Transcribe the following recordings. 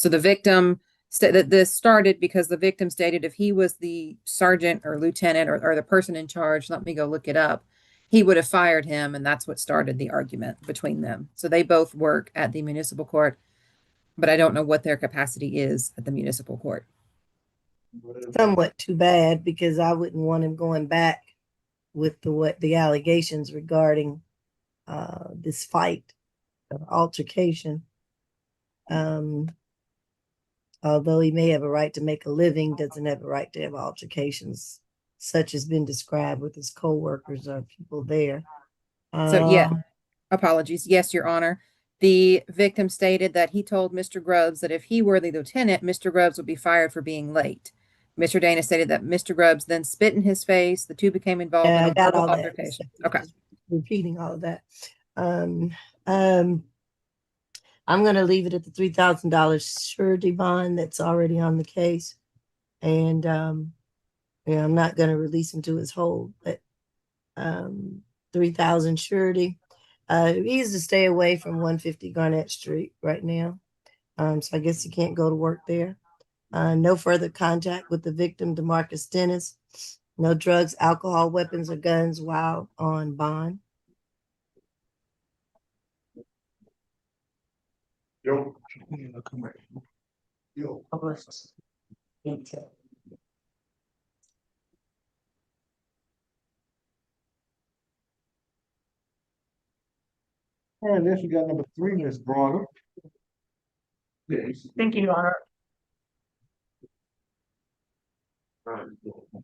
So the victim that this started because the victim stated if he was the sergeant or lieutenant or the person in charge, let me go look it up, he would have fired him, and that's what started the argument between them. So they both work at the municipal court, but I don't know what their capacity is at the municipal court. Somewhat too bad, because I wouldn't want him going back with the allegations regarding this fight or altercation. Although he may have a right to make a living, doesn't have a right to have altercations such as been described with his co-workers or people there. So yeah, apologies. Yes, Your Honor. The victim stated that he told Mr. Grubbs that if he were the lieutenant, Mr. Grubbs would be fired for being late. Mr. Dana stated that Mr. Grubbs then spit in his face. The two became involved in a verbal altercation. Okay. Repeating all of that. I'm going to leave it at the $3,000 surety bond that's already on the case. And yeah, I'm not going to release him to his hold, but 3,000 surety. He needs to stay away from 150 Garnett Street right now. So I guess he can't go to work there. No further contact with the victim, DeMarcus Dennis. No drugs, alcohol, weapons, or guns while on bond. Yo. And then we got number 3, Ms. Bronner. Yes. Thank you, Your Honor.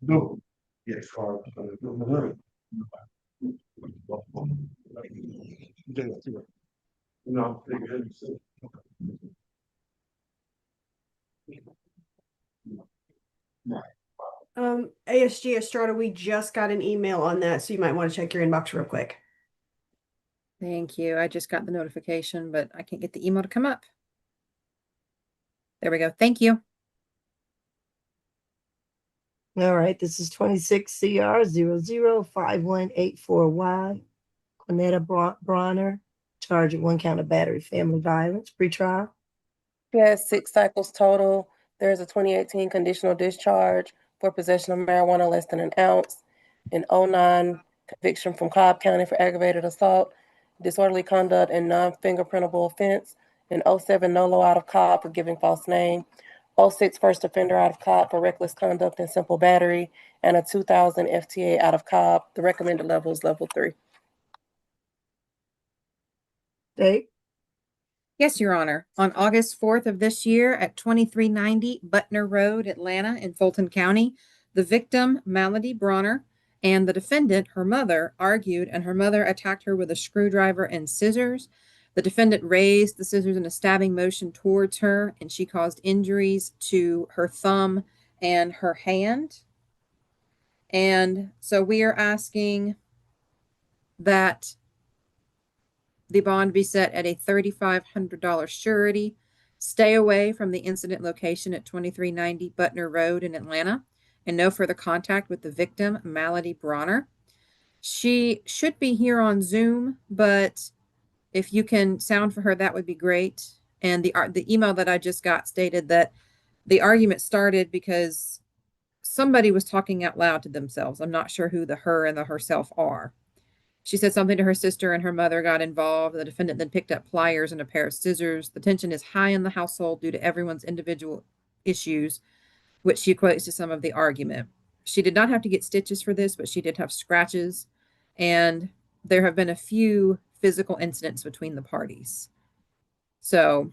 No. Yes. No. ASG Estrada, we just got an email on that, so you might want to check your inbox real quick. Thank you. I just got the notification, but I can't get the email to come up. There we go. Thank you. All right, this is 26 CR 005184Y. Quinetta Bronner, charged with 1 count of battery, family violence, pretrial. Yes, 6 cycles total. There's a 2018 conditional discharge for possession of marijuana less than an ounce. An 09 conviction from Cobb County for aggravated assault, disorderly conduct, and non-fingerprintable offense. An 07 NOLO out of Cobb for giving false name. 06 first offender out of Cobb for reckless conduct and simple battery. And a 2000 FTA out of Cobb. The recommended level is level 3. Dave? Yes, Your Honor. On August 4th of this year at 2390 Butner Road, Atlanta in Fulton County, the victim, Malady Bronner, and the defendant, her mother, argued, and her mother attacked her with a screwdriver and scissors. The defendant raised the scissors in a stabbing motion towards her, and she caused injuries to her thumb and her hand. And so we are asking that the bond be set at a $3,500 surety. Stay away from the incident location at 2390 Butner Road in Atlanta, and no further contact with the victim, Malady Bronner. She should be here on Zoom, but if you can sound for her, that would be great. And the email that I just got stated that the argument started because somebody was talking out loud to themselves. I'm not sure who the her and the herself are. She said something to her sister and her mother got involved. The defendant then picked up pliers and a pair of scissors. The tension is high in the household due to everyone's individual issues, which she equates to some of the argument. She did not have to get stitches for this, but she did have scratches. And there have been a few physical incidents between the parties. So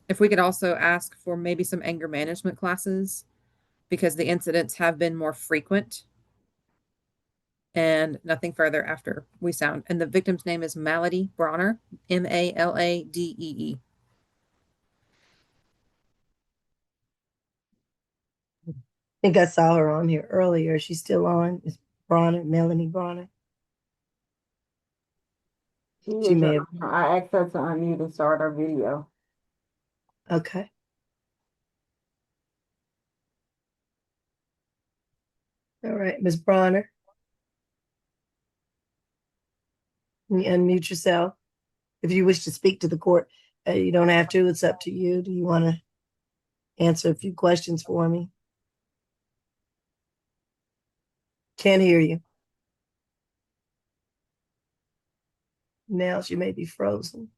if we could also ask for maybe some anger management classes, because the incidents have been more frequent. And nothing further after we sound. And the victim's name is Malady Bronner, Maladee. I think I saw her on here earlier. She's still on. It's Bronner, Melanie Bronner. She may have. I asked her to unmute and start our video. Okay. All right, Ms. Bronner. Can you unmute yourself? If you wish to speak to the court, You don't have to. It's up to you. Do you want to answer a few questions for me? Can't hear you. Now she may be frozen.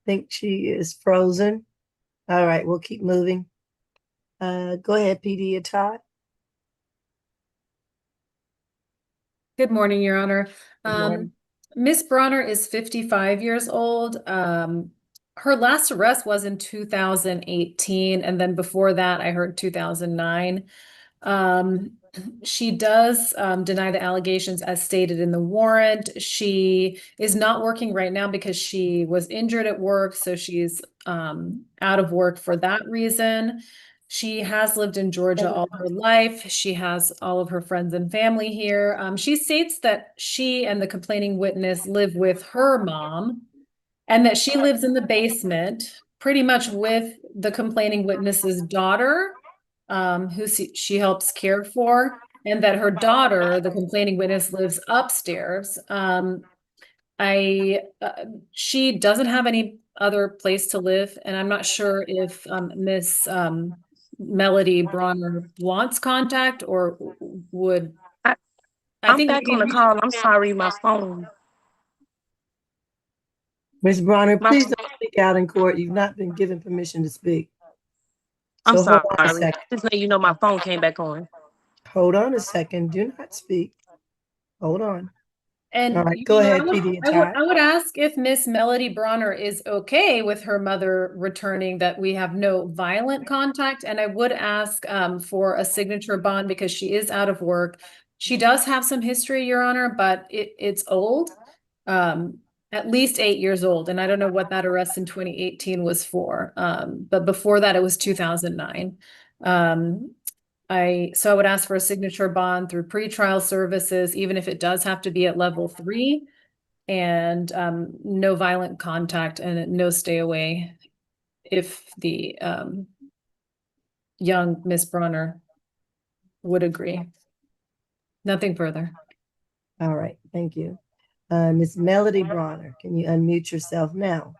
Think she is frozen. All right, we'll keep moving. Go ahead, PD or Todd. Good morning, Your Honor. Good morning. Miss Bronner is 55 years old. Her last arrest was in 2018, and then before that, I heard 2009. She does deny the allegations as stated in the warrant. She is not working right now because she was injured at work, so she's out of work for that reason. She has lived in Georgia all her life. She has all of her friends and family here. She states that she and the complaining witness live with her mom and that she lives in the basement pretty much with the complaining witness's daughter, who she helps care for, and that her daughter, the complaining witness, lives upstairs. She doesn't have any other place to live, and I'm not sure if Miss Melody Bronner wants contact or would. I- I I'm think back on the maybe call. I'm sorry, my phone. Ms. Bronner, My, please don't speak out in court. You've not been given permission to speak. I'm So hold sorry. on a second. Just let you know my phone came back on. Hold on a second. Do not speak. Hold on. And All right, go ahead, I would, PD and I would, Todd. I would ask if Miss Melody Bronner is okay with her mother returning, that we have no violent contact. And I would ask for a signature bond because she is out of work. She does have some history, Your Honor, but it's old, at least 8 years old. And I don't know what that arrest in 2018 was for. But before that, it was 2009. So I would ask for a signature bond through pretrial services, even if it does have to be at level 3, and no violent contact and no stay away if the young Miss Bronner would agree. Nothing further. All right, thank you. Miss Melody Bronner, can you unmute yourself now?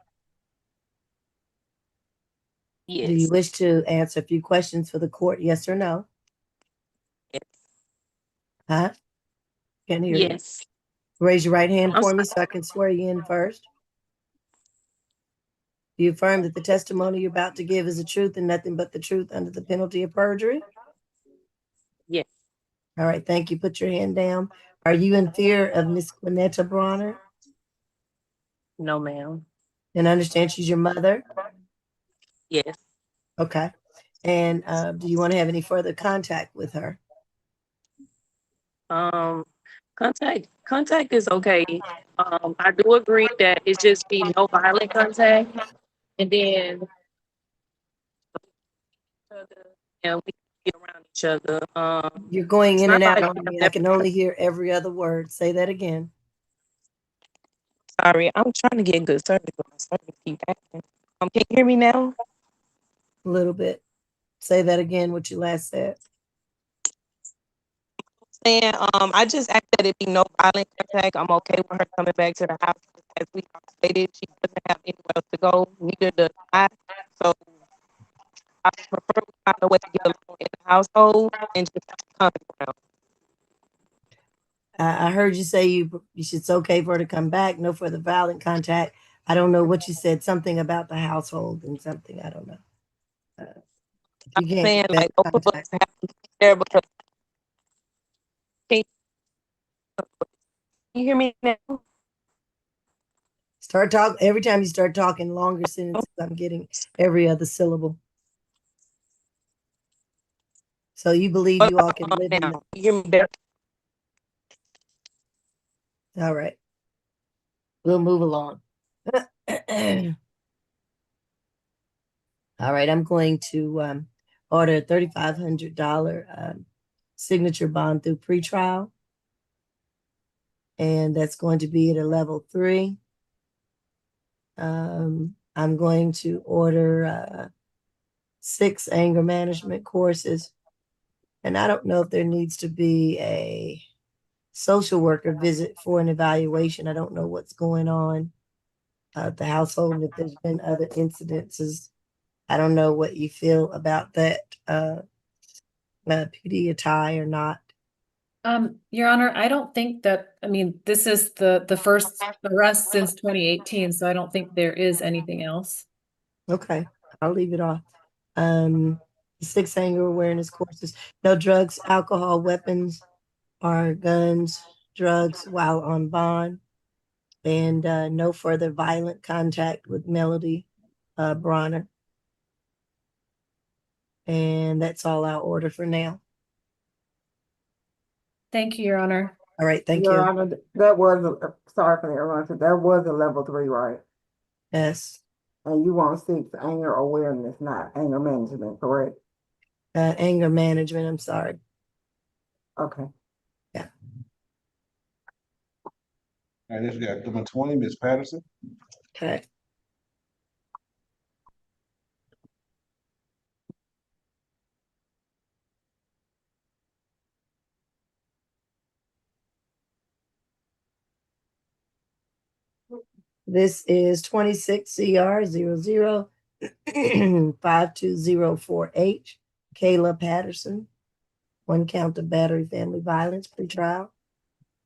Do you Yes. wish to answer a few questions for the court, yes or no? Yes. Huh? Can't hear you. Yes. Raise your right hand I'm for me so I can swear you in first. Do you affirm that the testimony you're about to give is the truth and nothing but the truth under the penalty of perjury? Yes. All right, thank you. Put your hand down. Are you in fear of Miss Quinetta Bronner? No, ma'am. And understand she's your mother? Yes. Okay. And do you want to have any further contact with her? Um, contact is okay. I do agree that it just be no violent contact, and then and we be around each other. You're going it's in not and out like on me. I can only hear every other word. Say that again. sorry, I'm trying to get good service, but my service keep acting. Can you hear me now? A little bit. Say that again, what you last said. Saying, I just asked that it be no violent contact. I'm okay with her coming back to the house. As we stated, she doesn't have anywhere else to go, neither does I. So I prefer we find a way to get along in the household and just come around. I heard you say it's okay for her to come back, no further violent contact. I don't know what you said, something about the household and something, I don't know. If you can't Saying get like both of us contact, have to be there because can you hear me now? start talking. Every time you start talking longer sentences, I'm getting every other syllable. So you believe What you all can about live in now? You hear me better? all right. We'll move along. All right, I'm going to order a $3,500 signature bond through pretrial. And that's going to be at a level 3. I'm going to order 6 anger management courses. And I don't know if there needs to be a social worker visit for an evaluation. I don't know what's going on at the household and if there's been other incidences. I don't know what you feel about that, PD tie or not. Your Honor, I don't think that, I mean, this is the first arrest since 2018, so I don't think there is anything else. Okay, I'll leave it off. 6 anger awareness courses, no drugs, alcohol, weapons, or guns, drugs while on bond, and no further violent contact with Melody Bronner. And that's all I'll order for now. Thank you, Your Honor. All right, thank Your you. Honor, that was sorry for the interruption. That was a level 3, right? Yes, And you want 6 anger awareness, not anger management, correct? anger management, I'm sorry. Okay. All right, next we got number 20, Ms. Patterson. Okay. This is 26 CR 005204H. Kayla Patterson. 1 count of battery family violence pretrial.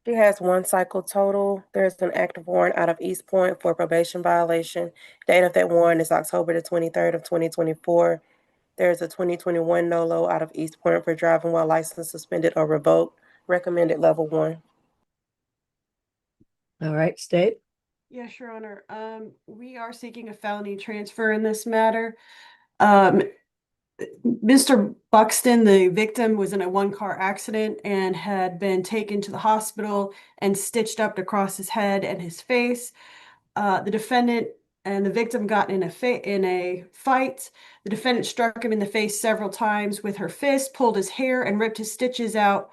She has 1 cycle total. There's an active warrant out of East Point for probation violation. Date of that warrant is October the 23rd of 2024. There's a 2021 NOLO out of East Point for driving while license suspended or revoked. Recommended level 1. All right, state. Yes, Your Honor. We are seeking a felony transfer in this matter. Mr. Buxton, the victim, was in a 1-car accident and had been taken to the hospital and stitched up across his head and his face. The defendant and the victim got in a fight. The defendant struck him in the face several times with her fist, pulled his hair, and ripped his stitches out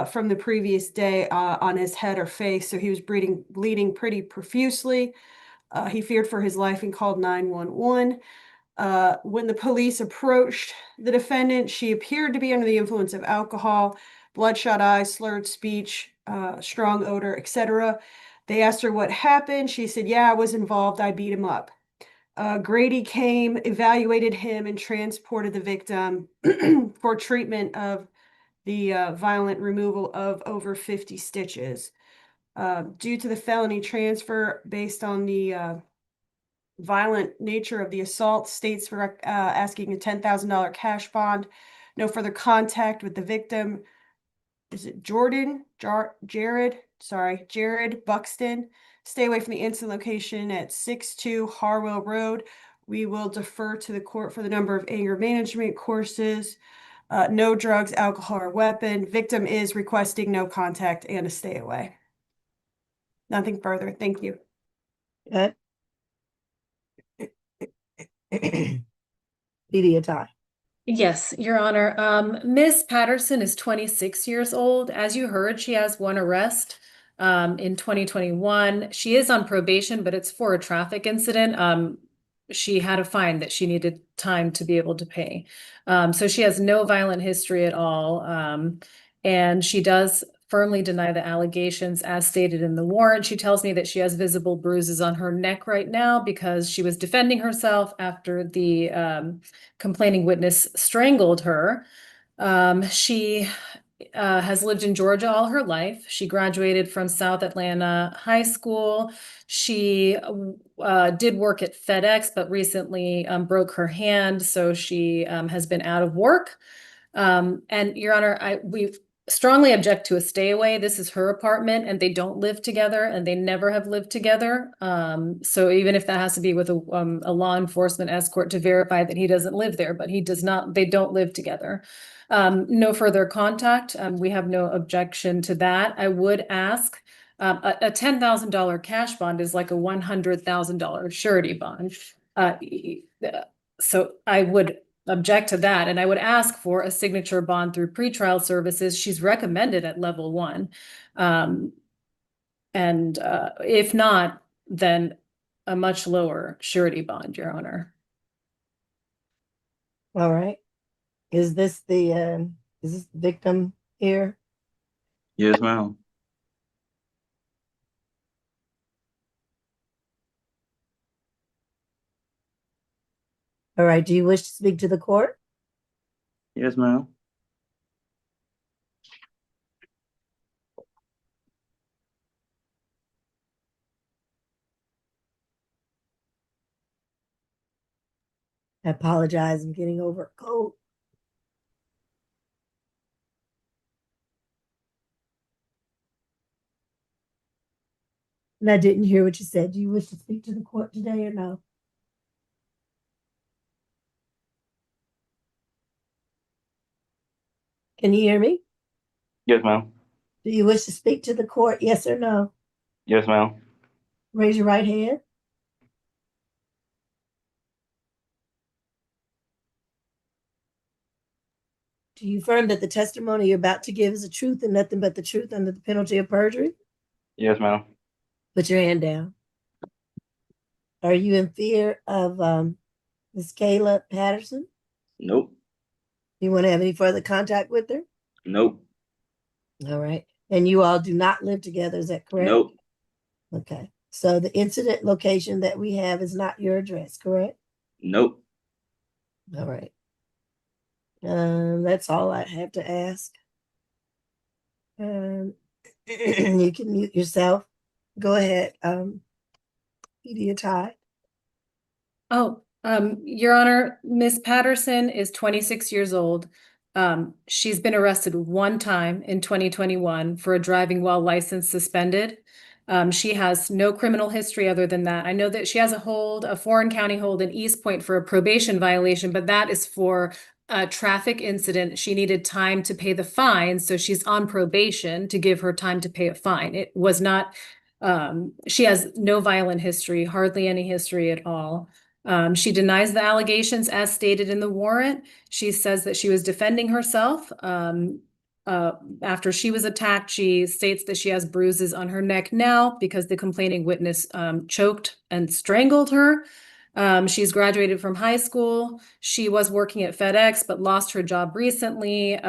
from the previous day on his head or face. So he was bleeding pretty profusely. He feared for his life and called 911. When the police approached the defendant, she appeared to be under the influence of alcohol, bloodshot eyes, slurred speech, strong odor, etc. They asked her what happened. She said, "Yeah, I was involved. I beat him up." Grady came, evaluated him, and transported the victim for treatment of the violent removal of over 50 stitches. Due to the felony transfer, based on the violent nature of the assault, states were asking a $10,000 cash bond. No further contact with the victim. Is it Jared? Sorry, Jared Buxton. Stay away from the incident location at 62 Harwell Road. We will defer to the court for the number of anger management courses. No drugs, alcohol, or weapon. Victim is requesting no contact and a stay away. Nothing further. Thank you. Okay. PD tie. Yes, Your Honor. Miss Patterson is 26 years old. As you heard, she has 1 arrest in 2021. She is on probation, but it's for a traffic incident. She had a fine that she needed time to be able to pay. So she has no violent history at all. And she does firmly deny the allegations as stated in the warrant. She tells me that she has visible bruises on her neck right now because she was defending herself after the complaining witness strangled her. She has lived in Georgia all her life. She graduated from South Atlanta High School. She did work at FedEx, but recently broke her hand, so she has been out of work. And Your Honor, we strongly object to a stay away. This is her apartment and they don't live together and they never have lived together. So even if that has to be with a law enforcement escort to verify that he doesn't live there, but he does not, they don't live together. No further contact. We have no objection to that. I would ask, a $10,000 cash bond is like a $100,000 surety bond. So I would object to that. And I would ask for a signature bond through pretrial services. She's recommended at level 1. And if not, then a much lower surety bond, Your Honor. All right. Is this the victim here? Yes, ma'am. All right. Do you wish to speak to the court? Yes, ma'am. I apologize. I'm getting over a cold. And I didn't hear what you said. Do you wish to speak to the court today or no? Can you hear me? Yes, ma'am. Do you wish to speak to the court? Yes or no? Yes, ma'am. Raise your right hand. Do you affirm that the testimony you're about to give is the truth and nothing but the truth under the penalty of perjury? Yes, ma'am. Put your hand down. Are you in fear of Miss Kayla Patterson? Nope. You want to have any further contact with her? Nope. All right. And you all do not live together, is that correct? Nope. Okay. So the incident location that we have is not your address, correct? Nope. All right. That's all I have to ask. You can mute yourself. Go ahead, Ty. Oh, Your Honor, Miss Patterson is 26 years old. She's been arrested one time in 2021 for a driving while license suspended. She has no criminal history other than that. I know that she has a foreign county hold in East Point for a probation violation, but that is for a traffic incident. She needed time to pay the fine, so she's on probation to give her time to pay a fine. It was not, she has no violent history, hardly any history at all. She denies the allegations as stated in the warrant. She says that she was defending herself. After she was attacked, she states that she has bruises on her neck now because the complaining witness choked and strangled her. She's graduated from high school. She was working at FedEx, but lost her job recently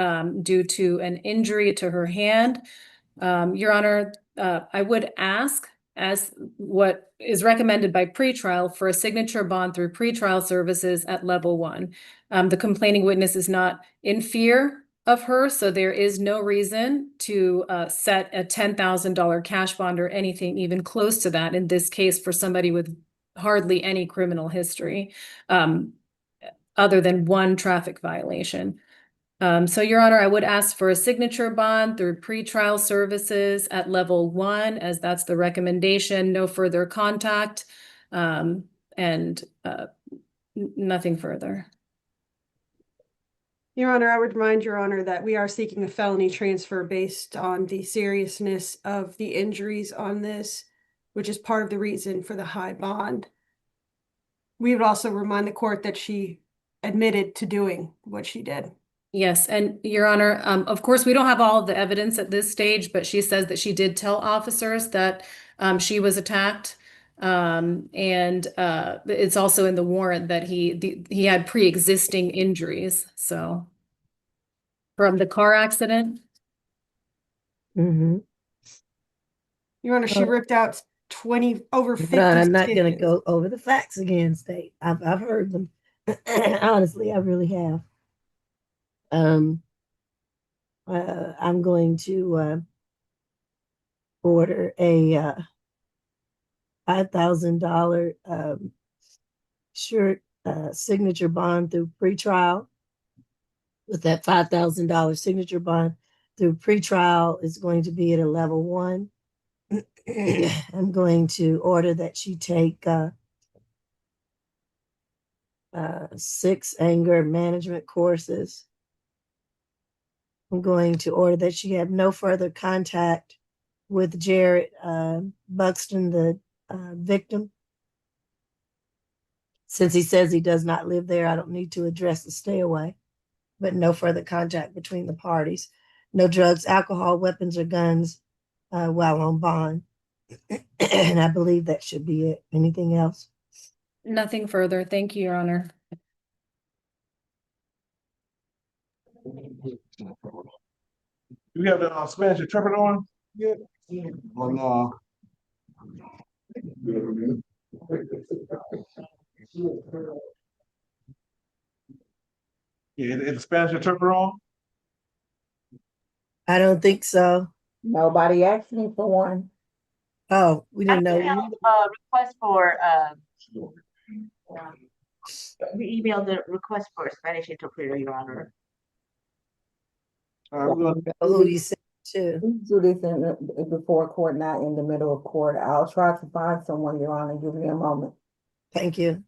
due to an injury to her hand. Your Honor, I would ask, as what is recommended by pretrial, for a signature bond through pretrial services at level 1. The complaining witness is not in fear of her, so there is no reason to set a $10,000 cash bond or anything even close to that in this case for somebody with hardly any criminal history, other than one traffic violation. So Your Honor, I would ask for a signature bond through pretrial services at level 1, as that's the recommendation, no further contact, and nothing further. Your Honor, I would remind Your Honor that we are seeking a felony transfer based on the seriousness of the injuries on this, which is part of the reason for the high bond. We would also remind the court that she admitted to doing what she did. Yes, and Your Honor, of course, we don't have all of the evidence at this stage, but she says that she did tell officers that she was attacked. And it's also in the warrant that he had pre-existing injuries, so from the car accident. Mm-hmm. Your Honor, she ripped out over 50 I'm not going to stitches. go over the facts again, State. I've heard them. Honestly, I really have. I'm going to order a $5,000 shirt signature bond through pretrial. With that $5,000 signature bond through pretrial is going to be at a level 1. I'm going to order that she take 6 anger management courses. I'm going to order that she have no further contact with Jared Buxton, the victim. Since he says he does not live there, I don't need to address the stay away, but no further contact between the parties. No drugs, alcohol, weapons, or guns while on bond. And I believe that should be it. Anything else? Nothing further. Thank you, Your Honor. Do we have the Spanish interpreter on? Yeah. On, yeah, is the Spanish interpreter on? I don't think so. Nobody asked me for one. Oh, we didn't know. Request for, we emailed the request for a Spanish interpreter, Your Honor. All right, we're gonna, Who you sent to? We do this before court, not in the middle of court. I'll try to find someone, Your Honor. Give me a moment. Thank you.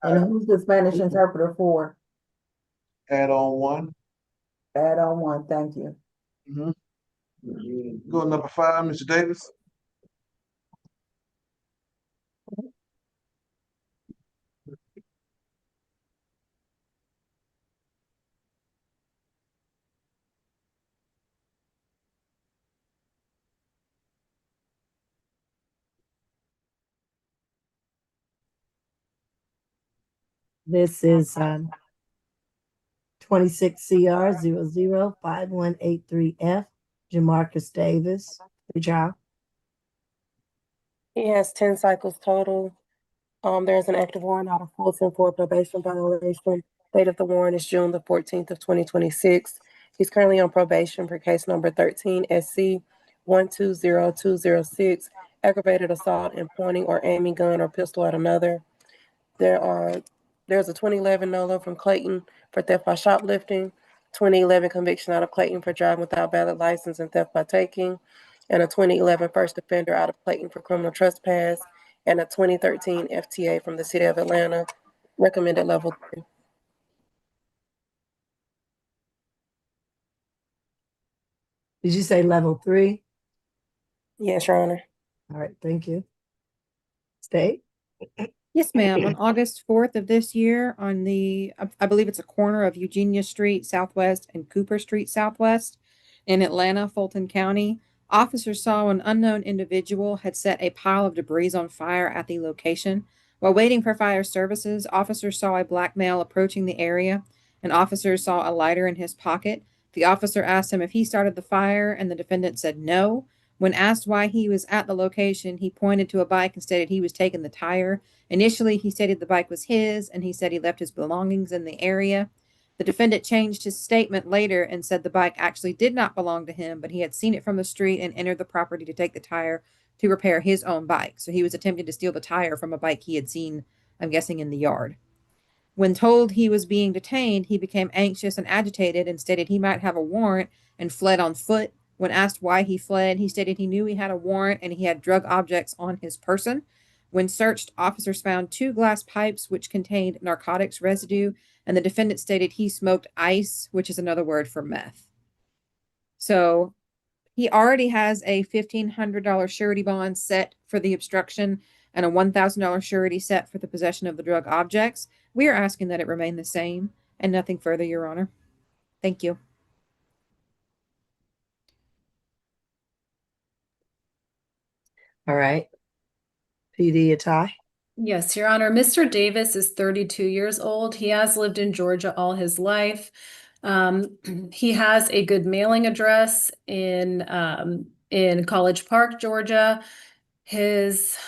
And who's the Spanish interpreter for? add on one. Add on one, thank you. Go to number 5, Mr. Davis. This is 26 CR 005183F, Jamarcus Davis. Good job. He has 10 cycles total. There's an active warrant out of Fulton for probation violation. Date of the warrant is June the 14th of 2026. He's currently on probation for case number 13 SC 120206, aggravated assault and pointing or aiming gun or pistol at another. There's a 2011 NOLA from Clayton for theft by shoplifting, 2011 conviction out of Clayton for driving without valid license and theft by taking, and a 2011 first offender out of Clayton for criminal trespass, and a 2013 FTA from the city of Atlanta, recommended level 3. Did you say level 3? Yes, Your Honor. All right, thank you. State? Yes, ma'am. On August 4th of this year, on I believe it's a corner of Eugenia Street Southwest and Cooper Street Southwest in Atlanta, Fulton County, officers saw an unknown individual had set a pile of debris on fire at the location. While waiting for fire services, officers saw a black male approaching the area, and officers saw a lighter in his pocket. The officer asked him if he started the fire, and the defendant said no. When asked why he was at the location, he pointed to a bike and stated he was taking the tire. Initially, he stated the bike was his, and he said he left his belongings in the area. The defendant changed his statement later and said the bike actually did not belong to him, but he had seen it from the street and entered the property to take the tire to repair his own bike. So he was attempting to steal the tire from a bike he had seen, I'm guessing, in the yard. When told he was being detained, he became anxious and agitated and stated he might have a warrant and fled on foot. When asked why he fled, he stated he knew he had a warrant and he had drug objects on his person. When searched, officers found 2 glass pipes which contained narcotics residue, and the defendant stated he smoked ice, which is another word for meth. So he already has a $1,500 surety bond set for the obstruction and a $1,000 surety set for the possession of the drug objects. We are asking that it remain the same and nothing further, Your Honor. Thank you. All right. PD Atai. Yes, Your Honor. Mr. Davis is 32 years old. He has lived in Georgia all his life. He has a good mailing address in College Park, Georgia. His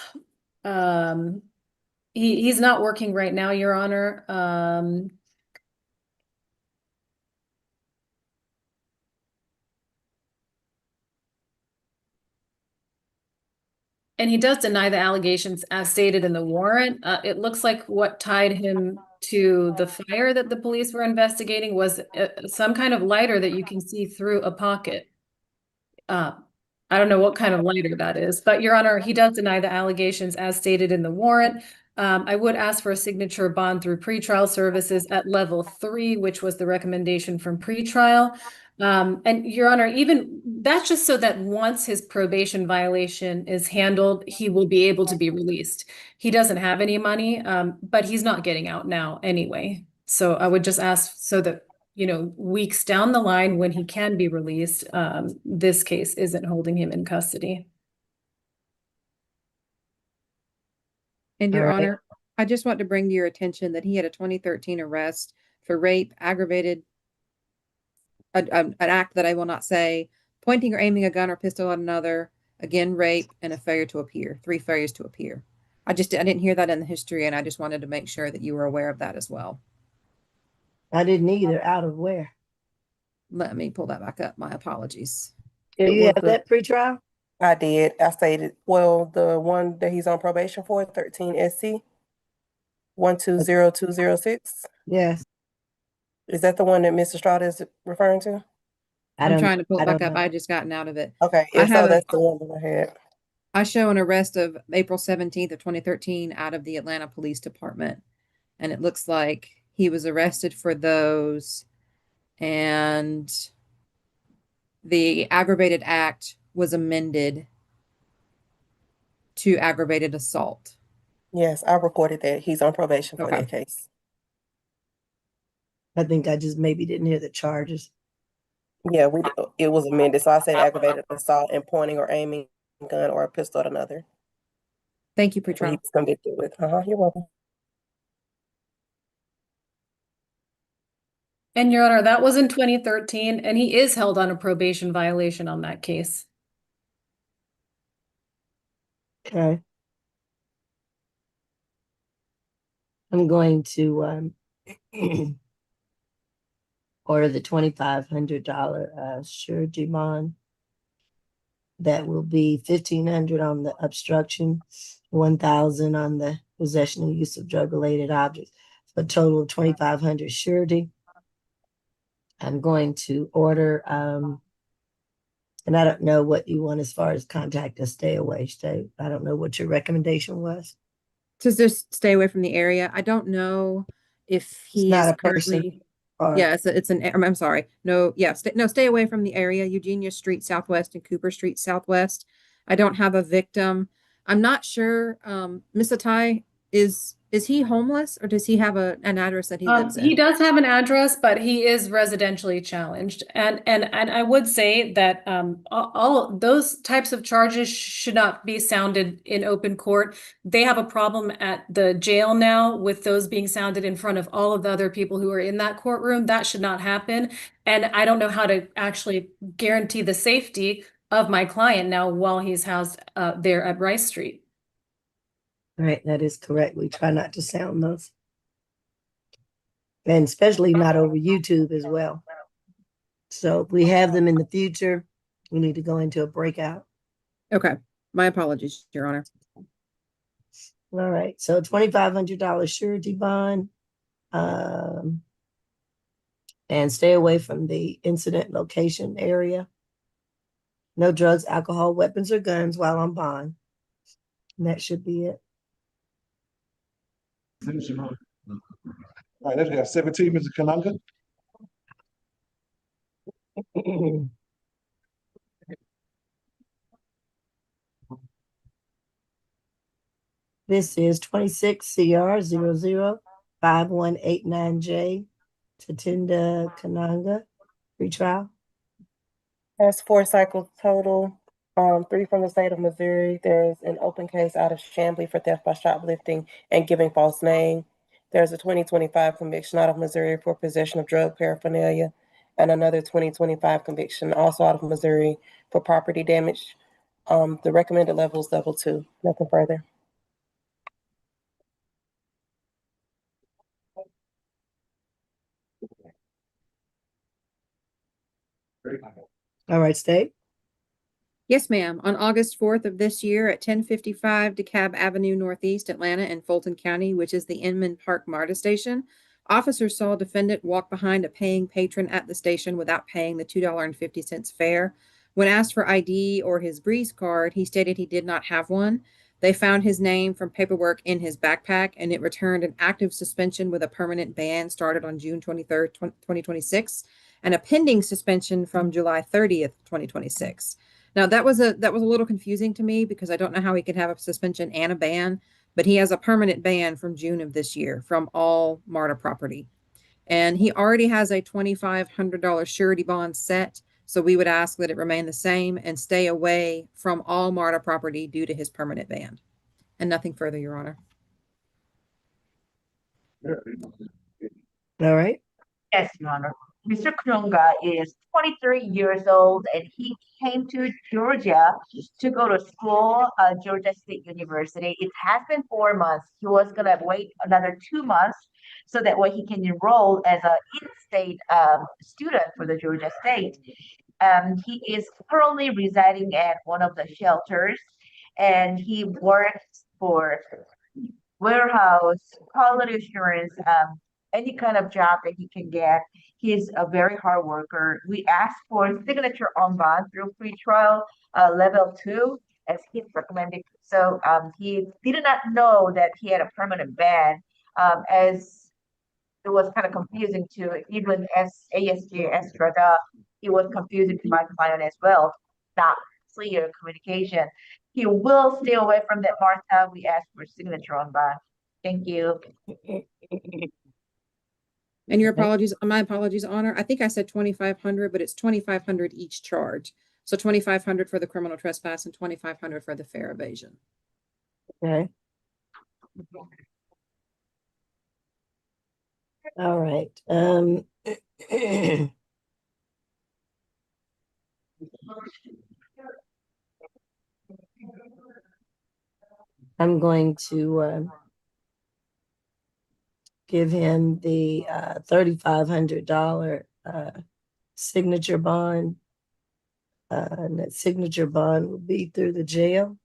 he's not working right now, Your Honor. And he does deny the allegations as stated in the warrant. It looks like what tied him to the fire that the police were investigating was some kind of lighter that you can see through a pocket. I don't know what kind of lighter that is, but Your Honor, he does deny the allegations as stated in the warrant. I would ask for a signature bond through pretrial services at level 3, which was the recommendation from pretrial. And Your Honor, even that's just so that once his probation violation is handled, he will be able to be released. He doesn't have any money, but he's not getting out now anyway. So I would just ask so that, weeks down the line when he can be released, this case isn't holding him in custody. And Your All right. Honor, I just want to bring to your attention that he had a 2013 arrest for rape, aggravated an act that I will not say, pointing or aiming a gun or pistol at another, again, rape, and a failure to appear, 3 failures to appear. I didn't hear that in the history, and I just wanted to make sure that you were aware of that as well. I didn't either. Out of where? Let me pull that back up. My apologies. Do It you was have that pretrial? I did. I stated, well, the one that he's on probation for, 13 SC 120206. Yes. Is that the one that Mr. Strada is referring to? I'm trying to pull I it back don't up. know. I just gotten out of it. Okay, I if have so, a, that's the one that I had. I show an arrest of April 17th of 2013 out of the Atlanta Police Department. And it looks like he was arrested for those, and the aggravated act was amended to aggravated assault. Yes, I recorded that. He's on probation for Okay. that case. I think I just maybe didn't hear the charges. Yeah, it was amended. So I said aggravated assault and pointing or aiming a gun or a pistol at another. Thank you, That's what he pretrial. was convicted with. You're welcome. And Your Honor, that was in 2013, and he is held on a probation violation on that case. Okay. I'm going to order the $2,500 surety bond. That will be $1,500 on the obstruction, $1,000 on the possession and use of drug-related objects, for a total of $2,500 surety. I'm going to order, and I don't know what you want as far as contact us, stay away, stay. I don't know what your recommendation was. To just stay away from the area. I don't know if It's he not is a person. currently. Or, Yeah, it's an. I'm sorry. No, yeah, stay away from the area. Eugenia Street Southwest and Cooper Street Southwest. I don't have a victim. I'm not sure. Miss Atai, is he homeless, or does he have an address that he lives He in? does have an address, but he is residentially challenged. And I would say that all those types of charges should not be sounded in open court. They have a problem at the jail now with those being sounded in front of all of the other people who are in that courtroom. That should not happen. And I don't know how to actually guarantee the safety of my client now while he's housed there at Rice Street. right, that is correct. We try not to sound those. And especially not over YouTube as well. So if we have them in the future, we need to go into a breakout. Okay, my apologies, Your Honor. All right, so $2,500 surety bond. And stay away from the incident location area. No drugs, alcohol, weapons, or guns while on bond. And that should be it. All right, let's have 17, Mr. Kananga. This is 26 CR 005189J. Tatinda Kananga, retrial. That's 4 cycles total. 3 from the state of Missouri. There's an open case out of Chamblee for theft by shoplifting and giving false name. There's a 2025 conviction out of Missouri for possession of drug paraphernalia, and another 2025 conviction also out of Missouri for property damage. The recommended level is level 2. Nothing further. All right, state. Yes, ma'am. On August 4th of this year at 1055 DeKalb Avenue Northeast, Atlanta in Fulton County, which is the Inman Park MARTA station, officers saw a defendant walk behind a paying patron at the station without paying the $2.50 fare. When asked for ID or his Breeze card, he stated he did not have one. They found his name from paperwork in his backpack, and it returned an active suspension with a permanent ban started on June 23rd, 2026, and a pending suspension from July 30th, 2026. Now that was a little confusing to me because I don't know how he could have a suspension and a ban, but he has a permanent ban from June of this year from all MARTA property. And he already has a $2,500 surety bond set, so we would ask that it remain the same and stay away from all MARTA property due to his permanent ban. And nothing further, Your Honor. All right. Yes, Your Honor. Mr. Krunga is 23 years old and he came to Georgia to go to school, Georgia State University. It has been 4 months. He was going to wait another 2 months so that way he can enroll as an in-state student for the Georgia State. He is currently residing at one of the shelters and he works for warehouse, quality assurance, any kind of job that he can get. He's a very hard worker. We asked for signature on bond through pretrial level 2 as he's recommended. So he did not know that he had a permanent ban, as it was kind of confusing to even as ASG Estrada, it was confusing to my client as well. Not clear communication. He will stay away from that, Martha. We asked for signature on bond. Thank you. And your apologies, my apologies, Honor. I think I said 2,500, but it's 2,500 each charge. So 2,500 for the criminal trespass and 2,500 for the fair evasion. Okay. All right. I'm going to give him the $3,500 signature bond. And that signature bond will be through the jail.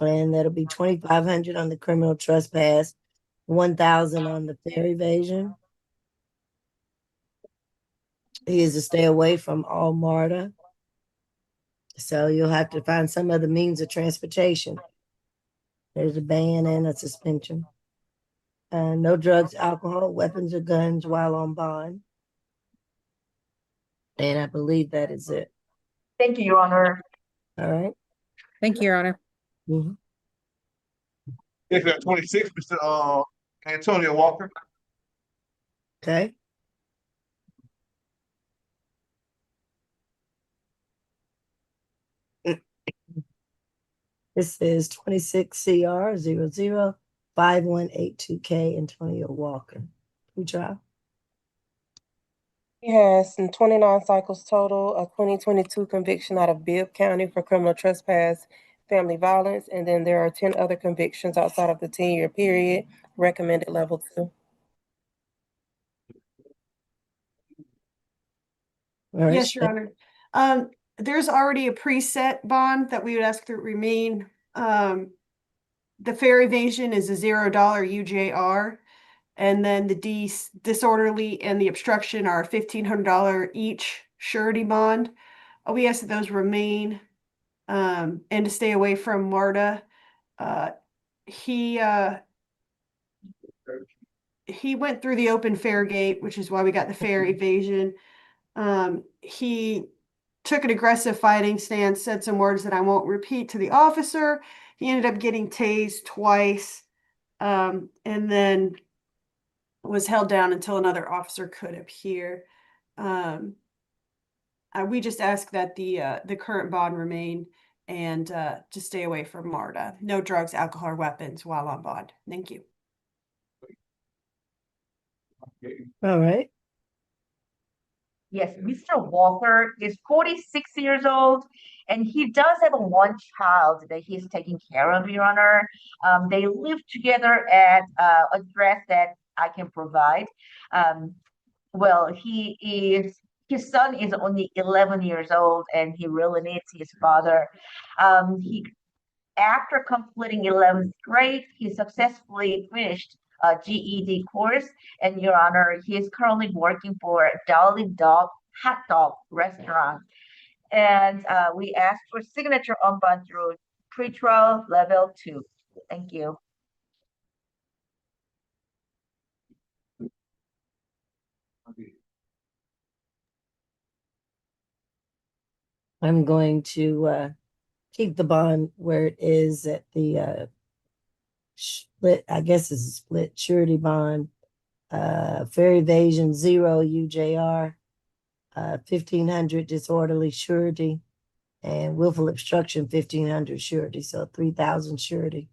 And that'll be 2,500 on the criminal trespass, 1,000 on the fair evasion. He is to stay away from all MARTA. So you'll have to find some other means of transportation. There's a ban and a suspension. No drugs, alcohol, weapons, or guns while on bond. And I believe that is it. Thank you, Your Honor. All right. Thank you, Your Honor. Mhm. If at 26, Mr. Antonio Walker. Okay. This is 26 CR 005182K Antonio Walker. Pre-trial. He has some 29 cycles total, a 2022 conviction out of Bibb County for criminal trespass, family violence, and then there are 10 other convictions outside of the 10-year period, recommended level 2. All right. Yes, Your Honor. There's already a preset bond that we would ask to remain. The fair evasion is a $0 UJR, and then the disorderly and the obstruction are $1,500 each surety bond. We ask that those remain, and to stay away from MARTA. He went through the open fair gate, which is why we got the fair evasion. He took an aggressive fighting stance, said some words that I won't repeat to the officer. He ended up getting tased twice, and then was held down until another officer could appear. We just ask that the current bond remain and to stay away from MARTA. No drugs, alcohol, or weapons while on bond. Thank you. All right. Yes, Mr. Walker is 46 years old, and he does have one child that he's taking care of, Your Honor. They live together at a address that I can provide. Well, his son is only 11 years old, and he really needs his father. After completing 11th grade, he successfully finished a GED course. And Your Honor, he is currently working for Dolly Dog Hot Dog Restaurant. And we asked for signature on bond through pretrial level 2. Thank you. I'm going to keep the bond where it is at the split, I guess it's a split surety bond, fair evasion 0 UJR, 1,500 disorderly surety, and willful obstruction 1,500 surety, so 3,000 surety.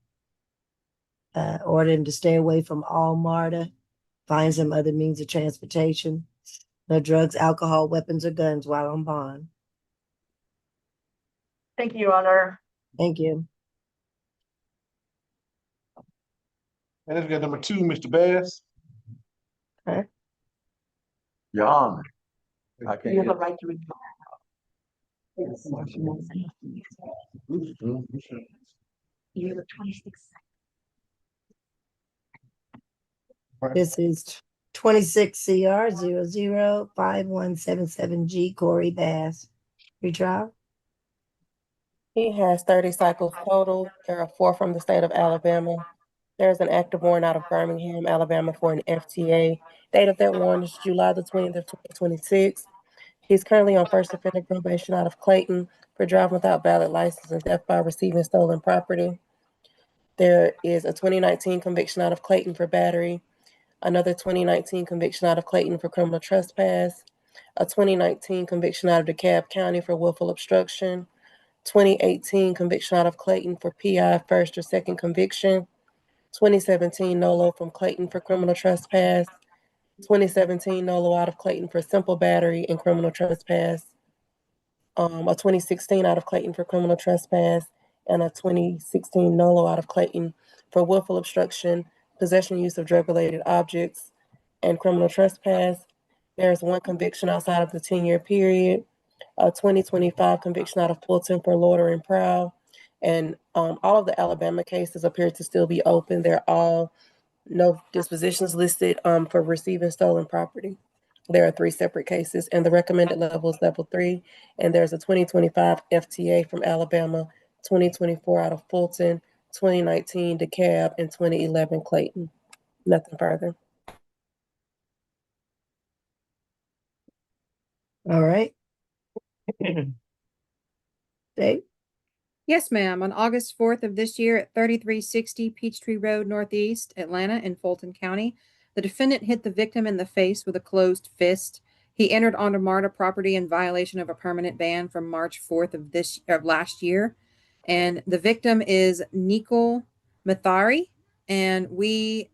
Order him to stay away from all MARTA find some other means of transportation. No drugs, alcohol, weapons, or guns while on bond. Thank you, Your Honor. Thank you. And then we got number 2, Mr. Bass. Okay. Your Honor, I You can't have a get. right to reply. You have 26 seconds. This is 26 CR 005177G, Corey Bass. Retrial. He has 30 cycles total. There are 4 from the state of Alabama. There's an active warrant out of Birmingham, Alabama for an FTA. Date of that warrant is July the 20th of 2026. He's currently on first offender probation out of Clayton for driving without valid license and theft by receiving stolen property. There is a 2019 conviction out of Clayton for battery, another 2019 conviction out of Clayton for criminal trespass, a 2019 conviction out of DeKalb County for willful obstruction, 2018 conviction out of Clayton for PI first or second conviction, 2017 NOLO from Clayton for criminal trespass, 2017 NOLO out of Clayton for simple battery and criminal trespass, a 2016 out of Clayton for criminal trespass, and a 2016 NOLO out of Clayton for willful obstruction, possession use of drug-related objects, and criminal trespass. There's 1 conviction outside of the 10-year period, a 2025 conviction out of Fulton for loitering prowl, and all of the Alabama cases appear to still be open. They're all no dispositions listed for receiving stolen property. There are 3 separate cases, and the recommended level is level 3. And there's a 2025 FTA from Alabama, 2024 out of Fulton, 2019 DeKalb, and 2011 Clayton. Nothing further. All right. Dave? Yes, ma'am. On August 4th of this year at 3360 Peachtree Road Northeast, Atlanta in Fulton County, the defendant hit the victim in the face with a closed fist. He entered onto MARTA property in violation of a permanent ban from March 4th of last year. And the victim is Nicole Mathari. And he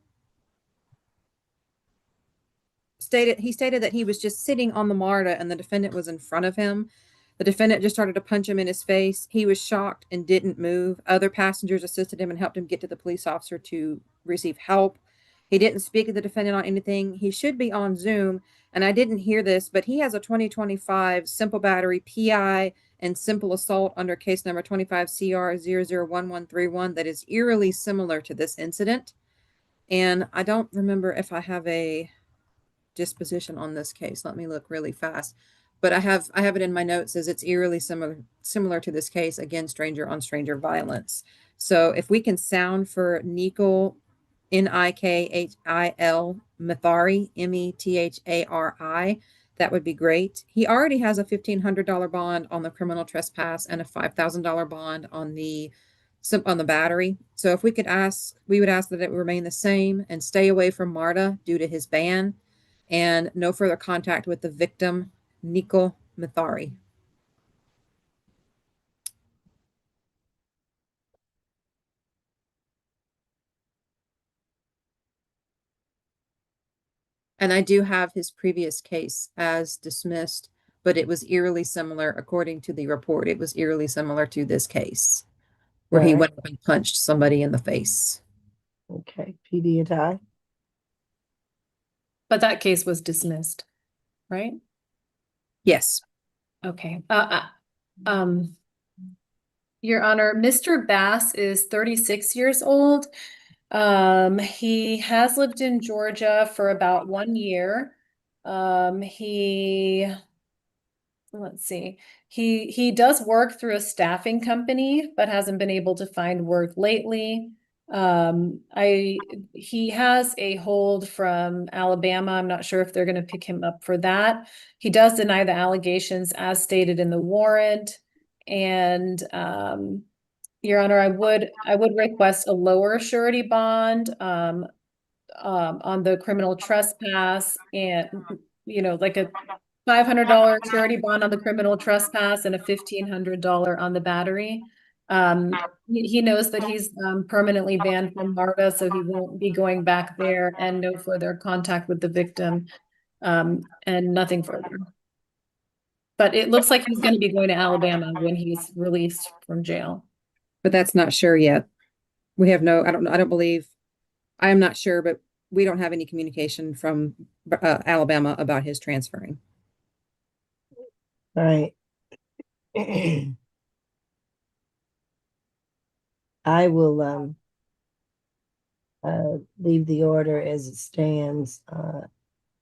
stated that he was just sitting on the MARTA and the defendant was in front of him. The defendant just started to punch him in his face. He was shocked and didn't move. Other passengers assisted him and helped him get to the police officer to receive help. He didn't speak to the defendant on anything. He should be on Zoom, and I didn't hear this, but he has a 2025 simple battery PI and simple assault under case number 25 CR 001131 that is eerily similar to this incident. And I don't remember if I have a disposition on this case. Let me look really fast. But I have it in my notes as it's eerily similar to this case, again, stranger on stranger violence. So if we can sound for Nikil, Nikhil Mathari, Methari, that would be great. He already has a $1,500 bond on the criminal trespass and a $5,000 bond on the battery. So if we would ask that it remain the same and stay away from MARTA due to his ban, and no further contact with the victim, Nicole Mathari. And I do have his previous case as dismissed, but it was eerily similar, according to the report. It was eerily similar to this case, where he went up and punched somebody in the face. Okay, PD and I. But that case was dismissed, right? Yes. Okay. Your Honor, Mr. Bass is 36 years old. He has lived in Georgia for about 1 year. Let's see. He does work through a staffing company, but hasn't been able to find work lately. He has a hold from Alabama. I'm not sure if they're going to pick him up for that. He does deny the allegations as stated in the warrant. And Your Honor, I would request a lower surety bond on the criminal trespass, and like a $500 surety bond on the criminal trespass and a $1,500 on the battery. He knows that he's permanently banned from MARTA, so he won't be going back there, and no further contact with the victim, and nothing further. But it looks like he's going to be going to Alabama when he's released from jail. But that's not sure yet. We have no, I don't believe, I am not sure, but we don't have any communication from Alabama about his transferring. All right. I will leave the order as it stands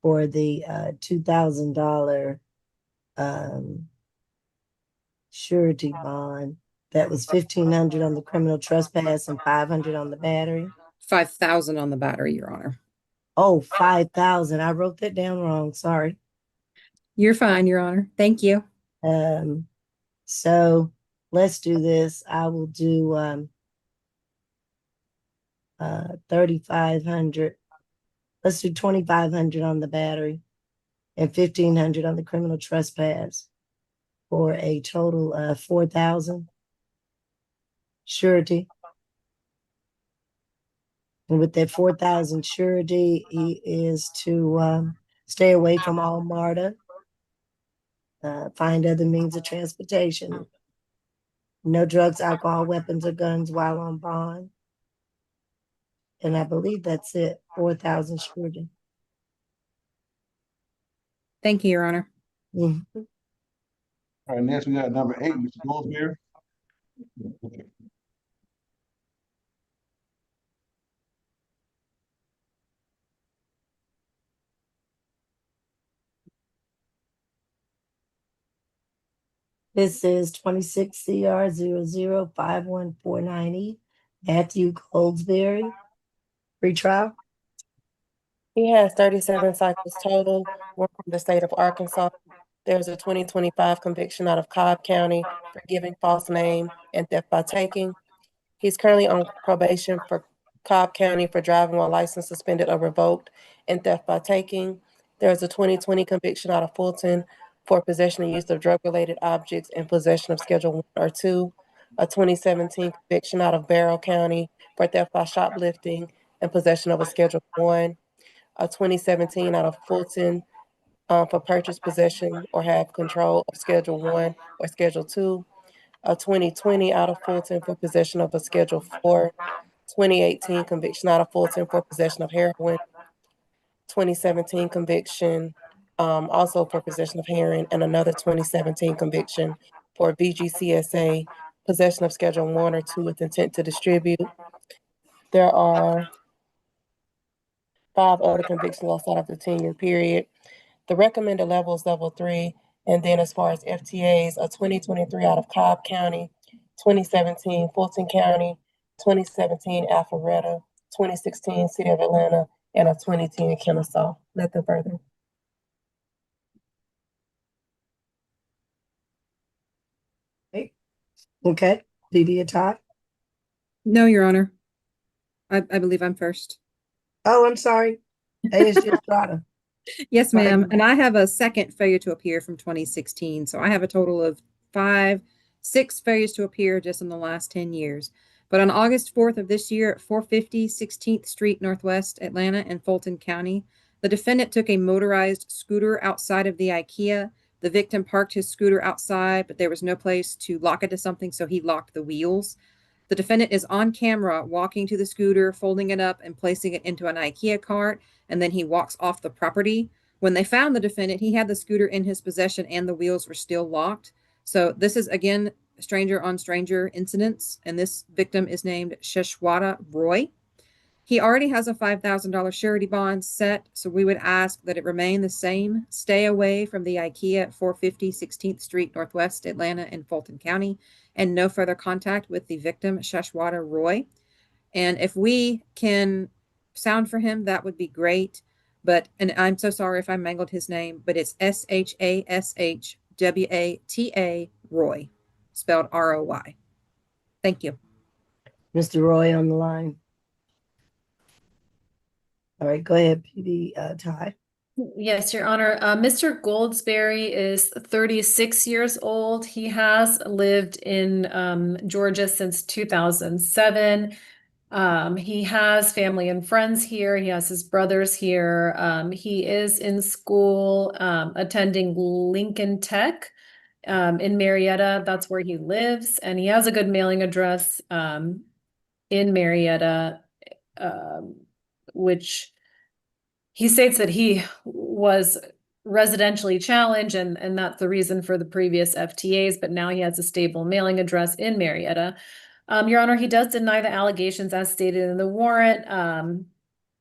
for the $2,000 surety bond. That was $1,500 on the criminal trespass and $500 on the battery. 5,000 on the battery, Your Honor. Oh, 5,000. I wrote that down wrong. Sorry. You're fine, Your Honor. Thank you. So let's do this. I will do 3,500. Let's do 2,500 on the battery and 1,500 on the criminal trespass for a total of 4,000 surety. And with that 4,000 surety, he is to stay away from all MARTA, find other means of transportation, no drugs, alcohol, weapons, or guns while on bond. And I believe that's it, 4,000 surety. Thank you, Your Honor. Mhm. All right, next we got number 8, Mr. Goldsberry. This is 26 CR 005149E, Matthew Goldsberry, retrial. He has 37 cycles total. We're from the state of Arkansas. There's a 2025 conviction out of Cobb County for giving false name and theft by taking. He's currently on probation for Cobb County for driving while license suspended or revoked and theft by taking. There's a 2020 conviction out of Fulton for possession and use of drug-related objects and possession of Schedule 1 or 2. A 2017 conviction out of Barrow County for theft by shoplifting and possession of a Schedule 1. A 2017 out of Fulton for purchase, possession, or have control of Schedule 1 or Schedule 2. A 2020 out of Fulton for possession of a Schedule 4. 2018 conviction out of Fulton for possession of heroin. 2017 conviction also for possession of heroin, and another 2017 conviction for VGCSA, possession of Schedule 1 or 2 with intent to distribute. There are 5 other convictions outside of the 10-year period. The recommended level is level 3. And then as far as FTAs, a 2023 out of Cobb County, 2017 Fulton County, 2017 Alpharetta, 2016 City of Atlanta, and a 2010 Kennesaw. Nothing further. Okay, DD a tie. No, Your Honor. I believe I'm first. Oh, I'm sorry. ASG Estrada. Yes, Sorry. ma'am. And I have a second failure to appear from 2016. So I have a total of 6 failures to appear just in the last 10 years. But on August 4th of this year at 450 16th Street Northwest, Atlanta in Fulton County, the defendant took a motorized scooter outside of the IKEA. The victim parked his scooter outside, but there was no place to lock it to something, so he locked the wheels. The defendant is on camera walking to the scooter, folding it up and placing it into an IKEA cart, and then he walks off the property. When they found the defendant, he had the scooter in his possession and the wheels were still locked. So this is, again, stranger on stranger incidents, and this victim is named Sheshwata Roy. He already has a $5,000 surety bond set, so we would ask that it remain the same. Stay away from the IKEA at 450 16th Street Northwest, Atlanta in Fulton County, and no further contact with the victim, Sheshwata Roy. And if we can sound for him, that would be great. But, and I'm so sorry if I mangled his name, but it's Shashwata Roy, spelled ROY. Thank you. Mr. Roy on the line. All right, go ahead, PD tie. Yes, Your Honor. Mr. Goldsberry is 36 years old. He has lived in Georgia since 2007. He has family and friends here. He has his brothers here. He is in school, attending Lincoln Tech in Marietta. That's where he lives, and he has a good mailing address in Marietta, um, which he states that he was residentially challenged, and that's the reason for the previous FTAs, but now he has a stable mailing address in Marietta. Your Honor, he does deny the allegations as stated in the warrant.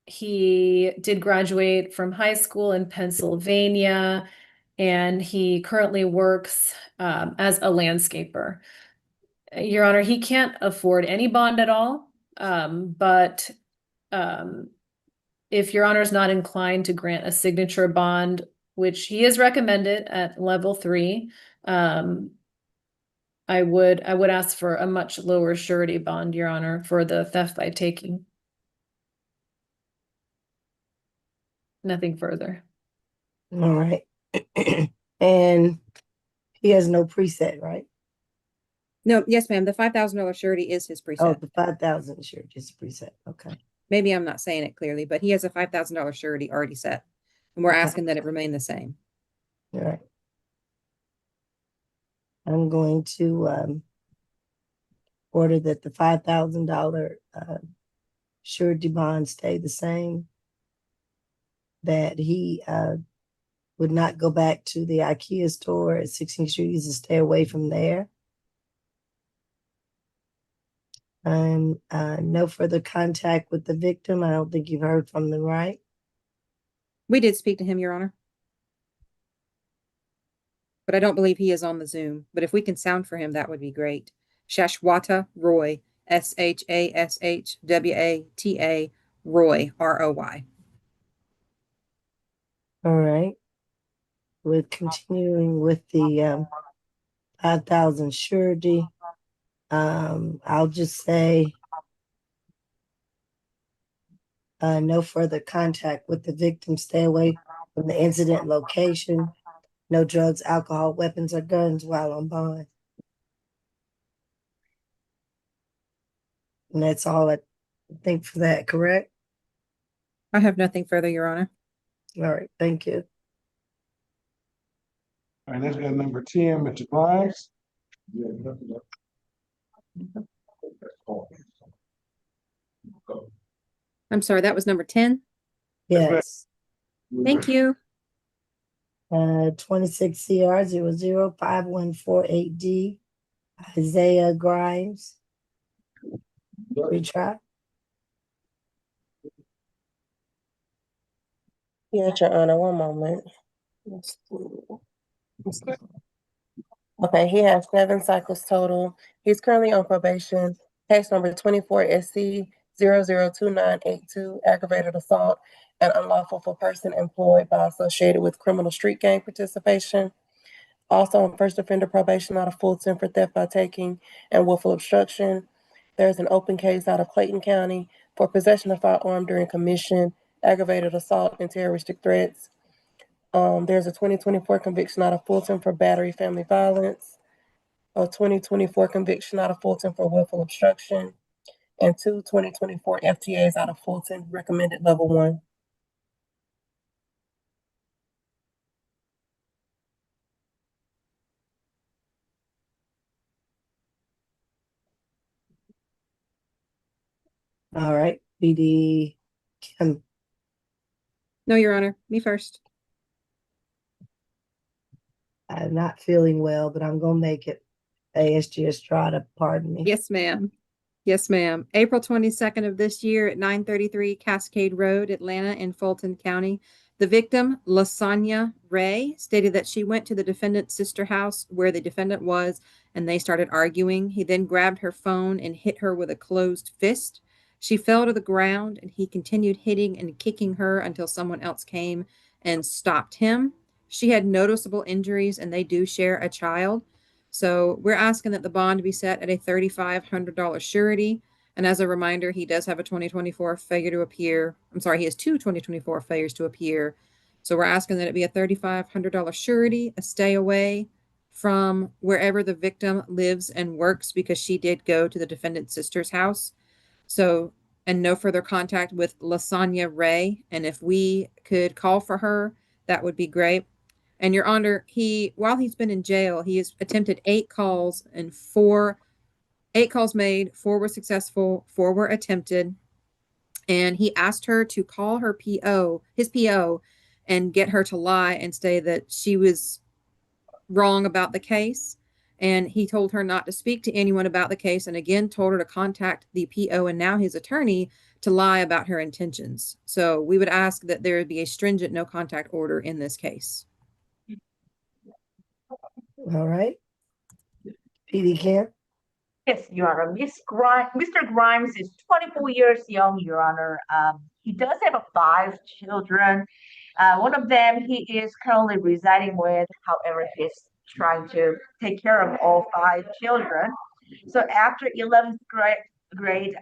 He did graduate from high school in Pennsylvania, and he currently works as a landscaper. Your Honor, he can't afford any bond at all, but if Your Honor is not inclined to grant a signature bond, which he is recommended at level 3, I would ask for a much lower surety bond, Your Honor, for the theft by taking. Nothing further. All right. And he has no preset, right? No, yes, ma'am. The $5,000 surety is his Oh, preset. the 5,000 sure, just a preset. Okay. Maybe I'm not saying it clearly, but he has a $5,000 surety already set. And we're Okay. asking that it remain the same. All right. I'm going to order that the $5,000 surety bond stay the same, that he would not go back to the IKEA store at 16th Street, to stay away from there. And no further contact with the victim. I don't think you've heard from them, right? We did speak to him, Your Honor. But I don't believe he is on the Zoom. But if we can sound for him, that would be great. Shashwata Roy, Shashwata Roy, ROY. All right. We're continuing with the 5,000 surety. I'll just say no further contact with the victim. Stay away from the incident location. No drugs, alcohol, weapons, or guns while on bond. And that's all I think for that, correct? I have nothing further, Your Honor. All right, thank you. All right, let's go to number 10, Mr. Grimes. I'm sorry, that was number 10. Yes. Thank you. 26 CR 005148D, Isaiah Grimes. Retry. Yes, Your Honor, one moment. Okay, he has 7 cycles total. He's currently on probation. Case number 24 SC 002982, aggravated assault and unlawful for person employed by associated with criminal street gang participation. Also on first offender probation out of Fulton for theft by taking and willful obstruction. There's an open case out of Clayton County for possession of firearm during commission, aggravated assault, and terroristic threats. There's a 2024 conviction out of Fulton for battery family violence, a 2024 conviction out of Fulton for willful obstruction, and 2 2024 FTAs out of Fulton, recommended level 1. All right, BD Kim. No, Your Honor. Me first. I'm not feeling well, but I'm going to make it. ASG Estrada, pardon me. Yes, ma'am. Yes, ma'am. April 22nd of this year at 933 Cascade Road, Atlanta in Fulton County. The victim, Lasagna Ray, stated that she went to the defendant's sister house where the defendant was, and they started arguing. He then grabbed her phone and hit her with a closed fist. She fell to the ground, and he continued hitting and kicking her until someone else came and stopped him. She had noticeable injuries, and they do share a child. So we're asking that the bond be set at a $3,500 surety. And as a reminder, he does have a 2024 failure to appear. I'm sorry, he has 2 2024 failures to appear. So we're asking that it be a $3,500 surety, a stay away from wherever the victim lives and works, because she did go to the defendant's sister's house. So, and no further contact with Lasagna Ray. And if we could call for her, that would be great. And Your Honor, while he's been in jail, he has attempted 8 calls and 8 calls made, 4 were successful, 4 were attempted. And he asked her to call her his PO, and get her to lie and say that she was wrong about the case. And he told her not to speak to anyone about the case, and again told her to contact the PO and now his attorney to lie about her intentions. So we would ask that there be a stringent no contact order in this case. All right. PD Camp. Yes, Your Honor. Mr. Grimes is 24 years young, Your Honor. He does have 5 children. One of them he is currently residing with. However, he's trying to take care of all 5 children. So after 11th grade,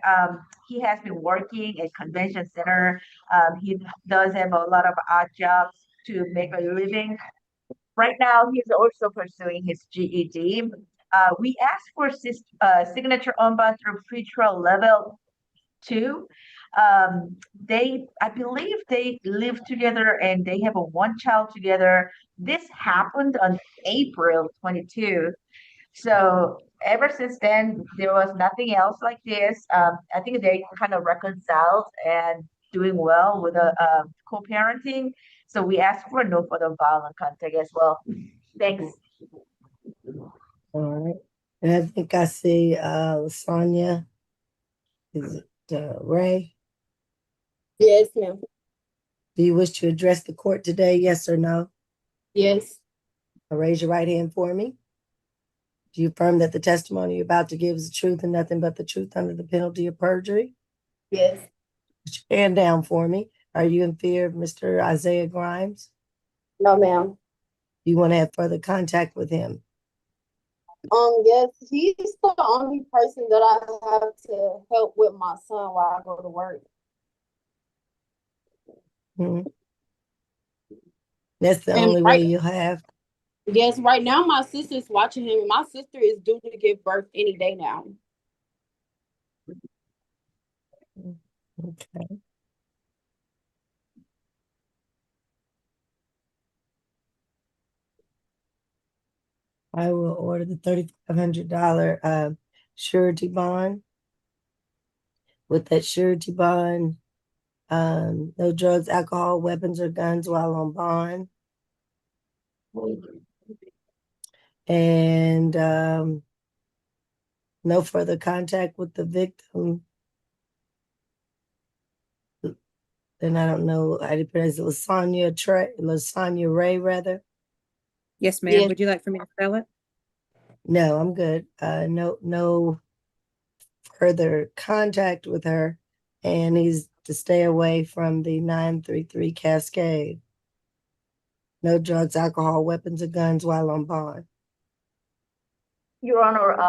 he has been working at convention center. He does have a lot of odd jobs to make a living. Right now, he's also pursuing his GED. We asked for signature on bond through pretrial level 2. I believe they live together and they have a 1 child together. This happened on April 22. So ever since then, there was nothing else like this. I think they kind of reconciled and doing well with co-parenting. So we asked for no further violent contact as well. Thanks. All right. And I think I see Lasagna. Is it Ray? Yes, ma'am. Do you wish to address the court today? Yes or no? Yes. Raise your right hand for me. Do you affirm that the testimony you're about to give is the truth and nothing but the truth under the penalty of perjury? Yes. Put your hand down for me. Are you in fear of Mr. Isaiah Grimes? No, ma'am. Do you want to have further contact with him? Yes, he's the only person that I have to help with my son while I go to work. Hmm. That's the And only way you'll have. yes, right now my sister's watching him. My sister is due to give birth any day now. Okay. I will order the $3,500 surety bond. With that surety bond, no drugs, alcohol, weapons, or guns while on bond. And no further contact with the victim. Then I don't know how to pronounce it. Lasagna Ray, rather. Yes, ma'am. Yes. Would you like for me to spell it? No, I'm good. No further contact with her, and he's to stay away from the 933 Cascade. No drugs, alcohol, weapons, or guns while on bond. Your Honor,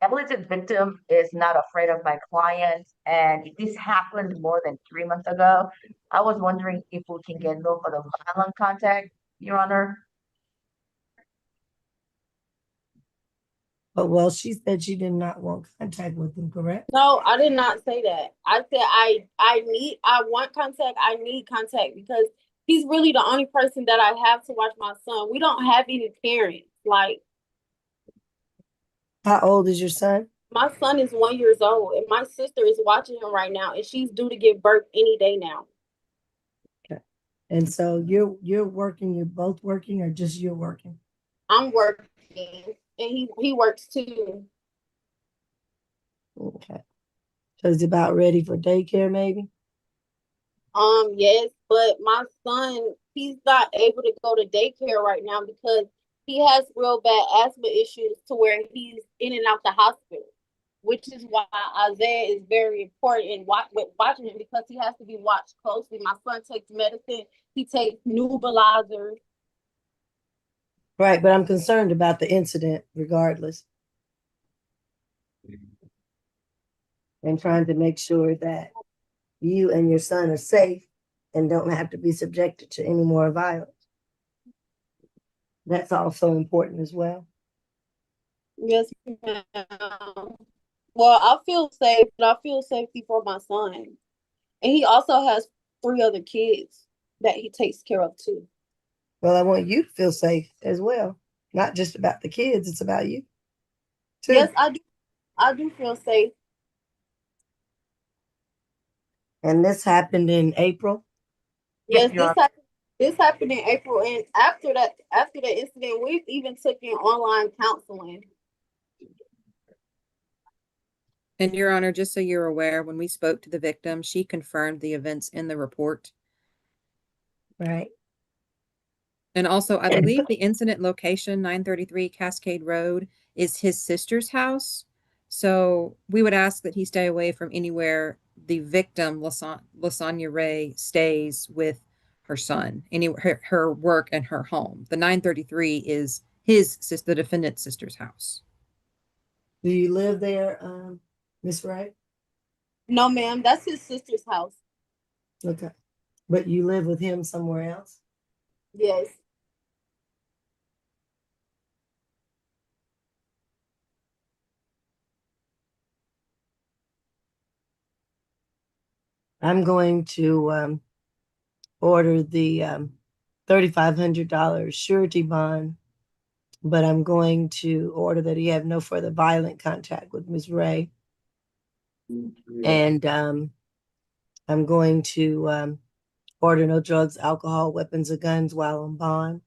I believe the victim is not afraid of my client, and this happened more than 3 months ago. I was wondering if we can get no further violent contact, Your Honor. But well, she said she did not want contact with him, correct? No, I did not say that. I said I want contact. I need contact because he's really the only person that I have to watch my son. We don't have any parents. Like How old is your son? my son is 1 year old and my sister is watching him right now and she's due to give birth any day now. Okay. And so you're working, you're both working, or just you're working? I'm working and he works too. Okay. So he's about ready for daycare, maybe? Yes, but my son, he's not able to go to daycare right now because he has real bad asthma issues to where he's in and out the hospital, which is why Isaiah is very important in watching him because he has to be watched closely. My son takes medicine, he takes nebulizers. Right, but I'm concerned about the incident regardless. And trying to make sure that you and your son are safe and don't have to be subjected to any more violence. That's also important as well. Yes, ma'am. Well, I feel safe, but I feel safety for my son. And he also has 3 other kids that he takes care of too. Well, I want you to feel safe as well. Not just about the kids, it's about you too. Yes, I do. I do feel safe. And this happened in April. Yes, Your this happened in April, and after the incident, we've even taken online counseling. And Your Honor, just so you're aware, when we spoke to the victim, she confirmed the events in the report. Right. And also, I believe the incident location, 933 Cascade Road, is his sister's house. So we would ask that he stay away from anywhere the victim, Lasagna Ray, stays with her son, her work and her home. The 933 is the defendant's sister's house. Do you live there, Miss Wright? No, ma'am, that's his sister's house. Okay. But you live with him somewhere else? Yes. I'm going to order the $3,500 surety bond, but I'm going to order that he have no further violent contact with Ms. Ray. And I'm going to order no drugs, alcohol, weapons, or guns while on bond.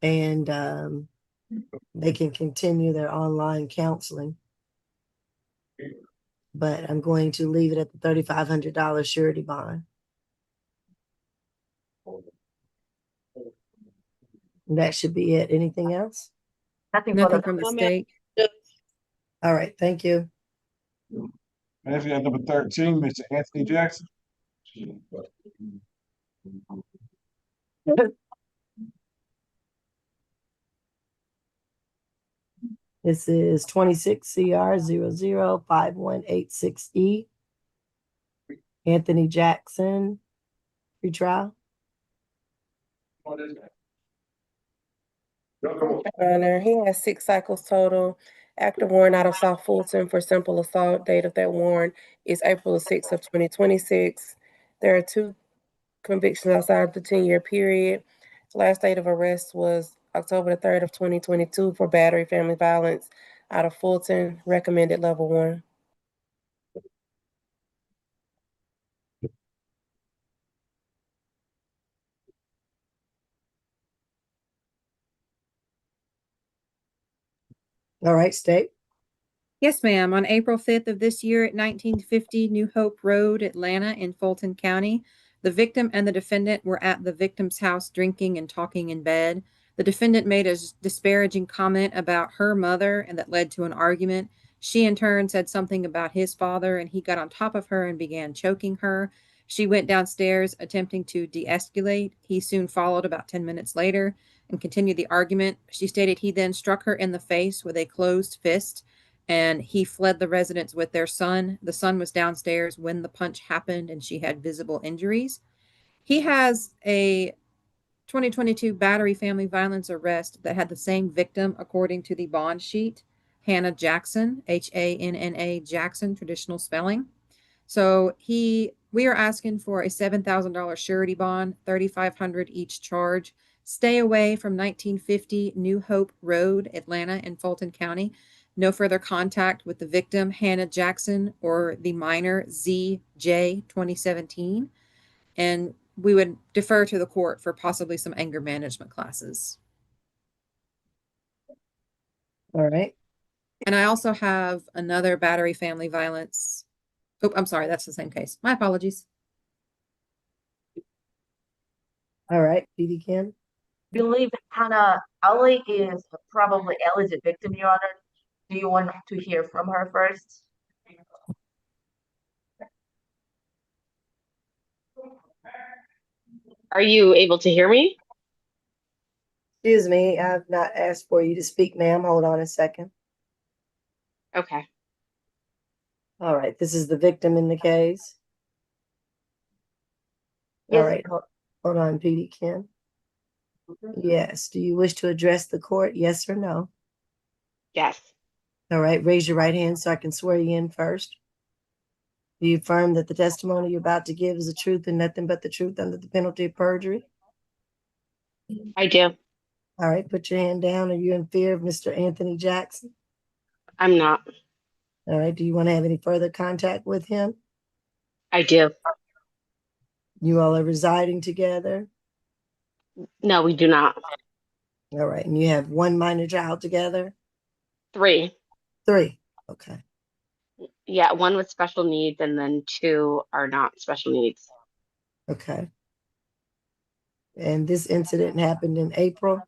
And they can continue their online counseling. But I'm going to leave it at the $3,500 surety bond. That should be it. Anything else? nothing Nothing further. from the No, ma'am. state. All right. Thank you. Actually, at number 13, Mr. Anthony Jackson. This is 26 CR 005186E. Anthony Jackson, pretrial. Honor, he has 6 cycles total. Active warrant out of South Fulton for simple assault. Date of that warrant is April 6th of 2026. There are 2 convictions outside the 10-year period. Last date of arrest was October the 3rd of 2022 for battery, family violence out of Fulton, recommended level 1. All right, state. Yes, ma'am. On April 5th of this year at 1950 New Hope Road, Atlanta in Fulton County, the victim and the defendant were at the victim's house drinking and talking in bed. The defendant made a disparaging comment about her mother and that led to an argument. She in turn said something about his father and he got on top of her and began choking her. She went downstairs attempting to de-escalate. He soon followed about 10 minutes later and continued the argument. She stated he then struck her in the face with a closed fist and he fled the residence with their son. The son was downstairs when the punch happened and she had visible injuries. He has a 2022 battery family violence arrest that had the same victim according to the bond sheet, Hannah Jackson, Hanna Jackson, traditional spelling. So we are asking for a $7,000 surety bond, $3,500 each charge. Stay away from 1950 New Hope Road, Atlanta in Fulton County. No further contact with the victim, Hannah Jackson, or the minor ZJ 2017. And we would defer to the court for possibly some anger management classes. All right. And I also have another battery family violence. Oh, I'm sorry, that's the same case. My apologies. All right, PD Kim. Believe Hannah Ali is probably Ellie's a victim, Your Honor. Do you want to hear from her first? Are you able to hear me? Excuse me, I've not asked for you to speak, ma'am. Hold on a second. Okay. All right, this is the victim in the case. All Yes, right, hold on, PD Kim. Yes. Do you wish to address the court? Yes or no? Yes, All right, raise your right hand so I can swear you in first. Do you affirm that the testimony you're about to give is the truth and nothing but the truth under the penalty of perjury? I do. All right, put your hand down. Are you in fear of Mr. Anthony Jackson? I'm not. All right, do you want to have any further contact with him? I do. You all are residing together? No, we do not. All right, and you have one minor child together? 3. 3, okay. Yeah, 1 with special needs and then 2 are not special needs. Okay. And this incident happened in April?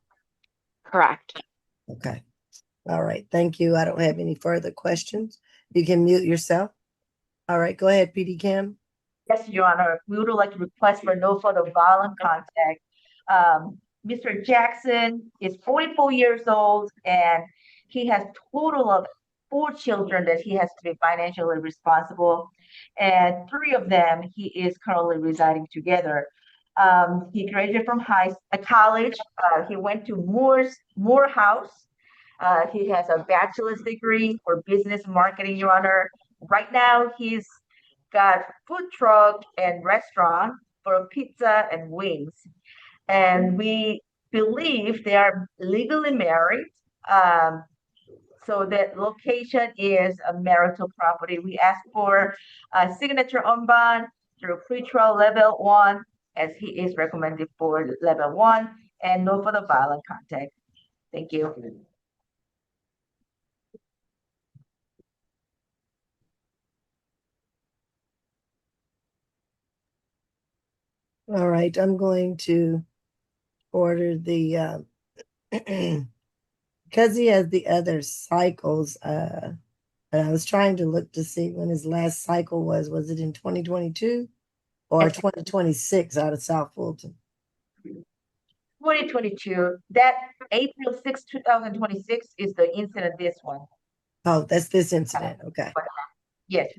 Correct. Okay. All right, thank you. I don't have any further questions. You can mute yourself. All right, go ahead, PD Kim. yes, Your Honor. We would like to request for no further violent contact. Mr. Jackson is 44 years old and he has total of 4 children that he has to be financially responsible, and 3 of them he is currently residing together. He graduated from college. He went to Morehouse. He has a bachelor's degree for business marketing, Your Honor. Right now, he's got food truck and restaurant for pizza and wings. And we believe they are legally married. Um, so that location is a marital property. We ask for a signature on bond through pretrial level 1, as he is recommended for level 1, and no further violent contact. Thank you. All right, I'm going to order the, because he has the other cycles, and I was trying to look to see when his last cycle was. Was it in 2022 or Yes. 2026 out of South Fulton? 2022, that April 6, 2026 is the incident, this one. Oh, that's this incident. Okay. Yes,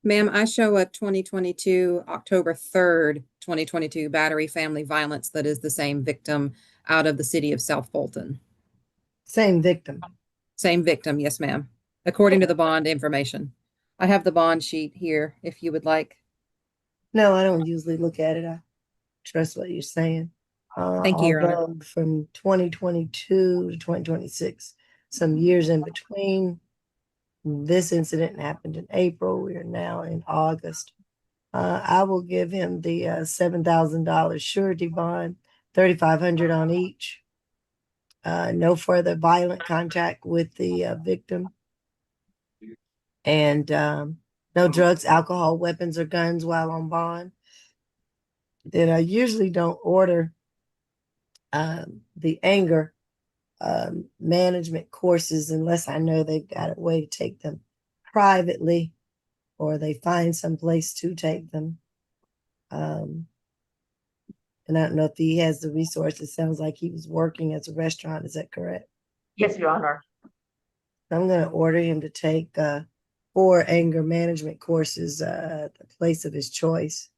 Ma'am, I show a 2022, October 3rd, 2022 battery family violence that is the same victim out of the city of South Fulton. Same victim. Same victim, yes, ma'am, according to the bond information. I have the bond sheet here if you would like. No, I don't usually look at it. I trust what you're saying. Thank you, Your Honor. Although from 2022 to 2026, some years in between, this incident happened in April. We are now in August. I will give him the $7,000 surety bond, $3,500 on each. No further violent contact with the victim, and no drugs, alcohol, weapons, or guns while on bond. Then I usually don't order the anger management courses unless I know they've got a way to take them privately or they find some place to take them. And I don't know if he has the resources. Sounds like he was working as a restaurant. Is that correct? yes, Your Honor. I'm going to order him to take 4 anger management courses at the place of his choice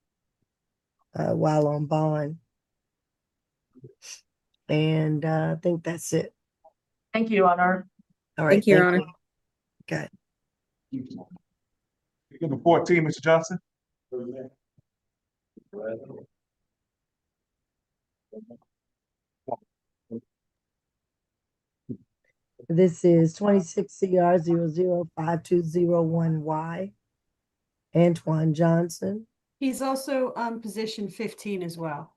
while on bond. And I think that's it. Thank you, Your Honor. All right. Thank you, Your Honor. Okay. Number 14, Mr. Johnson. This is 26 CR 005201Y. Antoine Johnson. He's also position 15 as well.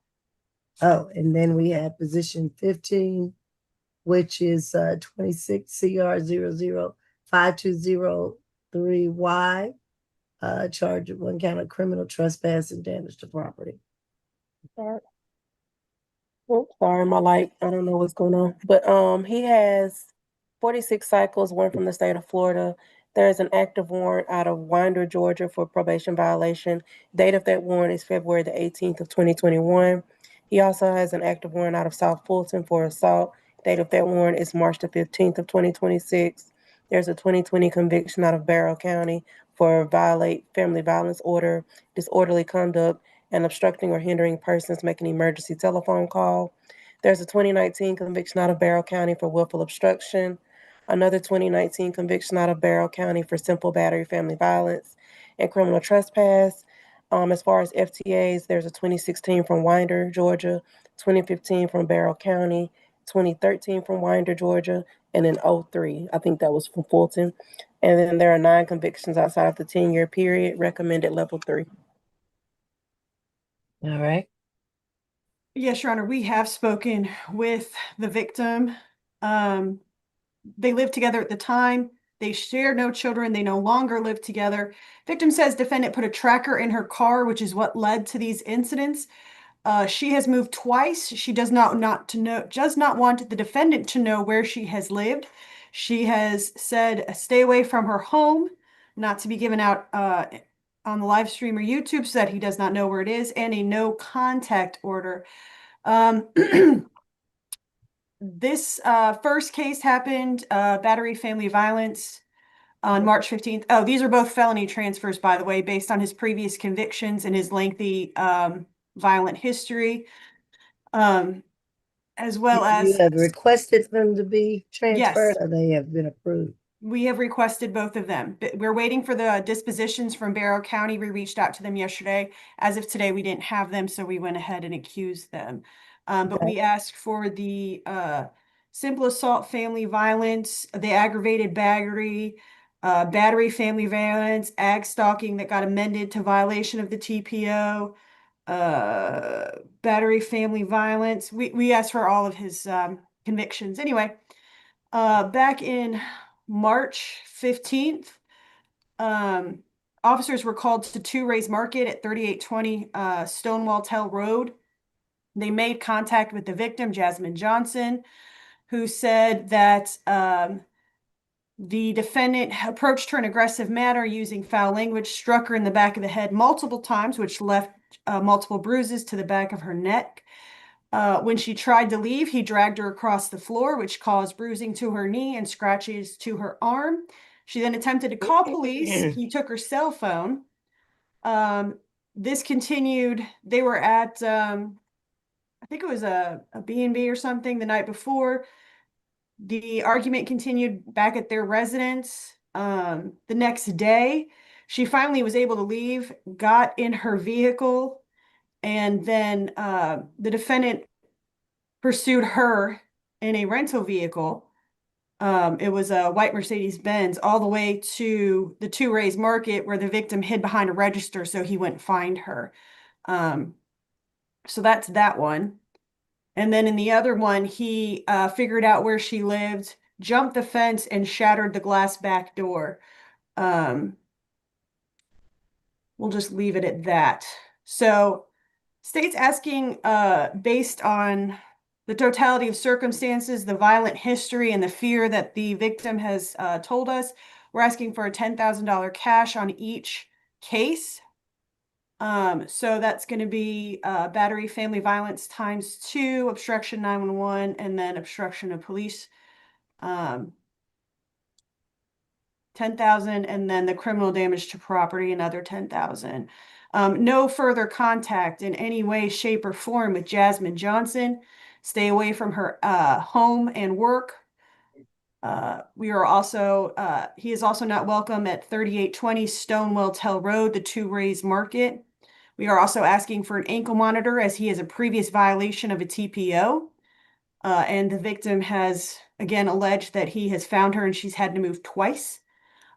Oh, and then we have position 15, which is 26 CR 005203Y. Charge of 1 count of criminal trespass and damage to property. Oh, sorry, my light. I don't know what's going on. But he has 46 cycles, 1 from the state of Florida. There is an active warrant out of Winder, Georgia for probation violation. Date of that warrant is February the 18th of 2021. He also has an active warrant out of South Fulton for assault. Date of that warrant is March the 15th of 2026. There's a 2020 conviction out of Barrow County for violate family violence order, disorderly conduct, and obstructing or hindering persons making an emergency telephone call. There's a 2019 conviction out of Barrow County for willful obstruction. Another 2019 conviction out of Barrow County for simple battery, family violence, and criminal trespass. As far as FTAs, there's a 2016 from Winder, Georgia, 2015 from Barrow County, 2013 from Winder, Georgia, and then 03, I think that was from Fulton. And then there are 9 convictions outside of the 10-year period, recommended level 3. All right. Yes, Your Honor, we have spoken with the victim. They lived together at the time. They shared no children. They no longer live together. Victim says defendant put a tracker in her car, which is what led to these incidents. She has moved twice. She does not want the defendant to know where she has lived. She has said stay away from her home, not to be given out on the live stream or YouTube so that he does not know where it is, and a no contact order. This first case happened, battery, family violence, on March 15th. Oh, these are both felony transfers, by the way, based on his previous convictions and his lengthy violent history, as well You as, have requested them to be transferred, yes, or they have been approved? we have requested both of them. We're waiting for the dispositions from Barrow County. We reached out to them yesterday. As of today, we didn't have them, so we went ahead and accused them. But we asked for the simple assault, family violence, the aggravated battery, battery, family violence, ag stalking that got amended to violation of the TPO, battery, family violence. We asked for all of his convictions. Anyway, back in March 15th, officers were called to Two Rays Market at 3820 Stonewall Tell Road. They made contact with the victim, Jasmine Johnson, who said that the defendant approached her in an aggressive manner using foul language, struck her in the back of the head multiple times, which left multiple bruises to the back of her neck. When she tried to leave, he dragged her across the floor, which caused bruising to her knee and scratches to her arm. She then attempted to call police. He took her cell phone. This continued. They were at, I think it was a B&B or something the night before. The argument continued back at their residence. The next day, she finally was able to leave, got in her vehicle, and then the defendant pursued her in a rental vehicle. It was a white Mercedes-Benz all the way to the Two Rays Market where the victim hid behind a register so he wouldn't find her. So that's that one. And then in the other one, he figured out where she lived, jumped the fence, and shattered the glass back door. We'll just leave it at that. So state's asking, based on the totality of circumstances, the violent history, and the fear that the victim has told us, we're asking for a $10,000 cash on each case. So that's going to be battery, family violence times 2, obstruction 911, and then obstruction of police. 10,000, and then the criminal damage to property, another 10,000. No further contact in any way, shape, or form with Jasmine Johnson. Stay away from her home and work. He is also not welcome at 3820 Stonewall Tell Road, the Two Rays Market. We are also asking for an ankle monitor as he has a previous violation of a TPO. And the victim has, again, alleged that he has found her and she's had to move twice.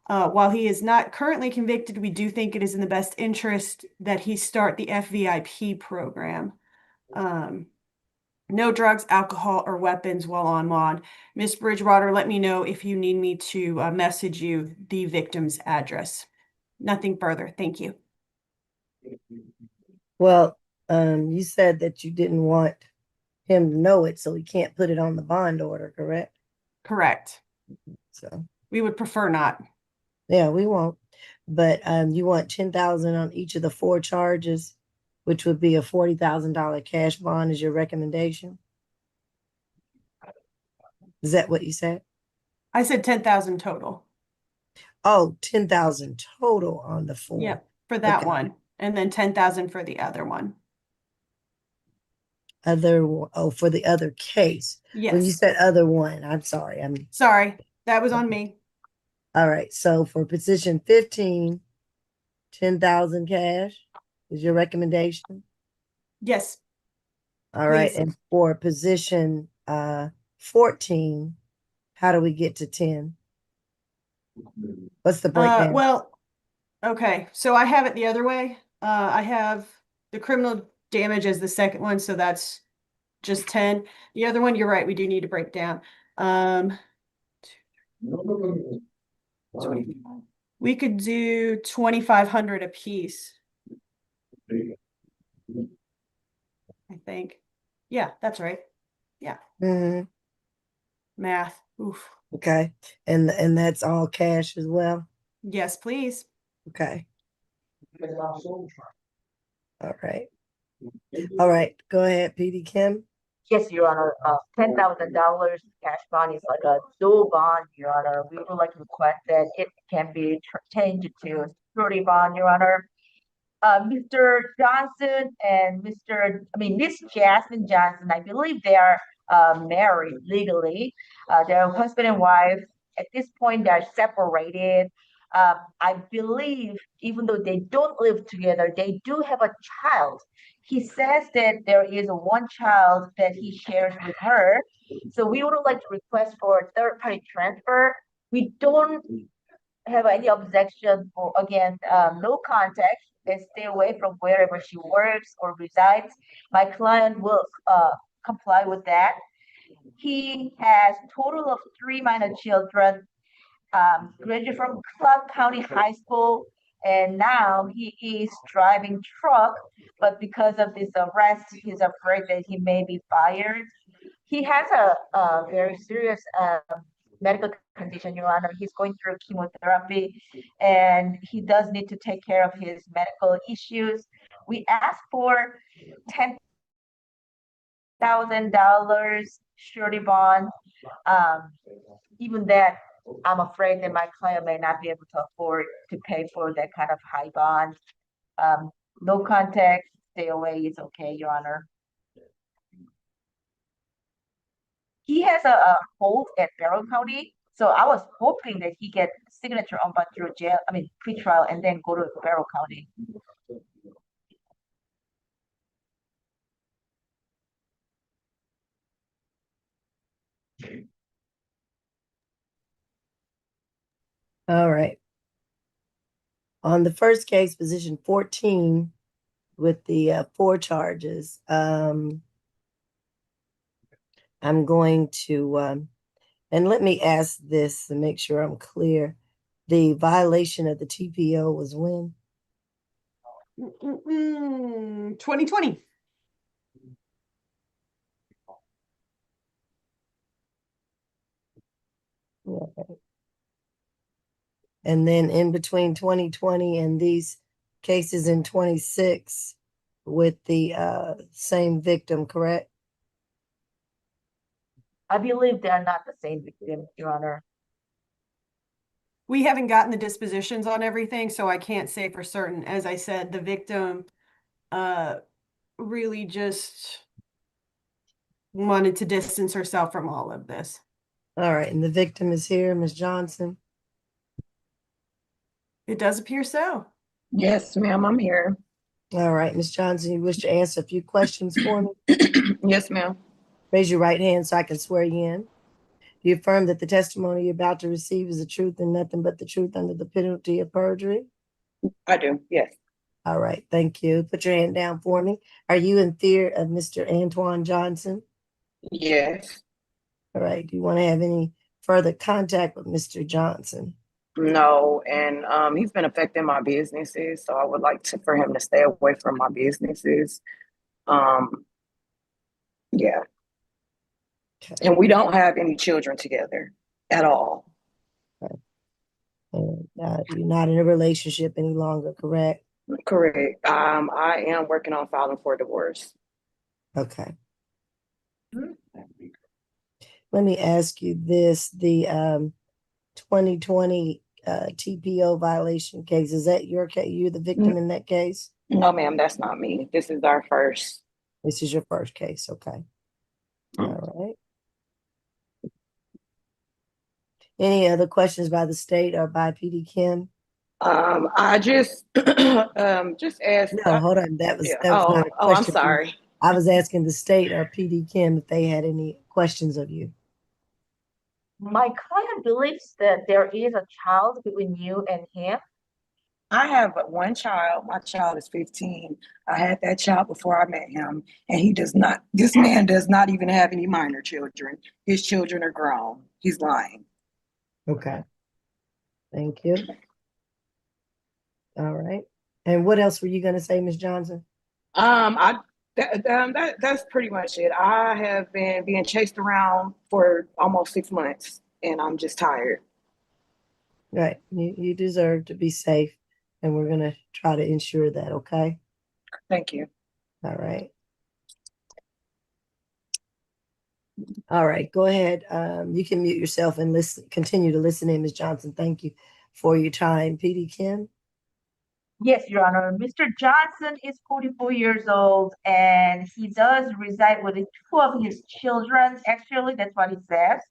While he is not currently convicted, we do think it is in the best interest that he start the FVIP program. No drugs, alcohol, or weapons while on lawn. Miss Bridgewater, let me know if you need me to message you the victim's address. Nothing further. Thank you. Well, you said that you didn't want him to know it, so he can't put it on the bond order, correct? Correct. So we would prefer not. Yeah, we won't. But you want 10,000 on each of the 4 charges, which would be a $40,000 cash bond is your recommendation? Is that what you said? I said 10,000 total. Oh, 10,000 total on the 4. Yep, for that one. and then 10,000 for the other one. For the other case. When you Yes. said other one, I'm sorry. Sorry, that was on me. All right. So for position 15, 10,000 cash is your recommendation? Yes. All right. Please. And for position 14, how do we get to 10? What's the breakdown? Well, okay, so I have it the other way. I have the criminal damage as the second one, so that's just 10. The other one, you're right, we do need to break down. 25. We could do 2,500 a piece. I think. Yeah, that's right. Yeah. Mhm. Math. Oof. Okay. And that's all cash as well? Yes, please. Okay. All right. All right. Go ahead, PD Kim. Yes, Your Honor. $10,000 cash bond is like a dual bond, Your Honor. We would like to request that it can be changed to security bond, Your Honor. Mr. Johnson and Miss Jasmine Johnson, I believe they are married legally. They're husband and wife. At this point, they're separated. I believe even though they don't live together, they do have a child. He says that there is one child that he shares with her. So we would like to request for a third party transfer. We don't have any objection for, again, no contact and stay away from wherever she works or resides. My client will comply with that. He has total of 3 minor children, graduated from Clark County High School, and now he is driving truck, but because of this arrest, he's afraid that he may be fired. He has a very serious medical condition, Your Honor. He's going through chemotherapy and he does need to take care of his medical issues. We asked for $10,000 surety bond. Even that, I'm afraid that my client may not be able to afford to pay for that kind of high bond. No contact, stay away is okay, Your Honor. He has a hold at Barrow County, so I was hoping that he get signature on but through jail, pretrial, and then go to Barrow County. All right. On the first case, position 14, with the 4 charges, I'm going to, and let me ask this to make sure I'm clear. The violation of the TPO was when? 2020. Okay. And then in between 2020 and these cases in 26 with the same victim, correct? I believe they are not the same victim, Your Honor. We haven't gotten the dispositions on everything, so I can't say for certain. As I said, the victim really just wanted to distance herself from all of this. All right, and the victim is here, Ms. Johnson. It does appear so. Yes, ma'am, I'm here. All right, Ms. Johnson, you wish to answer a few questions for me? Yes, ma'am. Raise your right hand so I can swear you in. Do you affirm that the testimony you're about to receive is the truth and nothing but the truth under the penalty of perjury? I do, yes. All right, thank you. Put your hand down for me. Are you in fear of Mr. Antoine Johnson? Yes. All right, do you want to have any further contact with Mr. Johnson? No, and he's been affecting my businesses, so I would like for him to stay away from my businesses. Yeah. Okay. And we don't have any children together at all. Okay. And you're not in a relationship any longer, correct? Correct. I am working on filing for divorce. Okay. Let me ask you this. The 2020 TPO violation case. Is that your case? You're the victim in that case? No, ma'am, that's not me. This is our first. This is your first case, okay. All right. Any other questions by the state or by PD Kim? I just asked. No, hold on. That was Yeah. not a I'm question. sorry. I was asking the state or PD Kim if they had any questions of you. My client believes that there is a child between you and him. I have one child. My child is 15. I had that child before I met him, and this man does not even have any minor children. His children are grown. He's lying. Okay. Thank you. All right. And what else were you going to say, Ms. Johnson? That's pretty much it. I have been being chased around for almost 6 months, and I'm just tired. Right. You deserve to be safe, and we're going to try to ensure that, okay? Thank you. All right. All right, go ahead. You can mute yourself and continue to listen in, Ms. Johnson. Thank you for your time. PD Kim? Yes, Your Honor. Mr. Johnson is 44 years old and he does reside with two of his children. Actually, that's what he says.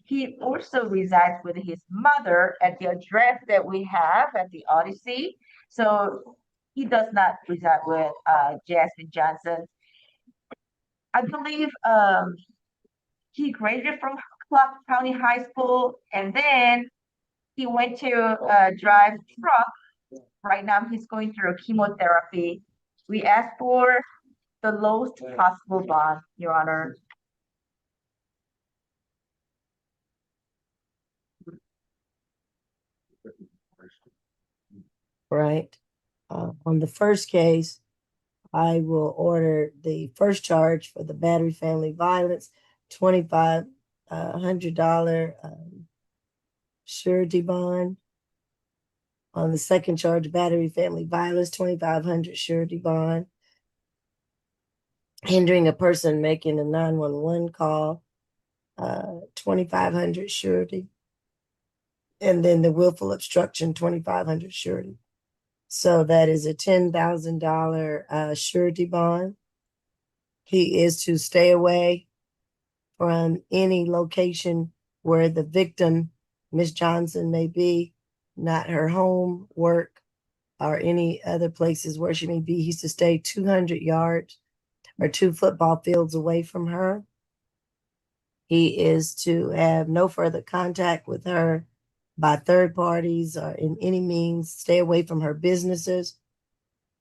He also resides with his mother at the address that we have at the Odyssey. So he does not reside with Jasmine Johnson. I believe he graduated from Clark County High School and then he went to drive truck. Right now, he's going through chemotherapy. We asked for the lowest possible bond, Your Honor. Right. On the first case, I will order the first charge for the battery family violence, $2,500 surety bond. On the second charge, battery family violence, $2,500 surety bond. Hindering a person making a 911 call, $2,500 surety. And then the willful obstruction, $2,500 surety. So that is a $10,000 surety bond. He is to stay away from any location where the victim, Ms. Johnson, may be, not her home, work, or any other places where she may be. He's to stay 200 yards or 2 football fields away from her. He is to have no further contact with her by third parties or in any means, stay away from her businesses.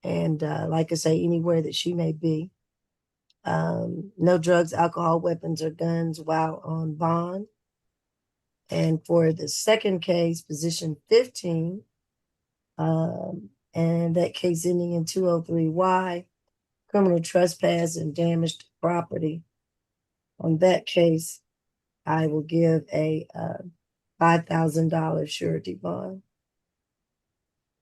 And like I say, anywhere that she may be. No drugs, alcohol, weapons, or guns while on bond. And for the second case, position 15, and that case ending in 203Y, criminal trespass and damaged property. On that case, I will give a $5,000 surety bond.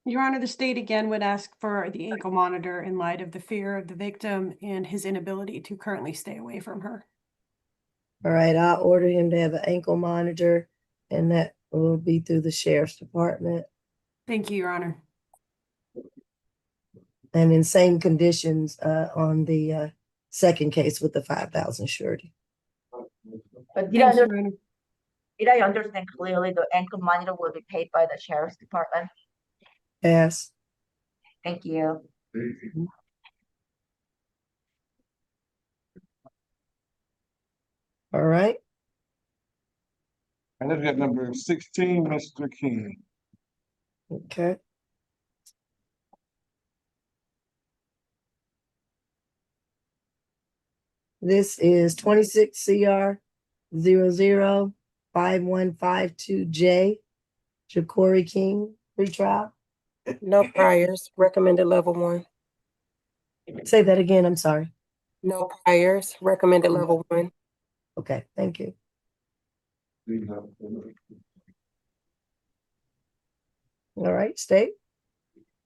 Your Honor, the state again would ask for the ankle monitor in light of the fear of the victim and his inability to currently stay away from her. All right, I'll order him to have an ankle monitor, and that will be through the sheriff's department. Thank you, Your Honor. And in same conditions on the second case with the 5,000 surety. But Thanks, Your Honor. did I understand clearly the ankle monitor will be paid by the sheriff's department? Yes. Thank you. All right. And let's get number 16, Mr. King. Okay. This is 26 CR 005152J. Ja'Cory King, pretrial. No priors, recommended level 1. Say that again, I'm sorry. No priors, recommended level 1. Okay, thank you. All right, state.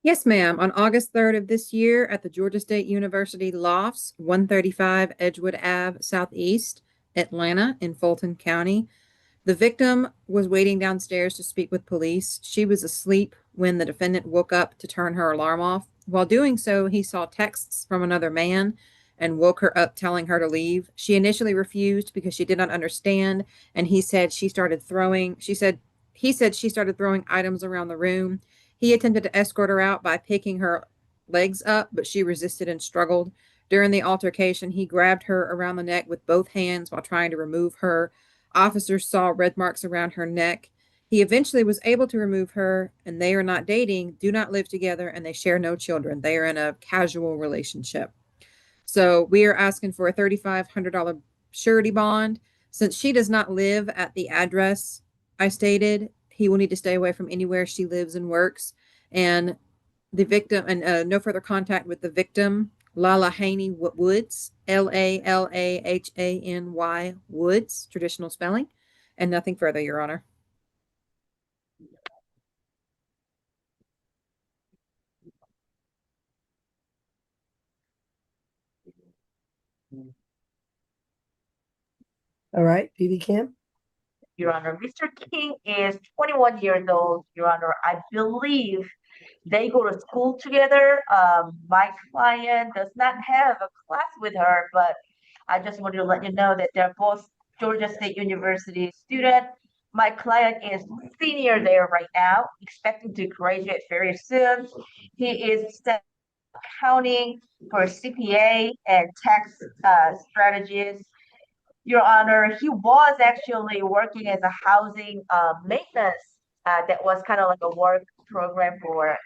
Yes, ma'am. On August 3rd of this year at the Georgia State University Lofts, 135 Edgewood Ave Southeast, Atlanta in Fulton County, The victim was waiting downstairs to speak with police. She was asleep when the defendant woke up to turn her alarm off. While doing so, he saw texts from another man and woke her up telling her to leave. She initially refused because she did not understand, and he said she started throwing items around the room. He attempted to escort her out by picking her legs up, but she resisted and struggled. During the altercation, he grabbed her around the neck with both hands while trying to remove her. Officers saw red marks around her neck. He eventually was able to remove her, and they are not dating, do not live together, and they share no children. They are in a casual relationship. So we are asking for a $3,500 surety bond. Since she does not live at the address I stated, he will need to stay away from anywhere she lives and works. And the victim, and no further contact with the victim, Lala Haney Woods, Lalahany Woods, traditional spelling, and nothing further, Your Honor. All right, PD Kim. Your Honor, Mr. King is 21 years old, Your Honor. I believe they go to school together. My client does not have a class with her, but I just wanted to let you know that they're both Georgia State University student. My client is senior there right now, expecting to graduate very soon. He is accounting for CPA and tax strategies. Your Honor, he was actually working as a housing maintenance. That was kind of like a work program for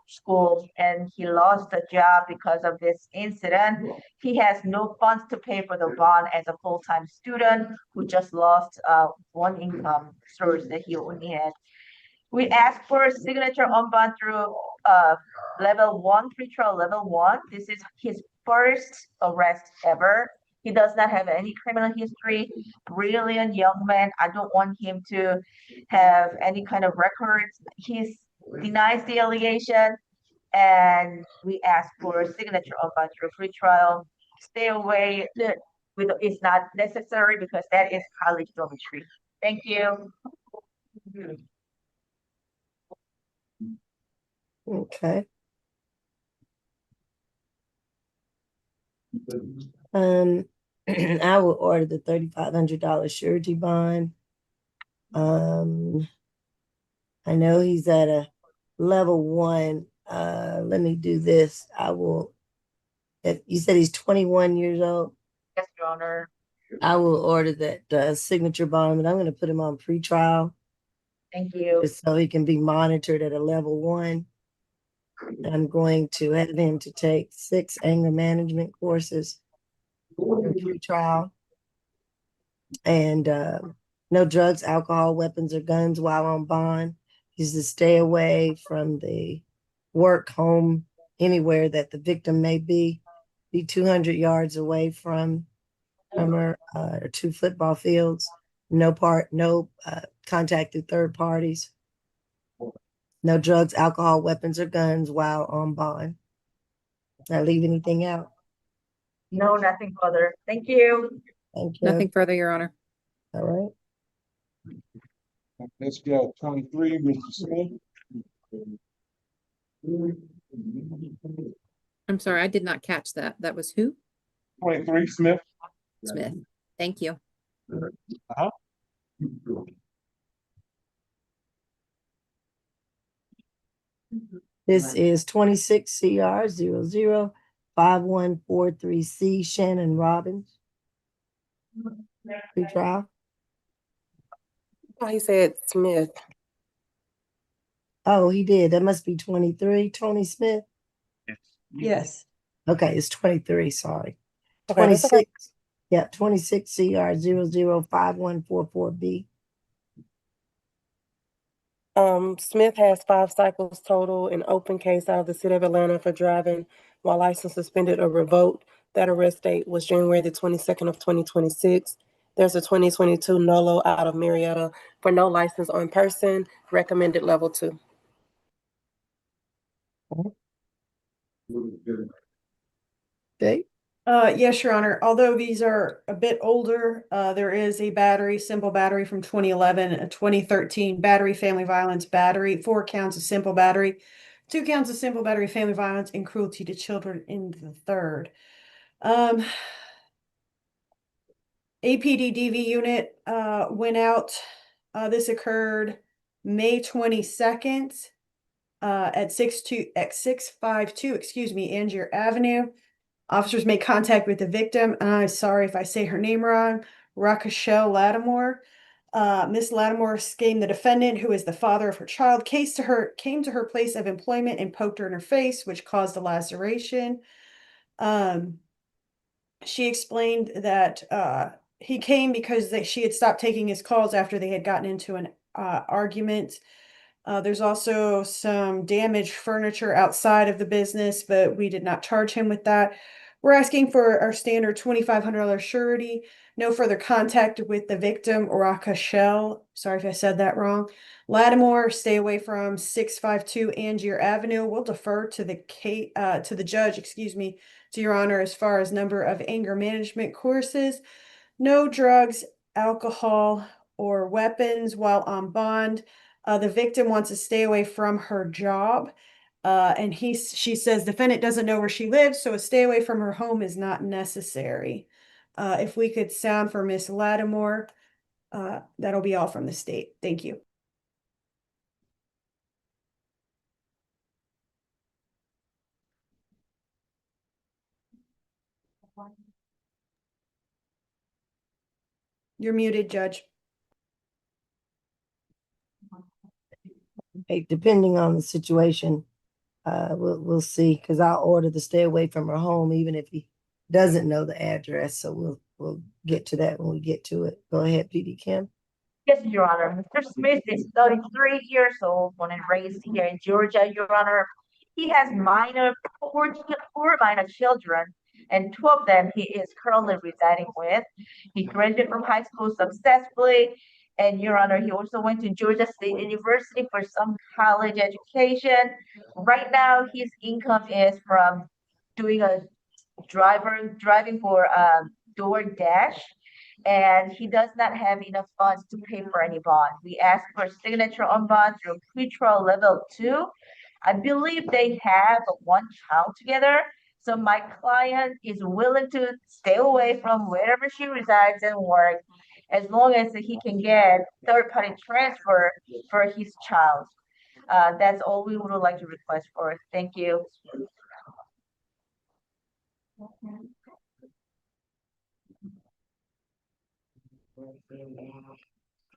school, and he lost the job because of this incident. He has no funds to pay for the bond as a full-time student who just lost one income source that he only had. We asked for a signature on bond through level one, pretrial level one. This is his first arrest ever. He does not have any criminal history. Brilliant young man. I don't want him to have any kind of records. He denies the allegation, and we ask for a signature on bond through pretrial. Stay away. It's not necessary because that is college dormitory. Thank you. Okay. I will order the $3,500 surety bond. I know he's at a level one. Let me do this. If you said he's 21 years old, Yes, Your Honor. I will order that signature bond, but I'm going to put him on pretrial Thank you. just so he can be monitored at a level one. I'm going to have him to take 6 anger management courses in pretrial, and no drugs, alcohol, weapons, or guns while on bond. He's to stay away from the work, home, anywhere that the victim may be 200 yards away from her, or 2 football fields. No contact through third parties. No drugs, alcohol, weapons, or guns while on bond. Did I leave anything out? No, nothing further. Thank you. Thank you. Nothing further, Your Honor. All right. Let's go 23, Mr. Smith. I'm sorry, I did not catch that. That was who? 23, Smith. Smith. Thank you. Uh-huh. This is 26 CR 005143C, Shannon Robbins. Pre-trial. Oh, he said Smith. Oh, he did. That must be 23. Tony Smith. Yes. Okay, it's 23. Sorry. Okay, that's 26. okay. Yeah, 26 CR 005144B. Smith has 5 cycles total, an open case out of the city of Atlanta for driving while license suspended or revoked. That arrest date was January the 22nd of 2026. There's a 2022 Nolo out of Marietta for no license on person, recommended level 2. Okay. Yes, Your Honor. Although these are a bit older, there is a battery, simple battery from 2011, a 2013 battery, family violence battery, 4 counts of simple battery, 2 counts of simple battery, family violence, and cruelty to children in the third. APD DV unit went out. This occurred May 22nd at 652, excuse me, Angier Avenue. Officers made contact with the victim. I'm sorry if I say her name wrong. Rakashel Lattimore. Miss Lattimore scammed the defendant, who is the father of her child, came to her place of employment and poked her in her face, which caused a laceration. She explained that he came because she had stopped taking his calls after they had gotten into an argument. There's also some damaged furniture outside of the business, but we did not charge him with that. We're asking for our standard $2,500 surety. No further contact with the victim, Rakashel. Sorry if I said that wrong. Lattimore, stay away from 652 Angier Avenue. We'll defer to the judge, excuse me, to Your Honor, as far as number of anger management courses. No drugs, alcohol, or weapons while on bond. The victim wants to stay away from her job. And she says defendant doesn't know where she lives, so a stay away from her home is not necessary. If we could sound for Miss Lattimore, that'll be all from the state. Thank you. You're muted, Judge. Hey, depending on the situation, we'll see, because I'll order the stay away from her home, even if he doesn't know the address. So we'll get to that when we get to it. Go ahead, PD Kim. Yes, Your Honor. Mr. Smith is 33 years old, born and raised here in Georgia, Your Honor. He has four minor children, and 2 of them he is currently residing with. He graduated from high school successfully, and Your Honor, he also went to Georgia State University for some college education. Right now, his income is from doing a driving for DoorDash, and he does not have enough funds to pay for any bond. We asked for signature on bond through pretrial level 2. I believe they have 1 child together. So my client is willing to stay away from wherever she resides and work as long as he can get third-party transfer for his child. That's all we would like to request for. Thank you.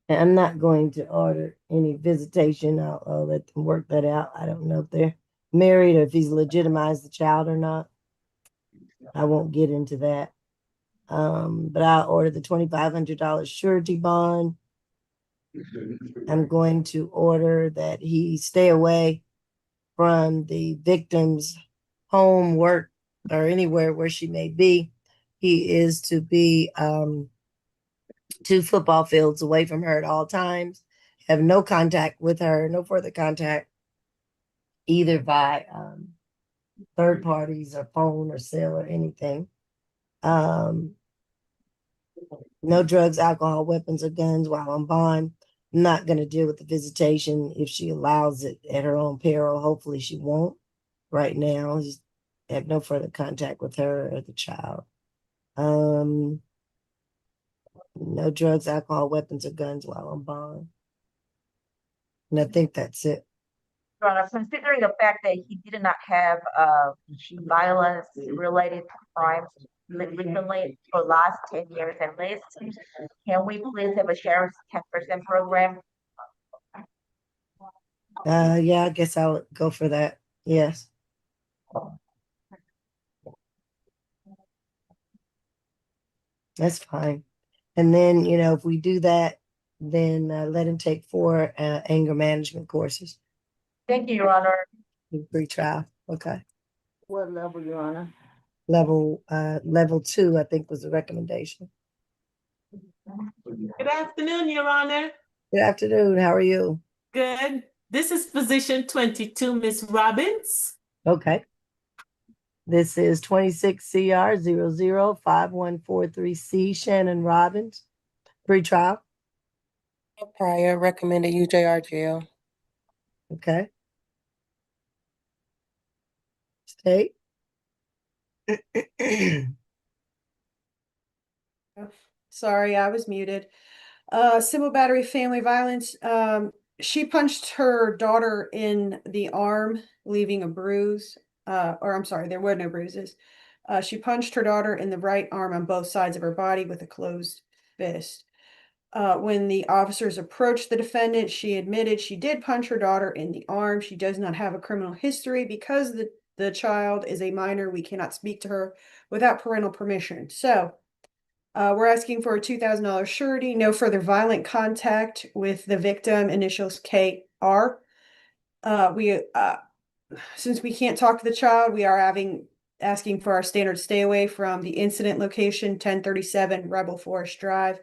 And I'm not going to order any visitation. I'll let them work that out. I don't know if they're married or if he's legitimized the child or not. I won't get into that. But I'll order the $2,500 surety bond. I'm going to order that he stay away from the victim's home, work, or anywhere where she may be. He is to be 2 football fields away from her at all times. Have no contact with her, no further contact, either by third parties or phone or cell or anything. No drugs, alcohol, weapons, or guns while on bond. I'm not going to deal with the visitation if she allows it at her own peril. Hopefully she won't right now. Just have no further contact with her or the child. No drugs, alcohol, weapons, or guns while on bond. And I think that's it. Your Honor, considering the fact that he did not have violence-related crimes recently for last 10 years at least, can we please have a sheriff's 10% program? Yeah, I guess I'll go for that. Yes. That's fine. And then, if we do that, then let him take 4 anger management courses. Thank you, Your Honor. Pre-trial. Okay. What level, Your Honor? Level 2, I think, was the recommendation. Good afternoon, Your Honor. Good afternoon. How are you? Good. This is position 22, Miss Robbins. Okay. This is 26 CR 005143C, Shannon Robbins, pretrial. Prior recommended UJR jail. Okay. State. Sorry, I was muted. Civil battery, family violence. She punched her daughter in the arm, leaving a bruise. Or I'm sorry, there were no bruises. She punched her daughter in the right arm on both sides of her body with a closed fist. When the officers approached the defendant, she admitted she did punch her daughter in the arm. She does not have a criminal history. Because the child is a minor, we cannot speak to her without parental permission. So we're asking for a $2,000 surety, no further violent contact with the victim, initials KR. Since we can't talk to the child, we are asking for our standard stay away from the incident location, 1037 Rebel Forest Drive,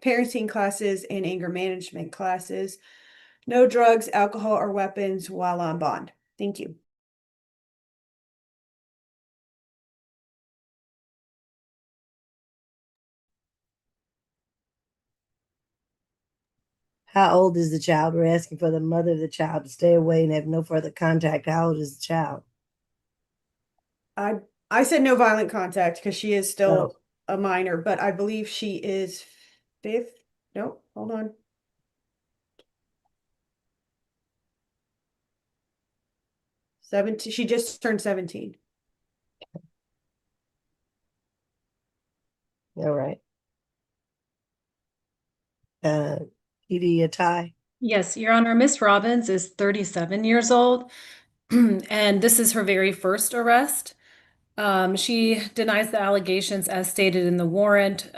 parenting classes and anger management classes. No drugs, alcohol, or weapons while on bond. Thank you. How old is the child? We're asking for the mother of the child to stay away and have no further contact. How old is the child? I said no violent contact because she is still a minor, but I believe she is 5th. No, hold on. She just turned 17. All right. PD Atai. Yes, Your Honor, Miss Robbins is 37 years old, and this is her very first arrest. She denies the allegations as stated in the warrant.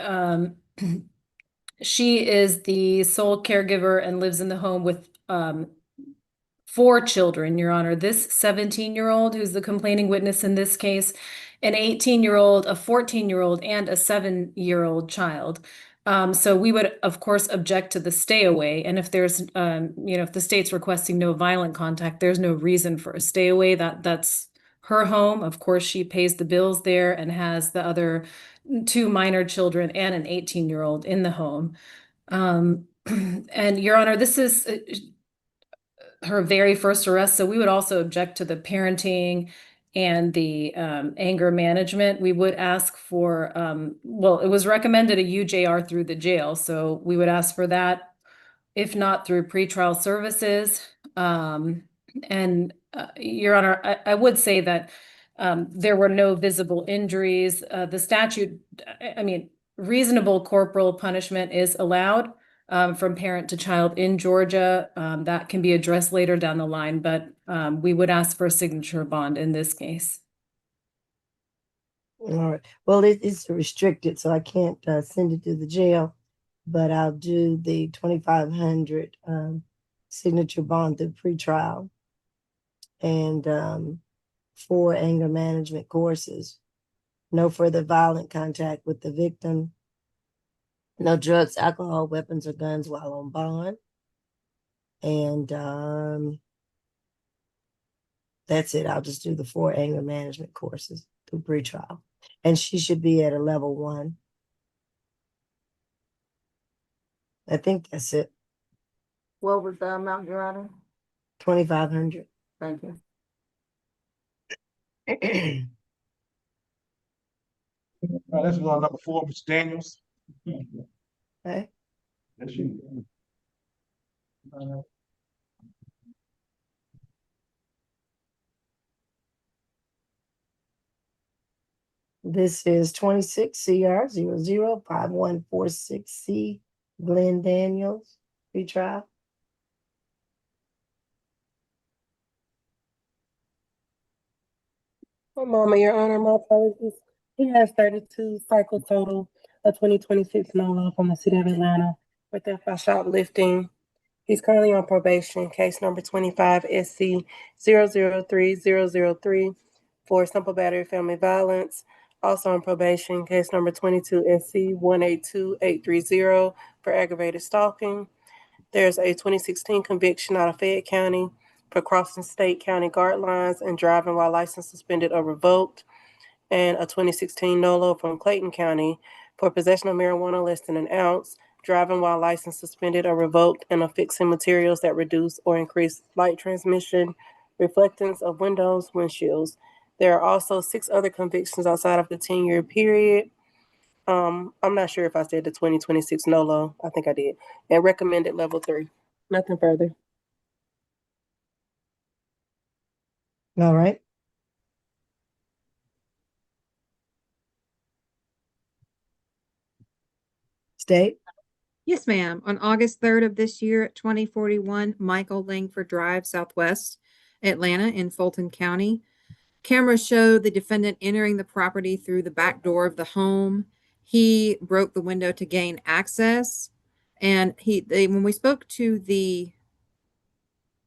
She is the sole caregiver and lives in the home with 4 children, Your Honor. This 17-year-old, who's the complaining witness in this case, an 18-year-old, a 14-year-old, and a 7-year-old child. So we would, of course, object to the stay away. And if there's, if the state's requesting no violent contact, there's no reason for a stay away. That's her home. Of course, she pays the bills there and has the other 2 minor children and an 18-year-old in the home. And Your Honor, this is her very first arrest. So we would also object to the parenting and the anger management. We would ask for, well, it was recommended a UJR through the jail. So we would ask for that, if not through pretrial services. Your Honor, I would say that there were no visible injuries. The statute, reasonable corporal punishment is allowed from parent to child in Georgia. That can be addressed later down the line, but we would ask for a signature bond in this case. All right. Well, it's restricted, so I can't send it to the jail, but I'll do the 2,500 signature bond through pretrial and 4 anger management courses. No further violent contact with the victim. No drugs, alcohol, weapons, or guns while on bond. And that's it. I'll just do the 4 anger management courses through pretrial. And she should be at a level 1. I think that's it. What was the amount, Your Honor? 2,500. Thank you. This is on number 4, Mr. Daniels. Okay. That's you. This is 26 CR 005146C, Glenn Daniels, pretrial. One moment, Your Honor, my apologies. He has 32 cycle total, a 2026 no law from the city of Atlanta with theft by shoplifting. He's currently on probation, case number 25 SC 003003 for simple battery family violence. Also on probation, case number 22 SC 182830 for aggravated stalking. There's a 2016 conviction out of Fayette County for crossing state county guard lines and driving while license suspended or revoked. and a 2016 NOLO from Clayton County for possession of marijuana less than an ounce, driving while license suspended or revoked, and affixing materials that reduce or increase light transmission, reflectance of windows, windshields. There are also 6 other convictions outside of the 10-year period. I'm not sure if I said the 2026 NOLO. I think I did. And recommended level 3. Nothing further. All right. State. Yes, ma'am. On August 3rd of this year at 2041 Michael Langford Drive, Southwest Atlanta in Fulton County. Cameras show the defendant entering the property through the back door of the home. He broke the window to gain access. And when we spoke to the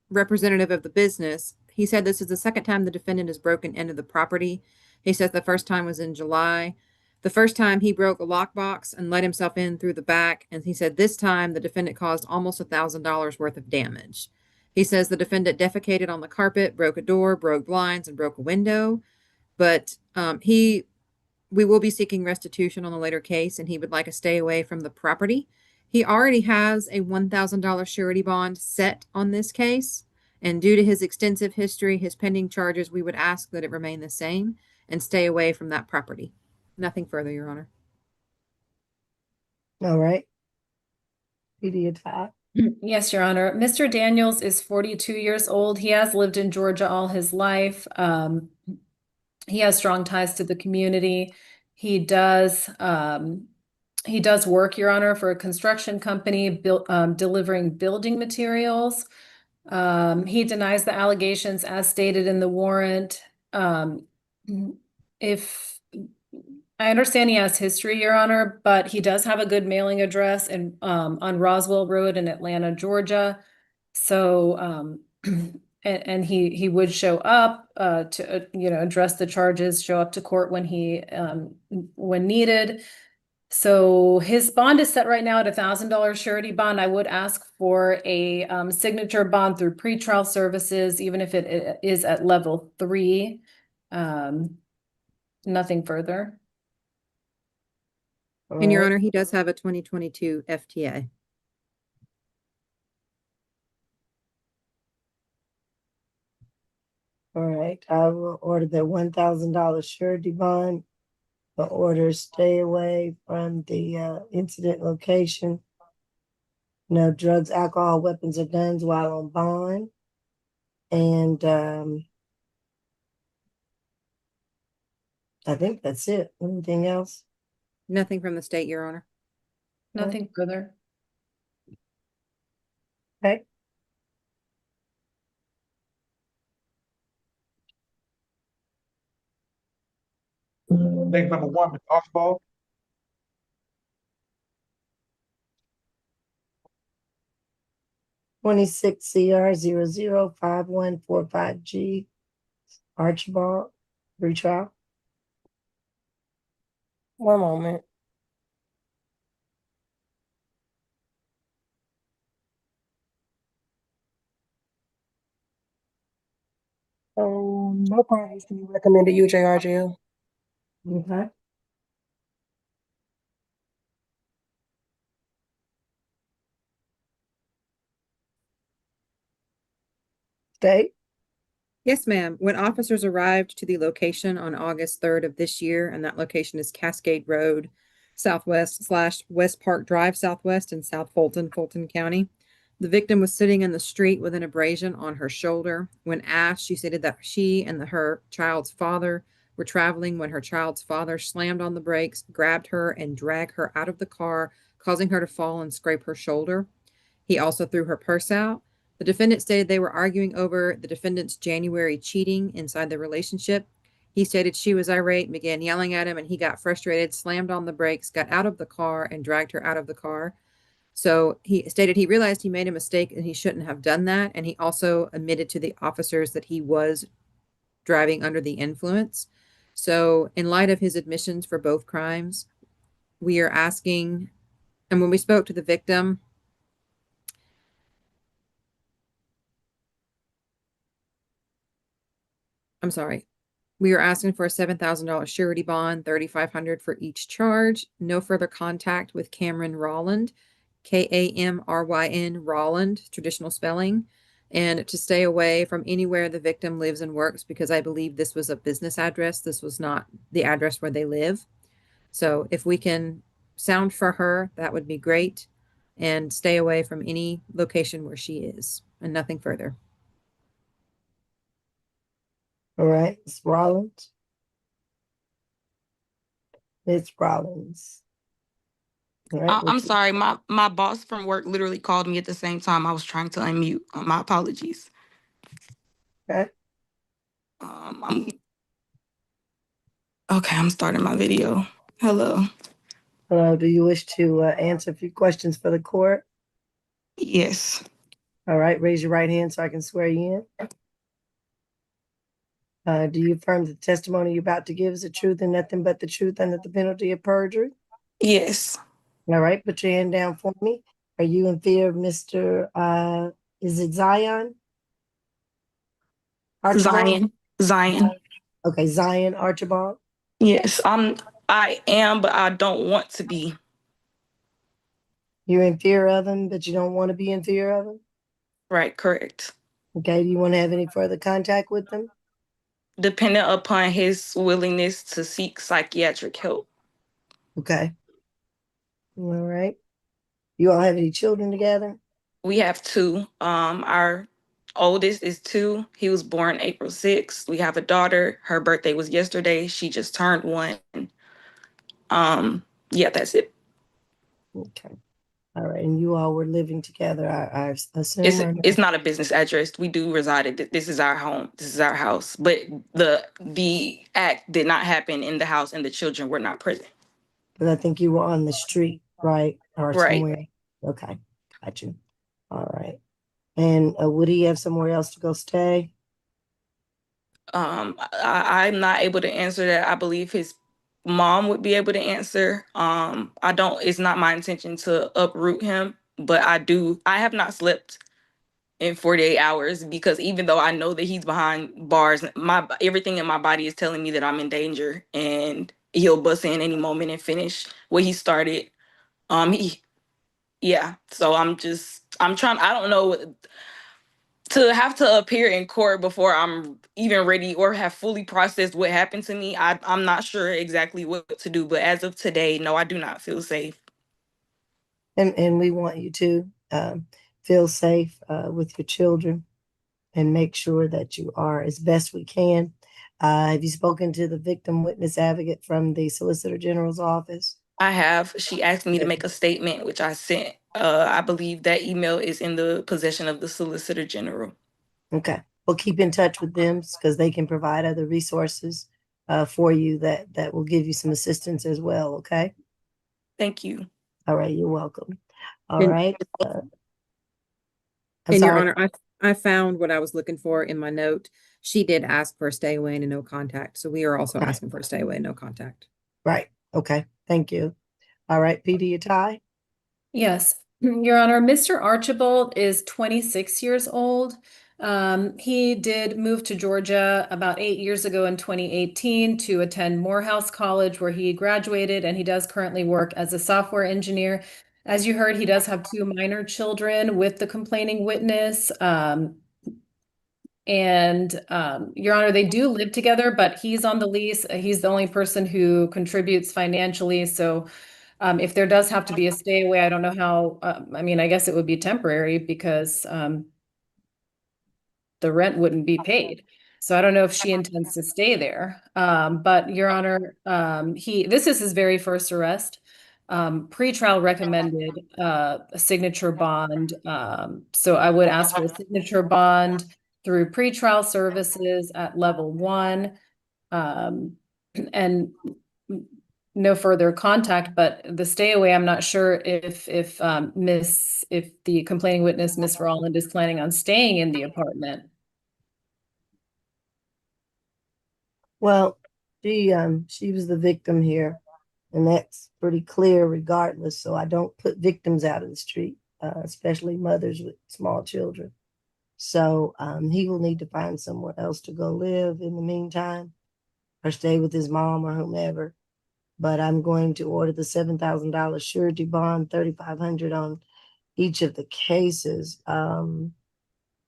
representative of the business, he said this is the second time the defendant has broken into the property. He says the first time was in July. The first time he broke a lockbox and let himself in through the back. And he said this time the defendant caused almost $1,000 worth of damage. He says the defendant defecated on the carpet, broke a door, broke blinds, and broke a window. But we will be seeking restitution on the later case, and he would like a stay away from the property. He already has a $1,000 surety bond set on this case, and due to his extensive history, his pending charges, we would ask that it remain the same and stay away from that property. Nothing further, Your Honor. All right. PD attack. Yes, Your Honor. Mr. Daniels is 42 years old. He has lived in Georgia all his life. He has strong ties to the community. He does work, Your Honor, for a construction company delivering building materials. He denies the allegations as stated in the warrant. If I understand he has history, Your Honor, but he does have a good mailing address on Roswell Road in Atlanta, Georgia. So, and he would show up to address the charges, show up to court when needed. So his bond is set right now at $1,000 surety bond. I would ask for a signature bond through pretrial services, even if it is at level 3. Nothing further. And Your Honor, he does have a 2022 FTA. All right. I will order the $1,000 surety bond. The order stay away from the incident location. No drugs, alcohol, weapons, or guns while on bond. And I think that's it. Anything else? Nothing from the state, Your Honor. Nothing further. Okay. Next, number 1, Ms. Archibald. (26 CR 005145G) Archibald, retrial. One moment. No parties to be recommended UJR jail. Okay. State. Yes, ma'am. When officers arrived to the location on August 3rd of this year, and that location is Cascade Road, Southwest/West Park Drive, Southwest in South Fulton, Fulton County. The victim was sitting in the street with an abrasion on her shoulder. When asked, she stated that she and her child's father were traveling when her child's father slammed on the brakes, grabbed her, and dragged her out of the car, causing her to fall and scrape her shoulder. He also threw her purse out. The defendant stated they were arguing over the defendant's January cheating inside the relationship. He stated she was irate, began yelling at him, and he got frustrated, slammed on the brakes, got out of the car, and dragged her out of the car. So he stated he realized he made a mistake and he shouldn't have done that. And he also admitted to the officers that he was driving under the influence. So, in light of his admissions for both crimes, we are asking, and when we spoke to the victim, I'm sorry. We are asking for a $7,000 surety bond, $3,500 for each charge. No further contact with Cameron Rolland, Kamryn Rolland, traditional spelling, and to stay away from anywhere the victim lives and works because I believe this was a business address. This was not the address where they live. So if we can sound for her, that would be great, and stay away from any location where she is, and nothing further. All right, Ms. Rollins. Ms. Rollins. All right, I'm what you- sorry, my boss from work literally called me at the same time. I was trying to unmute. My apologies. okay. I'm okay. I'm starting my video. Hello. Hello, do you wish to answer a few questions for the court? Yes. All right, raise your right hand so I can swear you in. Do you affirm the testimony you're about to give is the truth and nothing but the truth under the penalty of perjury? Yes. All right, put your hand down for me. Are you in fear of Mr. Is it Zion? Archibald? Zion. Okay, Zion Archibald. Yes. I am, but I don't want to be. You're in fear of him, but you don't want to be in fear of him? Right, correct. Okay, do you want to have any further contact with him? Dependent upon his willingness to seek psychiatric help. Okay. All right. You all have any children together? We have two. Our oldest is 2. He was born April 6th. We have a daughter. Her birthday was yesterday. She just turned 1. Yeah, that's it. Okay. All right. And you all were living together, I assume. It's not a business address. We do reside at this is our home. This is our house. But the act did not happen in the house and the children were not present. But I think you were on the street, right? Or Right. somewhere. Okay. Got you. All right. And would he have somewhere else to go stay? I'm not able to answer that. I believe his mom would be able to answer. It's not my intention to uproot him, but I have not slept in 48 hours because even though I know that he's behind bars, everything in my body is telling me that I'm in danger and he'll bust in any moment and finish what he started. So I'm trying, I don't know, to have to appear in court before I'm even ready or have fully processed what happened to me. I'm not sure exactly what to do, but as of today, no, I do not feel safe. And we want you to feel safe with your children and make sure that you are as best we can. Have you spoken to the victim witness advocate from the Solicitor General's office? I have. She asked me to make a statement, which I sent. I believe that email is in the possession of the Solicitor General. Okay. Well, keep in touch with them because they can provide other resources for you that will give you some assistance as well. Okay. Thank you. All right. You're welcome. All And- right. I'm And Your sorry. Honor, I found what I was looking for in my note. She did ask for a stay away and a no contact. So we are also Okay. asking for a stay away and no contact. Right. Okay. Thank you. All right. PD Atai. Yes, Your Honor, Mr. Archibald is 26 years old. He did move to Georgia about 8 years ago in 2018 to attend Morehouse College, where he graduated, and he does currently work as a software engineer. As you heard, he does have 2 minor children with the complaining witness. Your Honor, they do live together, but he's on the lease. He's the only person who contributes financially. So if there does have to be a stay away, I don't know how, I mean, I guess it would be temporary because the rent wouldn't be paid. So I don't know if she intends to stay there. But Your Honor, this is his very first arrest. Pretrial recommended a signature bond. So I would ask for a signature bond through pretrial services at level 1. And no further contact, but the stay away, I'm not sure if the complaining witness, Miss Rolland, is planning on staying in the apartment. Well, she was the victim here, and that's pretty clear regardless. So I don't put victims out in the street, especially mothers with small children. So he will need to find somewhere else to go live in the meantime. or stay with his mom or whomever. But I'm going to order the $7,000 surety bond, $3,500 on each of the cases. And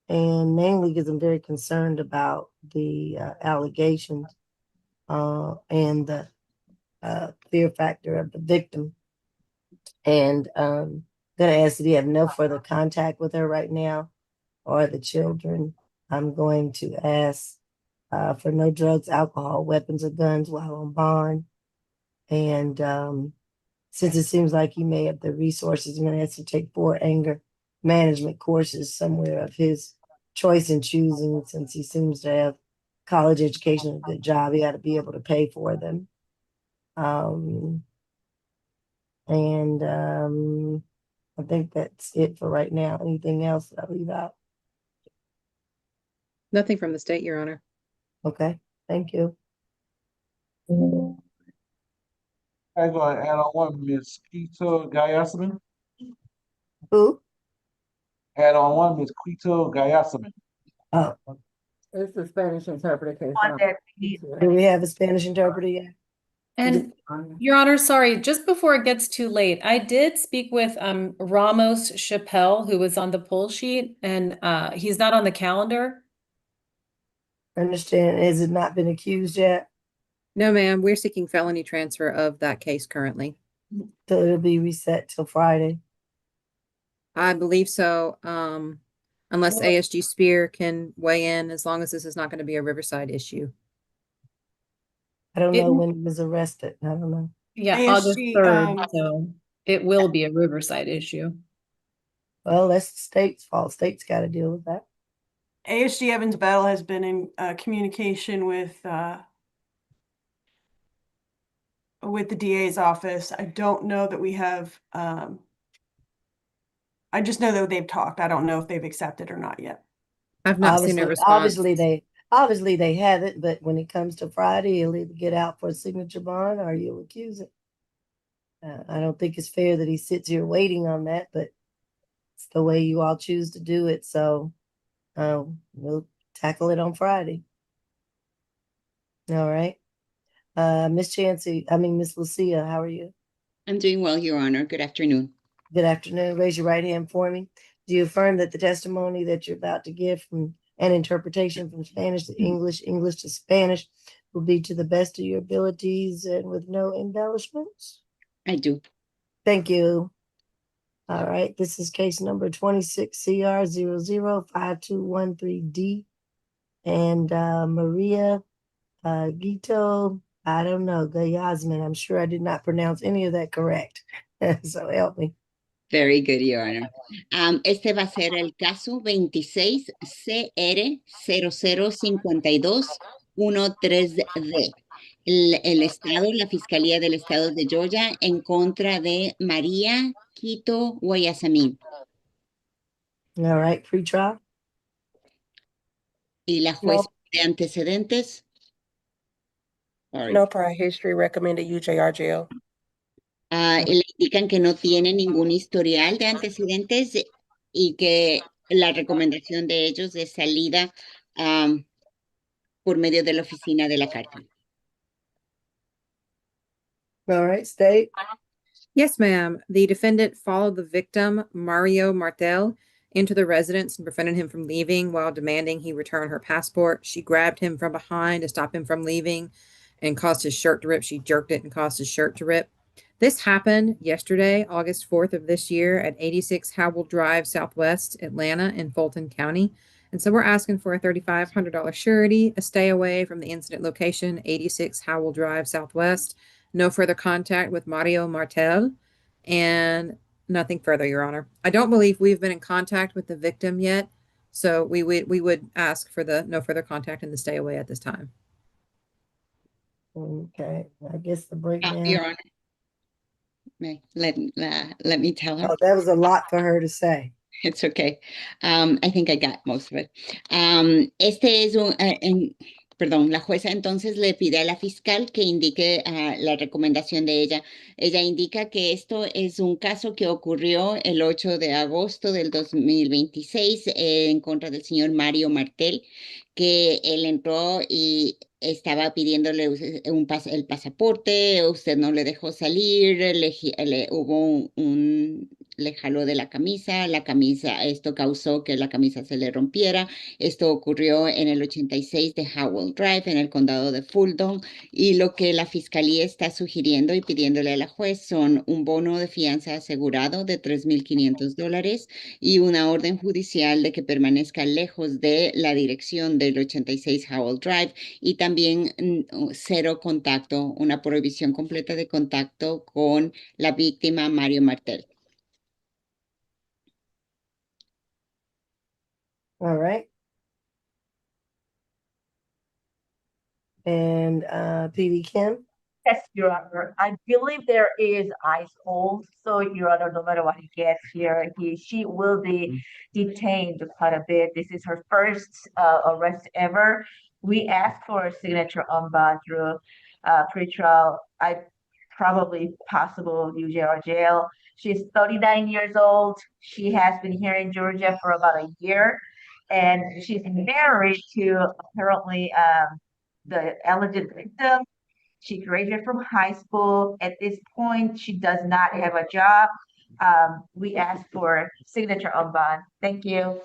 mainly because I'm very concerned about the allegations and the fear factor of the victim. And gonna ask that he have no further contact with her right now or the children. I'm going to ask for no drugs, alcohol, weapons, or guns while on bond. And since it seems like he may have the resources, I'm gonna ask to take 4 anger management courses somewhere of his choice and choosing, since he seems to have college education and a good job. He ought to be able to pay for them. And I think that's it for right now. Anything else that I leave out? Nothing from the state, Your Honor. Okay, thank you. I'm gonna add on one, Miss Quito Gayasamin. Who? Add on one, Miss Quito Gayasamin. Oh, It's the Spanish interpreter case. On that, do we have a Spanish interpreter yet? And Your Honor, sorry, just before it gets too late, I did speak with Ramos Chappelle, who was on the poll sheet, and he's not on the calendar. Understand, has it not been accused yet? No, ma'am. We're seeking felony transfer of that case currently. So it'll be reset till Friday. I believe so. Unless ASG Spear can weigh in, as long as this is not going to be a Riverside issue. I don't know when he was arrested. I don't know. Yeah, ASG, August 3rd, so it will be a Riverside issue. Well, that's the state's fault. State's got to deal with that. ASG Evans Battle has been in communication with the DA's office. I don't know that we have, I just know that they've talked. I don't know if they've accepted or not yet. I've not seen a response. Obviously they have it, but when it comes to Friday, he'll either get out for a signature bond or you'll accuse it. I don't think it's fair that he sits here waiting on that, but it's the way you all choose to do it. So we'll tackle it on Friday. All right. Miss Lucia, how are you? I'm doing well, Your Honor. Good afternoon. Good afternoon. Raise your right hand for me. Do you affirm that the testimony that you're about to give from an interpretation from Spanish to English, English to Spanish, will be to the best of your abilities and with no embellishments? I do. Thank you. All right. This is case number 26CR005213D. And Maria Gito, I don't know, Gayasmin. I'm sure I did not pronounce any of that correct. So help me. Very good, Your Honor. Este va a ser el caso 26CR005213D. El Estado, la Fiscalía del Estado de Georgia, en contra de María Quito Guayasamín. All right, pre-trial. Y la jueza de antecedentes. Sorry. No prior history, recommended UJR jail. Le indican que no tiene ningún historial de antecedentes y que la recomendación de ellos es salida por medio de la oficina de la cárcel. All right, state. Yes, ma'am. The defendant followed the victim, Mario Martel, into the residence and prevented him from leaving while demanding he return her passport. She grabbed him from behind to stop him from leaving and caused his shirt to rip. She jerked it and caused his shirt to rip. This happened yesterday, August 4th of this year at 86 Howell Drive, Southwest Atlanta in Fulton County. And so we're asking for a $3,500 surety, a stay away from the incident location, 86 Howell Drive, Southwest. No further contact with Mario Martel, and nothing further, Your Honor. I don't believe we've been in contact with the victim yet, so we would ask for the no further contact and the stay away at this time. Okay, I guess the breakdown. Your Honor. Let me tell her. Oh, that was a lot for her to say. It's okay. I think I got most of it. Este es perdón, la jueza entonces le pide a la fiscal que indique la recomendación de ella. Ella indica que esto es un caso que ocurrió el 8 de agosto del 2026 en contra del señor Mario Martel, que él entró y estaba pidiéndole el pasaporte, usted no le dejó salir, hubo le jaló de la camisa, esto causó que la camisa se le rompiera. Esto ocurrió en el 86 de Howell Drive, en el condado de Fulton, y lo que la fiscalía está sugiriendo y pidiéndole a la juez son un bono de fianza asegurado de $3,500 y una orden judicial de que permanezca lejos de la dirección del 86 Howell Drive y también cero contacto, una prohibición completa de contacto con la víctima Mario Martel. All right. And PD Kim? Yes, Your Honor. I believe there is ice hold, so Your Honor, no matter what he gets here, she will be detained quite a bit. This is her first arrest ever. We asked for a signature on bond through pretrial. I probably possible UJ or jail. She's 39 years old. She has been here in Georgia for about a year, and she's married to apparently the alleged victim. She graduated from high school. At this point, she does not have a job. We asked for signature on bond. Thank you.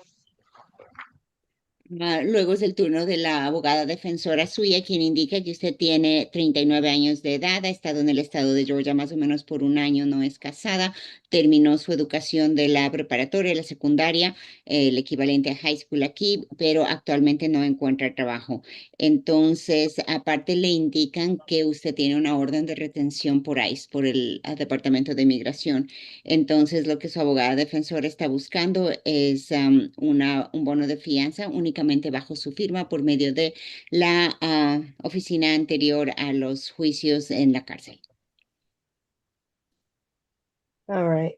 Luego es el turno de la abogada defensora suya, quien indica que usted tiene 39 años de edad, ha estado en el estado de Georgia más o menos por un año, no es casada, terminó su educación de la preparatoria, la secundaria, el equivalente a high school aquí, pero actualmente no encuentra trabajo. Entonces, aparte le indican que usted tiene una orden de retención por ICE, por el Departamento de Inmigración. Entonces, lo que su abogada defensora está buscando es un bono de fianza únicamente bajo su firma por medio de la oficina anterior a los juicios en la cárcel. All right.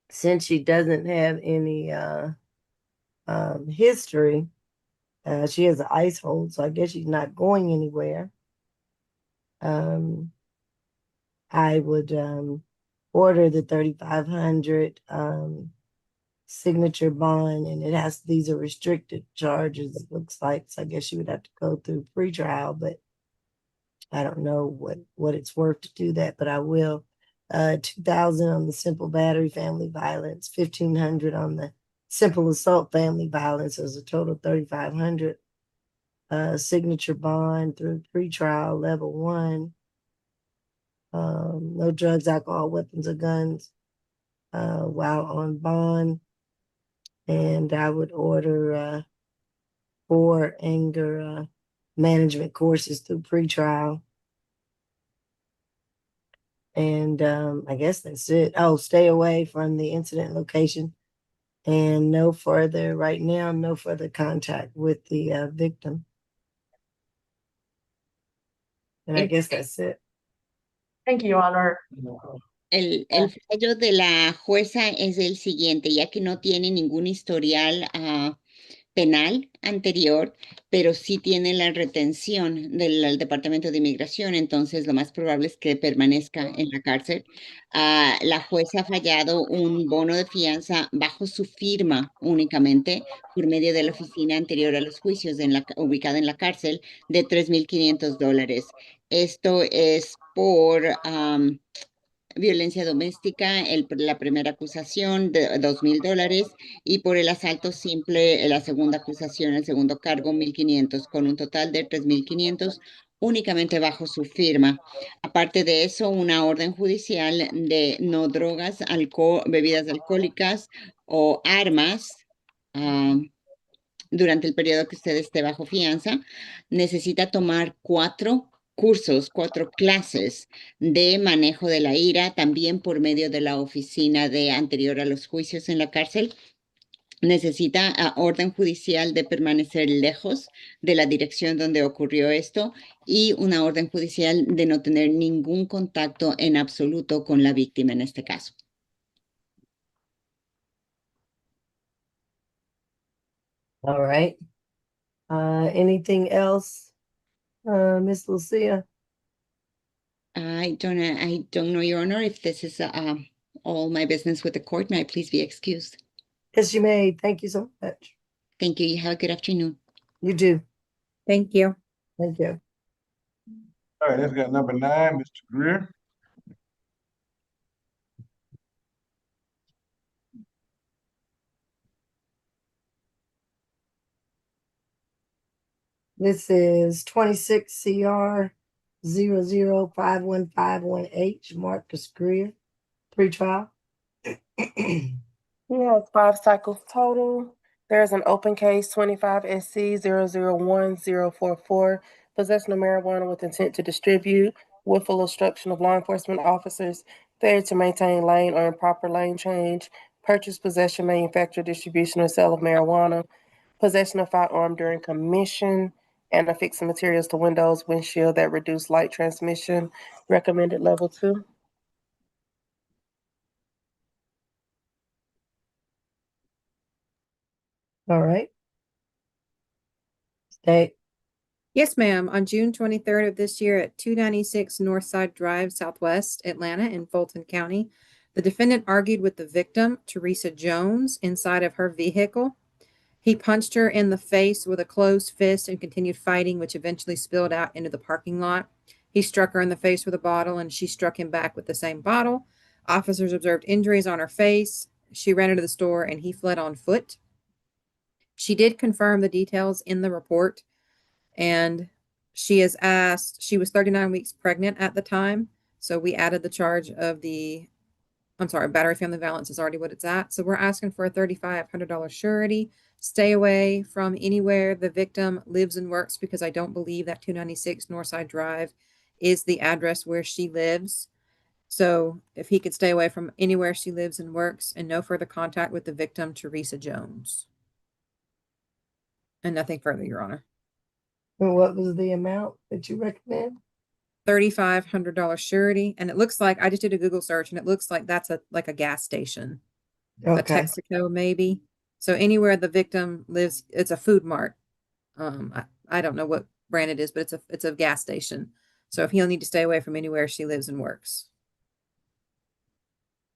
Since she doesn't have any history, she has an ice hold, so I guess she's not going anywhere. I would order the 3,500 signature bond, and these are restricted charges, it looks like. So I guess you would have to go through pretrial, but I don't know what it's worth to do that, but I will. 2,000 on the simple battery family violence, 1,500 on the simple assault family violence. There's a total of 3,500. Signature bond through pretrial level 1. No drugs, alcohol, weapons, or guns while on bond. And I would order 4 anger management courses through pretrial. And I guess that's it. Oh, stay away from the incident location and no further contact with the victim. And I guess that's it. Thank you, Your Honor. El fallo de la jueza es el siguiente, ya que no tiene ningún historial penal anterior, pero sí tiene la retención del Departamento de Inmigración, entonces lo más probable es que permanezca en la cárcel. La jueza ha fallado un bono de fianza bajo su firma únicamente por medio de la oficina anterior a los juicios ubicada en la cárcel de $3,500. Esto es por violencia doméstica, la primera acusación de $2,000 y por el asalto simple, la segunda acusación, el segundo cargo, 1,500, con un total de 3,500 únicamente bajo su firma. Aparte de eso, una orden judicial de no drogas, bebidas alcohólicas o armas. Durante el periodo que usted esté bajo fianza, necesita tomar 4 cursos, 4 clases de manejo de la ira, también por medio de la oficina anterior a los juicios en la cárcel. Necesita orden judicial de permanecer lejos de la dirección donde ocurrió esto y una orden judicial de no tener ningún contacto en absoluto con la víctima en este caso. All right. Anything else, Miss Lucia? I don't know, Your Honor, if this is all my business with the court. May I please be excused? Yes, you may. Thank you so much. Thank you. You have a good afternoon. You do. Thank you. Thank you. All right, let's got number 9, Mr. Greer. This is 26 CR 005151H, Marcus Greer, pretrial. He has 5 cycles total. There's an open case 25 SC 001044, possession of marijuana with intent to distribute, willful obstruction of law enforcement officers, failure to maintain lane or improper lane change, purchase, possession, manufacture, distribution, or sale of marijuana, possession of firearm during commission, and affixing materials to windows, windshield that reduce light transmission, recommended level 2. All right. State. Yes, ma'am. On June 23rd of this year at 296 Northside Drive, Southwest Atlanta in Fulton County, the defendant argued with the victim, Teresa Jones, inside of her vehicle. He punched her in the face with a closed fist and continued fighting, which eventually spilled out into the parking lot. He struck her in the face with a bottle, and she struck him back with the same bottle. Officers observed injuries on her face. She ran into the store, and he fled on foot. She did confirm the details in the report, and she was 39 weeks pregnant at the time. So we added the charge of battery family violence is already what it's at. So we're asking for a $3,500 surety. Stay away from anywhere the victim lives and works, because I don't believe that 296 Northside Drive is the address where she lives. So if he could stay away from anywhere she lives and works, and no further contact with the victim, Teresa Jones. And nothing further, Your Honor. And what was the amount that you recommend? $3,500 surety. And it looks like, I just did a Google search, and it looks like that's like a gas station. A Okay. Texaco maybe. So anywhere the victim lives, it's a food mart. I don't know what brand it is, but it's a gas station. So if he'll need to stay away from anywhere she lives and works.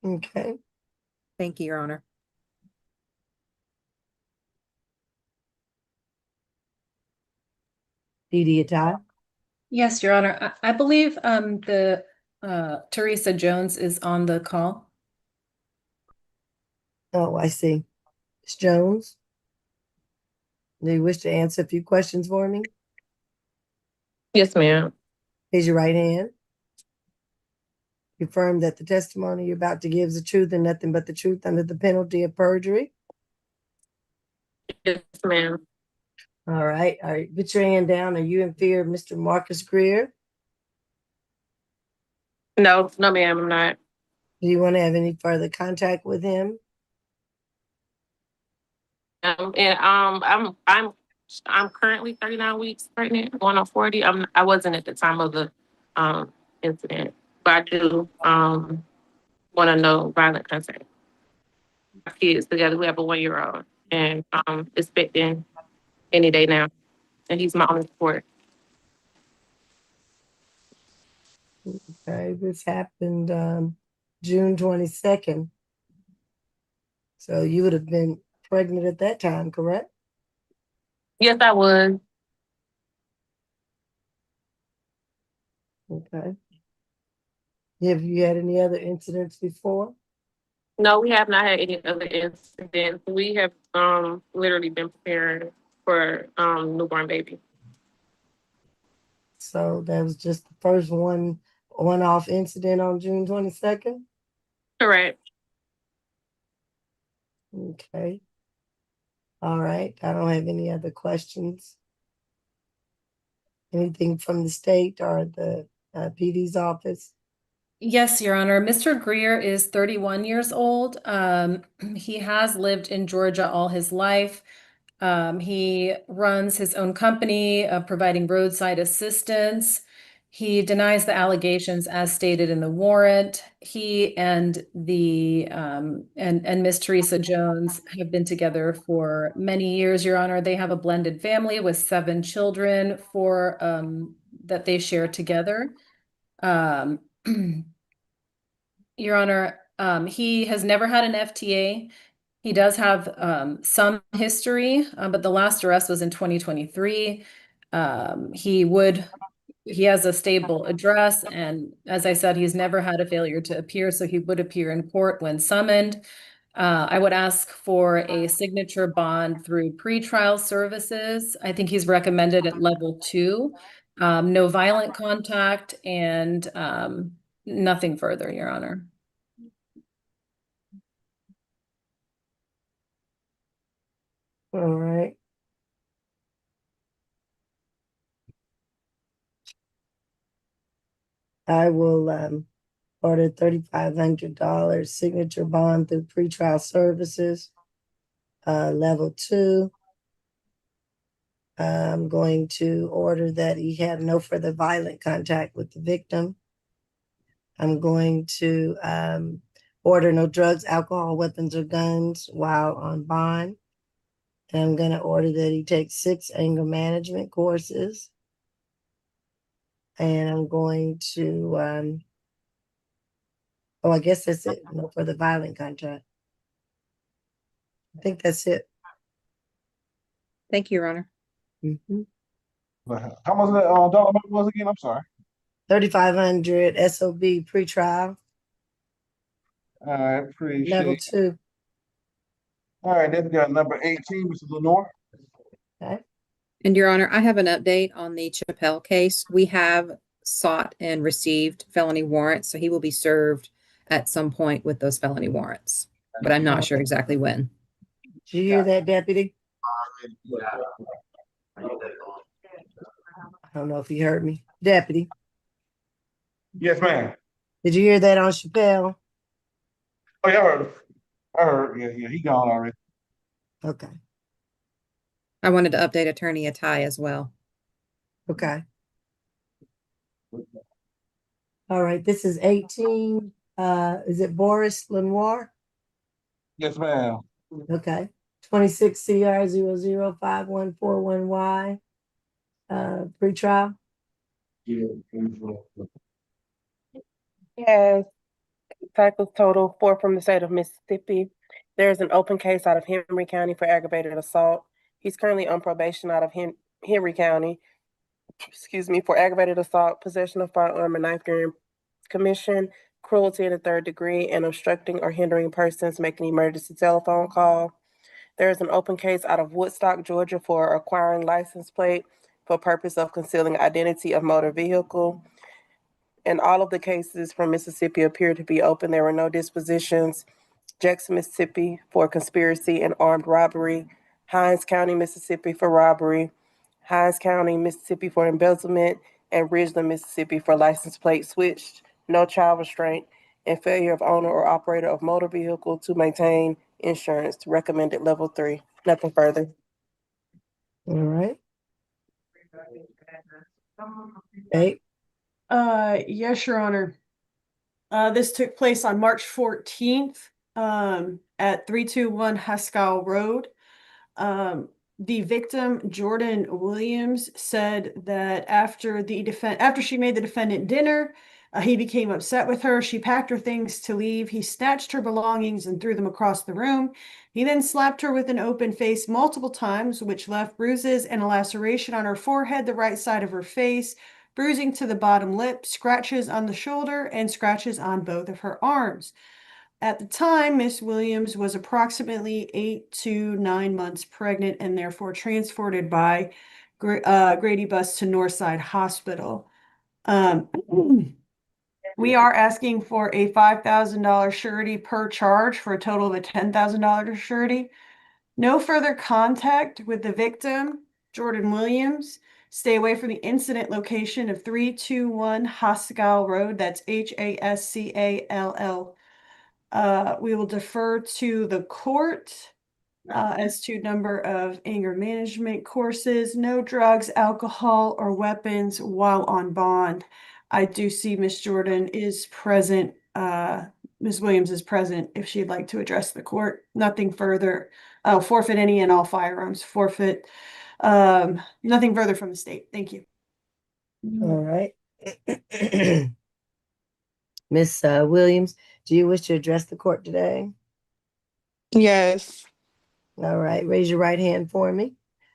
Okay. Thank you, Your Honor. Dee Atai. Yes, Your Honor. I believe the Teresa Jones is on the call. Oh, I see. Ms. Jones, do you wish to answer a few questions for me? Yes, ma'am. Raise your right hand. Confirm that the testimony you're about to give is the truth and nothing but the truth under the penalty of perjury. Yes, ma'am. All right. All right. Put your hand down. Are you in fear of Mr. Marcus Greer? No, ma'am, I'm not. Do you want to have any further contact with him? And I'm currently 39 weeks pregnant, going on 40. I wasn't at the time of the incident, but I do want to know violent contact. My kids together, we have a 1-year-old, and expecting any day now, and he's my only support. Okay, this happened June 22nd. So you would have been pregnant at that time, correct? Yes, I was. Okay. Have you had any other incidents before? No, we have not had any other incidents. We have literally been preparing for newborn baby. So that was just the first one-off incident on June 22nd? Correct. Okay. All right. I don't have any other questions. Anything from the state or the PD's office? Yes, Your Honor. Mr. Greer is 31 years old. He has lived in Georgia all his life. He runs his own company, providing roadside assistance. He denies the allegations as stated in the warrant. He and the and Miss Teresa Jones have been together for many years, Your Honor. They have a blended family with 7 children for that they share together. Um, Your Honor, he has never had an FTA. He does have some history, but the last arrest was in 2023. He has a stable address, and as I said, he's never had a failure to appear, so he would appear in court when summoned. I would ask for a signature bond through pretrial services. I think he's recommended at level 2. No violent contact and nothing further, Your Honor. All right. I will order $3,500 signature bond through pretrial services, level 2. I'm going to order that he have no further violent contact with the victim. I'm going to order no drugs, alcohol, weapons, or guns while on bond. And I'm going to order that he take 6 anger management courses. And I'm going to, I guess that's it. No further violent contact. I think that's it. Thank you, Your Honor. Mm-hmm. How much that dollar amount was again? I'm sorry. 3,500 SOB pretrial, I appreciate level it. 2. All right, then we got number 18, Mr. Lenore. Okay. And Your Honor, I have an update on the Chappelle case. We have sought and received felony warrants, so he will be served at some point with those felony warrants, but I'm not sure exactly when. Did you hear that, Deputy? I don't know if you heard me. Deputy, Yes, ma'am. did you hear that on Chappelle? Oh, yeah, I heard. I heard. Yeah, he gone already. Okay. I wanted to update Attorney Atai as well. Okay. All right, this is 18. Is it Boris Lenoir? Yes, ma'am. Okay. 26 CR 005141Y. Pretrial. Yes, cycles total 4 from the state of Mississippi. There is an open case out of Henry County for aggravated assault. He's currently on probation out of Henry County, for aggravated assault, possession of firearm and knife during commission, cruelty in the 3rd degree, and obstructing or hindering persons making emergency telephone call. There is an open case out of Woodstock, Georgia for acquiring license plate for purpose of concealing identity of motor vehicle. And all of the cases from Mississippi appear to be open. There were no dispositions. Jackson, Mississippi for conspiracy and armed robbery. Hinds County, Mississippi for robbery. Hinds County, Mississippi for embezzlement. And Ridgeland, Mississippi for license plate switched, no child restraint, and failure of owner or operator of motor vehicle to maintain insurance. Recommended level 3. Nothing further. All right. Hey. Yes, Your Honor. This took place on March 14th at 321 Haskell Road. The victim, Jordan Williams, said that after she made the defendant dinner, he became upset with her. She packed her things to leave. He snatched her belongings and threw them across the room. He then slapped her with an open face multiple times, which left bruises and a laceration on her forehead, the right side of her face, bruising to the bottom lip, scratches on the shoulder, and scratches on both of her arms. At the time, Miss Williams was approximately 8 to 9 months pregnant and therefore transported by Grady bus to Northside Hospital. We are asking for a $5,000 surety per charge for a total of a $10,000 surety. No further contact with the victim, Jordan Williams. Stay away from the incident location of 321 Haskell Road. That's Haskall. We will defer to the court. As to number of anger management courses, no drugs, alcohol, or weapons while on bond. I do see Miss Jordan is present, Ms. Williams is present if she'd like to address the court. Nothing further. Forfeit any and all firearms. Forfeit. Nothing further from the state. Thank you. All right. Miss Williams, do you wish to address the court today? Yes. All right. Raise your right hand for me.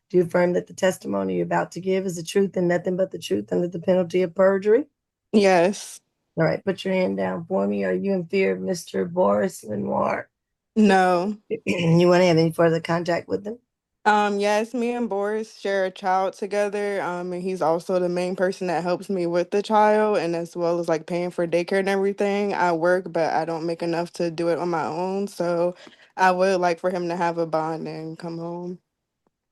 Do you affirm that the testimony you're about to give is the truth and nothing but the truth under the penalty of perjury? Yes. All right. Put your hand down for me. Are you in fear of Mr. Boris Lenoir? No. You want to have any further contact with them? Yes, me and Boris share a child together. And he's also the main person that helps me with the child and as well as like paying for daycare and everything. I work, but I don't make enough to do it on my own. So I would like for him to have a bond and come home.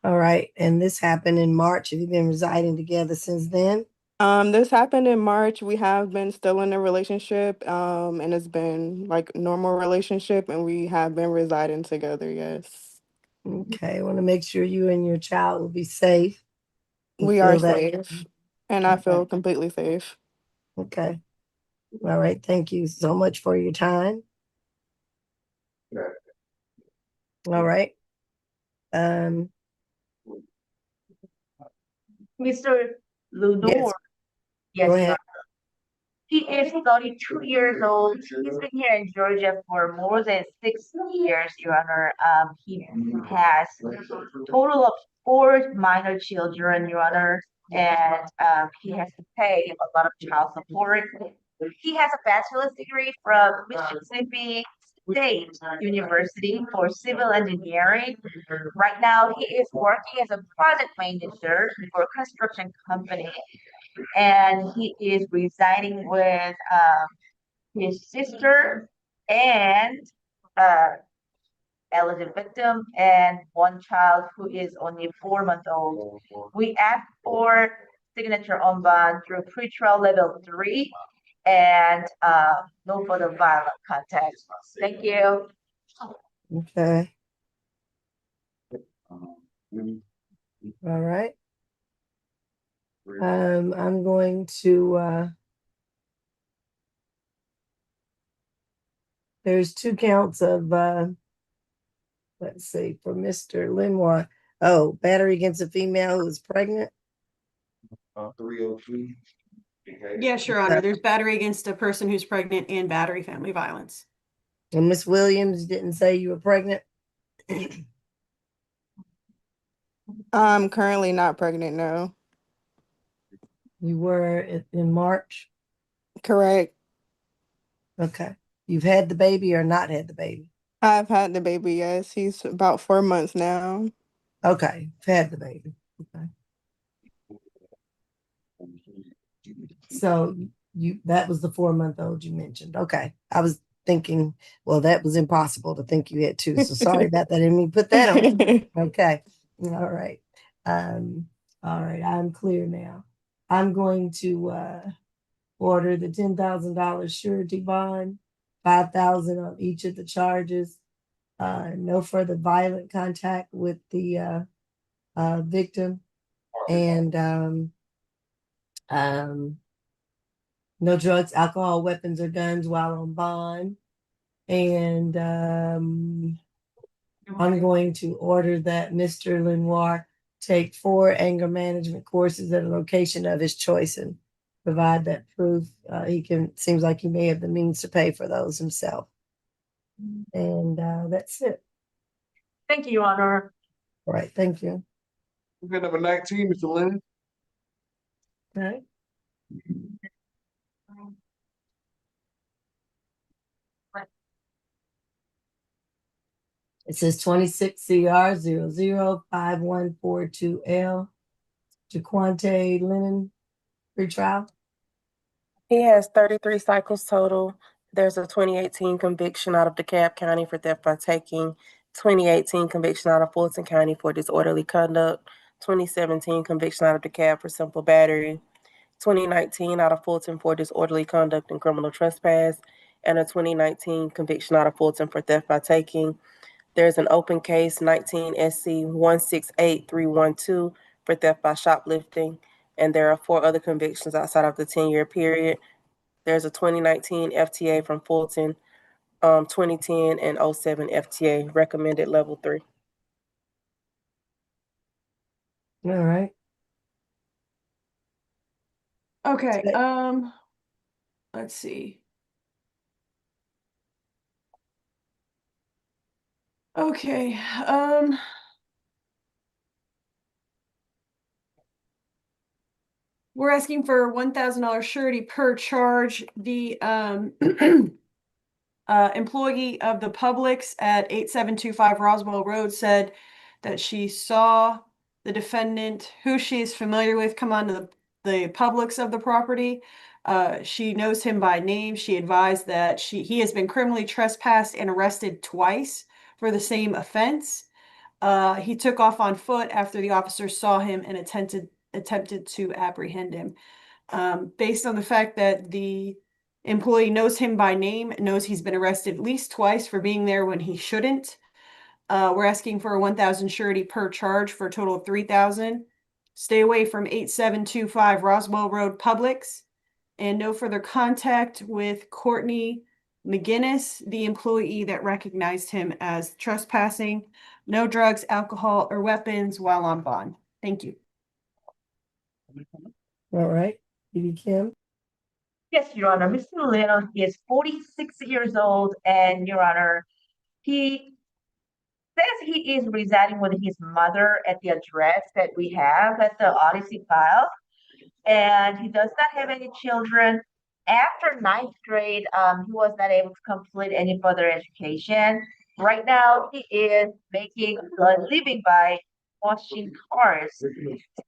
All right. And this happened in March. Have you been residing together since then? This happened in March. We have been still in a relationship, and it's been like normal relationship, and we have been residing together, yes. Okay. I want to make sure you and your child will be safe. You We are feel that? safe, and I feel completely safe. Okay. All right. Thank you so much for your time. All right. Mr. Ludor. Yes. Yes, Go Your ahead. He is 32 years old. He's been here in Georgia for more than 6 years, Your Honor. He has a total of 4 minor children, Your Honor, and he has to pay a lot of child support. He has a bachelor's degree from Mississippi State University for civil engineering. Right now, he is working as a project manager for a construction company, and he is residing with his sister and uh, alleged victim and one child who is only 4 months old. We asked for signature on bond through pretrial level 3 and no further violent contact. Thank you. Okay. All right. I'm going to there's 2 counts of let's see, for Mr. Lenoir. Oh, battery against a female who is pregnant. 302. Yes, Your Honor. There's battery against a person who's pregnant and battery family violence. And Miss Williams didn't say you were pregnant. I'm currently not pregnant, no. You were in March. Correct. Okay. You've had the baby or not had the baby? I've had the baby, yes. He's about 4 months now. Okay. You've had the baby. Okay. So that was the 4-month-old you mentioned. Okay. I was thinking, well, that was impossible to think you had 2. So sorry about that. I didn't mean to put that on. Okay. All right. All right. I'm clear now. I'm going to order the $10,000 surety bond, $5,000 on each of the charges. No further violent contact with the victim, and no drugs, alcohol, weapons, or guns while on bond. And I'm going to order that Mr. Lenoir take 4 anger management courses at a location of his choice and provide that proof. Seems like he may have the means to pay for those himself. And that's it. Thank you, Your Honor. All right. Thank you. Okay, number 19, Mr. Lynn. All right. It says 26 CR 005142L. Jaquante Lennon, pretrial. He has 33 cycles total. There's a 2018 conviction out of DeKalb County for theft by taking, 2018 conviction out of Fulton County for disorderly conduct, 2017 conviction out of DeKalb for simple battery, 2019 out of Fulton for disorderly conduct and criminal trespass, and a 2019 conviction out of Fulton for theft by taking. There's an open case 19 SC 168312 for theft by shoplifting, and there are 4 other convictions outside of the 10-year period. There's a 2019 FTA from Fulton, 2010 and 07 FTA, recommended level 3. All right. Okay, let's see. Okay, we're asking for $1,000 surety per charge. The employee of the Publix at 8725 Roswell Road said that she saw the defendant, who she is familiar with, come onto the Publix of the property. She knows him by name. She advised that he has been criminally trespassed and arrested twice for the same offense. He took off on foot after the officers saw him and attempted to apprehend him. Based on the fact that the employee knows him by name, knows he's been arrested at least twice for being there when he shouldn't. We're asking for a 1,000 surety per charge for a total of 3,000. Stay away from 8725 Roswell Road Publix, and no further contact with Courtney McGinnis, the employee that recognized him as trespassing. No drugs, alcohol, or weapons while on bond. Thank you. All right. Kim? Yes, Your Honor. Mr. Leno is 46 years old, and Your Honor, he says he is residing with his mother at the address that we have at the Odyssey file, and he does not have any children. After ninth grade, he was not able to complete any further education. Right now, he is making a living by washing cars.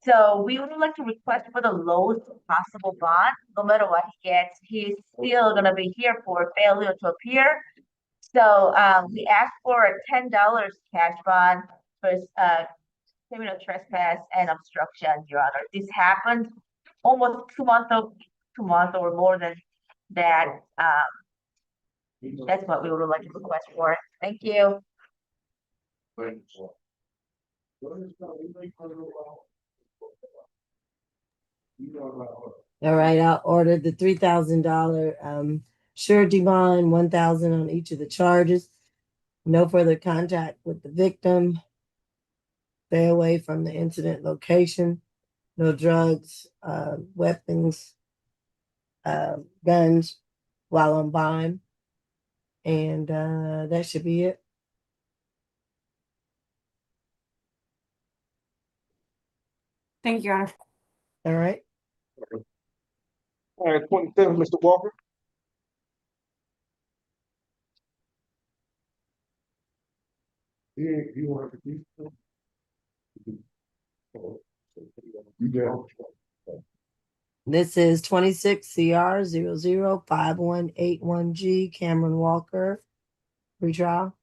So we would like to request for the lowest possible bond. No matter what he gets, he's still gonna be here for failure to appear. So we asked for a $10 cash bond for criminal trespass and obstruction, Your Honor. This happened almost 2 months or more than that. That's what we would like to request for. Thank you. All right, I'll order the $3,000 surety bond, 1,000 on each of the charges. No further contact with the victim. Stay away from the incident location. No drugs, weapons, guns while on bond. And that should be it. Thank you, Your Honor. All right. All right, 27, Mr. Walker. You want to repeat? This is 26 CR 005181G, Cameron Walker, retrial.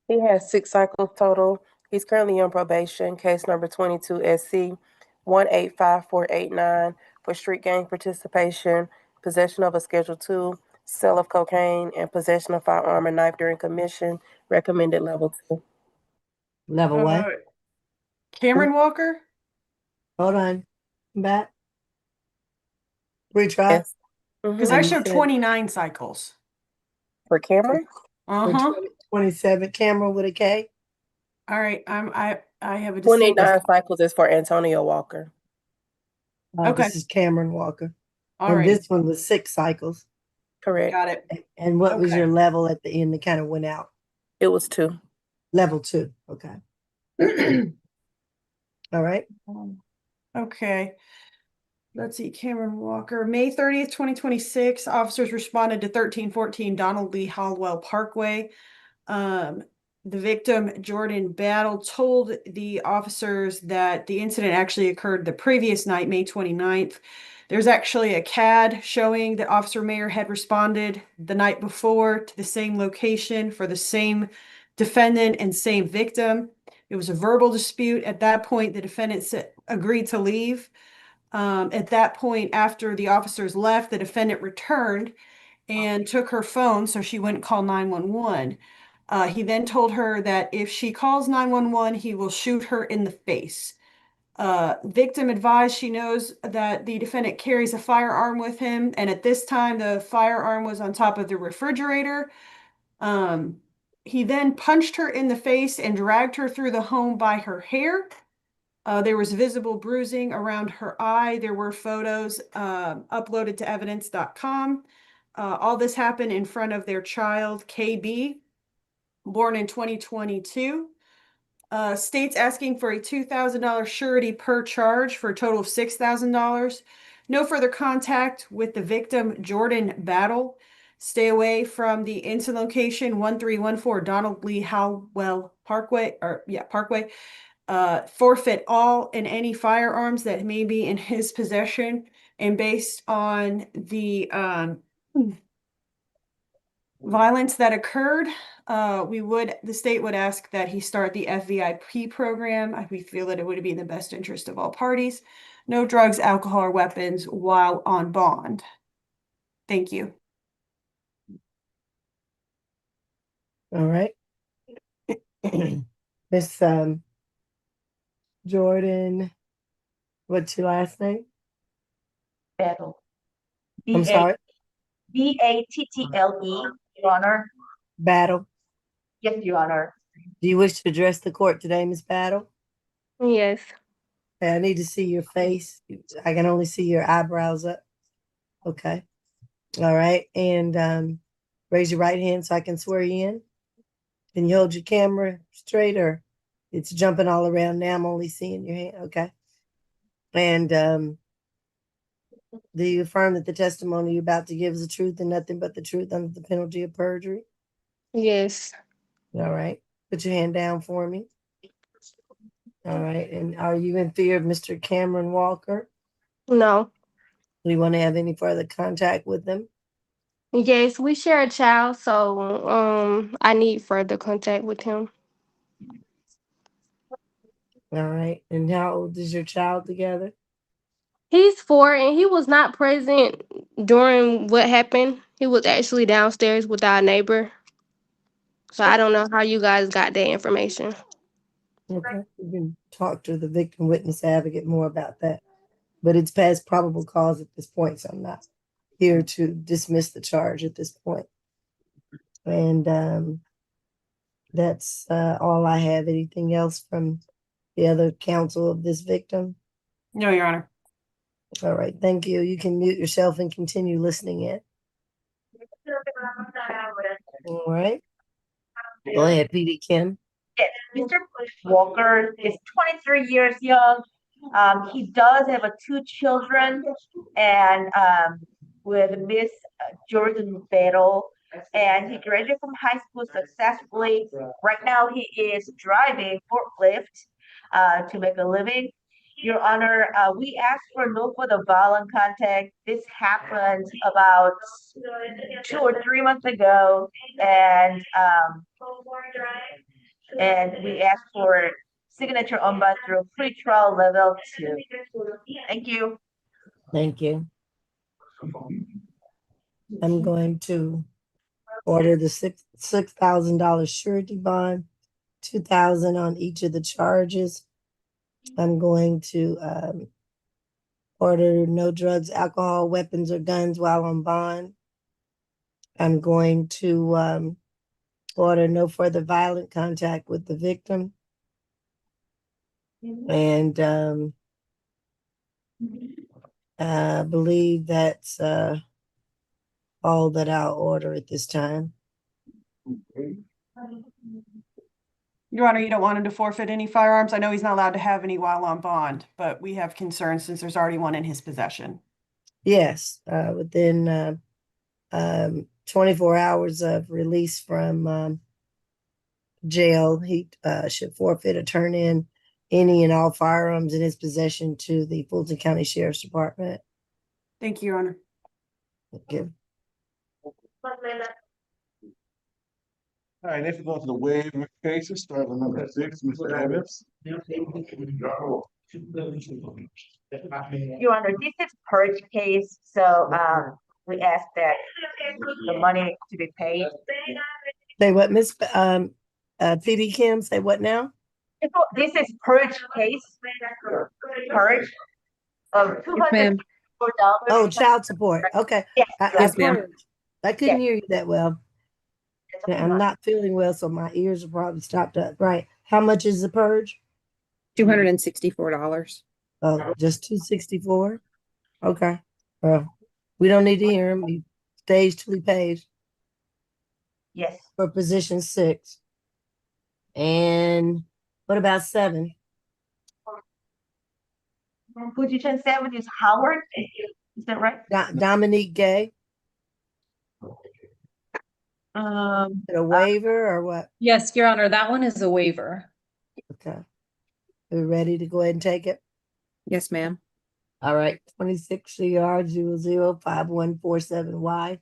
He has 6 cycles total. He's currently on probation, case number 22 SC 185489 for street gang participation, possession of a Schedule II, sale of cocaine, and possession of firearm and knife during commission, recommended level 2. Level what? Cameron Walker? Hold on. Back. Retrial. Yes. Because I show 29 cycles. For Cameron? Uh-huh. 27, Cameron with a K. All right, I have a 29 cycles is for Antonio Walker. Okay. This is Cameron Walker. All and right. this one was 6 cycles. Correct. Got it. And what was Okay. your level at the end that kind of went out? It was 2. Level 2. Okay. All right. Okay. Let's see, Cameron Walker, May 30th, 2026, officers responded to 1314 Donald Lee Hallwell Parkway. The victim, Jordan Battle, told the officers that the incident actually occurred the previous night, May 29th. There's actually a CAD showing that Officer Mayer had responded the night before to the same location for the same defendant and same victim. It was a verbal dispute. At that point, the defendant agreed to leave. At that point, after the officers left, the defendant returned and took her phone so she wouldn't call 911. He then told her that if she calls 911, he will shoot her in the face. Victim advised she knows that the defendant carries a firearm with him, and at this time, the firearm was on top of the refrigerator. He then punched her in the face and dragged her through the home by her hair. There was visible bruising around her eye. There were photos uploaded to evidence.com. All this happened in front of their child, KB, born in 2022. State's asking for a $2,000 surety per charge for a total of $6,000. No further contact with the victim, Jordan Battle. Stay away from the incident location 1314 Donald Lee Howell Parkway, Parkway. Forfeit all and any firearms that may be in his possession. And based on the violence that occurred, the state would ask that he start the FVIP program. We feel that it would be in the best interest of all parties. No drugs, alcohol, or weapons while on bond. Thank you. All right. Miss Jordan, what's your last name? Battle. I'm sorry? Battle, Your Honor. Battle. Yes, Your Honor. Do you wish to address the court today, Miss Battle? Yes. Okay, I need to see your face. I can only see your eyebrows up. Okay. All right. And raise your right hand so I can swear you in. Can you hold your camera straight, or it's jumping all around now? I'm only seeing your hand. Okay. And do you affirm that the testimony you're about to give is the truth and nothing but the truth under the penalty of perjury? Yes. All right. Put your hand down for me. All right. And are you in fear of Mr. Cameron Walker? No. Do you want to have any further contact with them? Yes, we share a child, so I need further contact with him. All right. And how old is your child together? He's 4 and he was not present during what happened. He was actually downstairs with our neighbor. So I don't know how you guys got that information. Okay. You can talk to the victim witness advocate more about that. But it's past probable cause at this point, so I'm not here to dismiss the charge at this point. And that's all I have. Anything else from the other counsel of this victim? No, Your Honor. All right, thank you. You can mute yourself and continue listening in. All right. Go ahead, PD Kim. Yes, Mr. Walker is 23 years young. He does have 2 children, and with Miss Jordan Battle, and he graduated from high school successfully. Right now, he is driving forklift to make a living. Your Honor, we asked for no further violent contact. This happened about 2 or 3 months ago, and we asked for signature on by through pre-trial level 2. Thank you. Thank you. I'm going to order the $6,000 surety bond, $2,000 on each of the charges. I'm going to order no drugs, alcohol, weapons, or guns while on bond. I'm going to order no further violent contact with the victim. And I believe that's all that I'll order at this time. Your Honor, you don't want him to forfeit any firearms? I know he's not allowed to have any while on bond, but we have concerns since there's already one in his possession. Yes, within 24 hours of release from jail, he should forfeit or turn in any and all firearms in his possession to the Fulton County Sheriff's Department. Thank you, Your Honor. Thank you. All right, next we go to the waiver cases, start with number 6, Mr. Evans. Your Honor, this is purge case, so we ask that the money to be paid. Say what, Miss PD Kim? Say what now? This is purge case. Purge of two Yes, hundred ma'am. $4. Oh, child support. Okay. Yes, I Yes, ma'am. purged. I couldn't yes. hear you that well. It's Yeah, okay, I'm ma'am. not feeling well, so my ears are probably stopped up. Right. How much is the purge? $264. Oh, just 264. Okay. Well, we don't need to hear him. He stays till he pays Yes. for position 6. And what about 7? Position 7 is Howard. Is that right? Dominique Gay. Um, Is it a waiver or what? Yes, Your Honor, that one is a waiver. Okay. Are we ready to go ahead and take it? Yes, ma'am. All right. 26 CR 005147Y.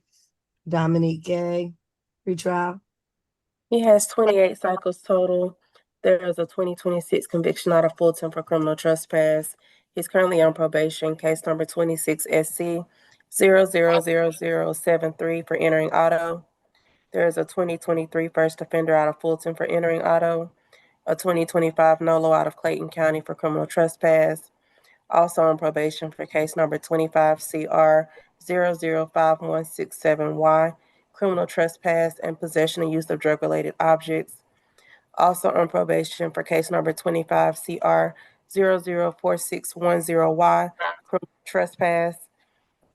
Dominique Gay. Retrial. He has 28 cycles total. There is a 2026 conviction out of Fulton for criminal trespass. He's currently on probation, case number 26 SC 000073 for entering auto. There is a 2023 first offender out of Fulton for entering auto, a 2025 NOLO out of Clayton County for criminal trespass. Also on probation for case number 25 CR 005167Y, criminal trespass and possession and use of drug-related objects. Also on probation for case number 25 CR 004610Y, criminal trespass.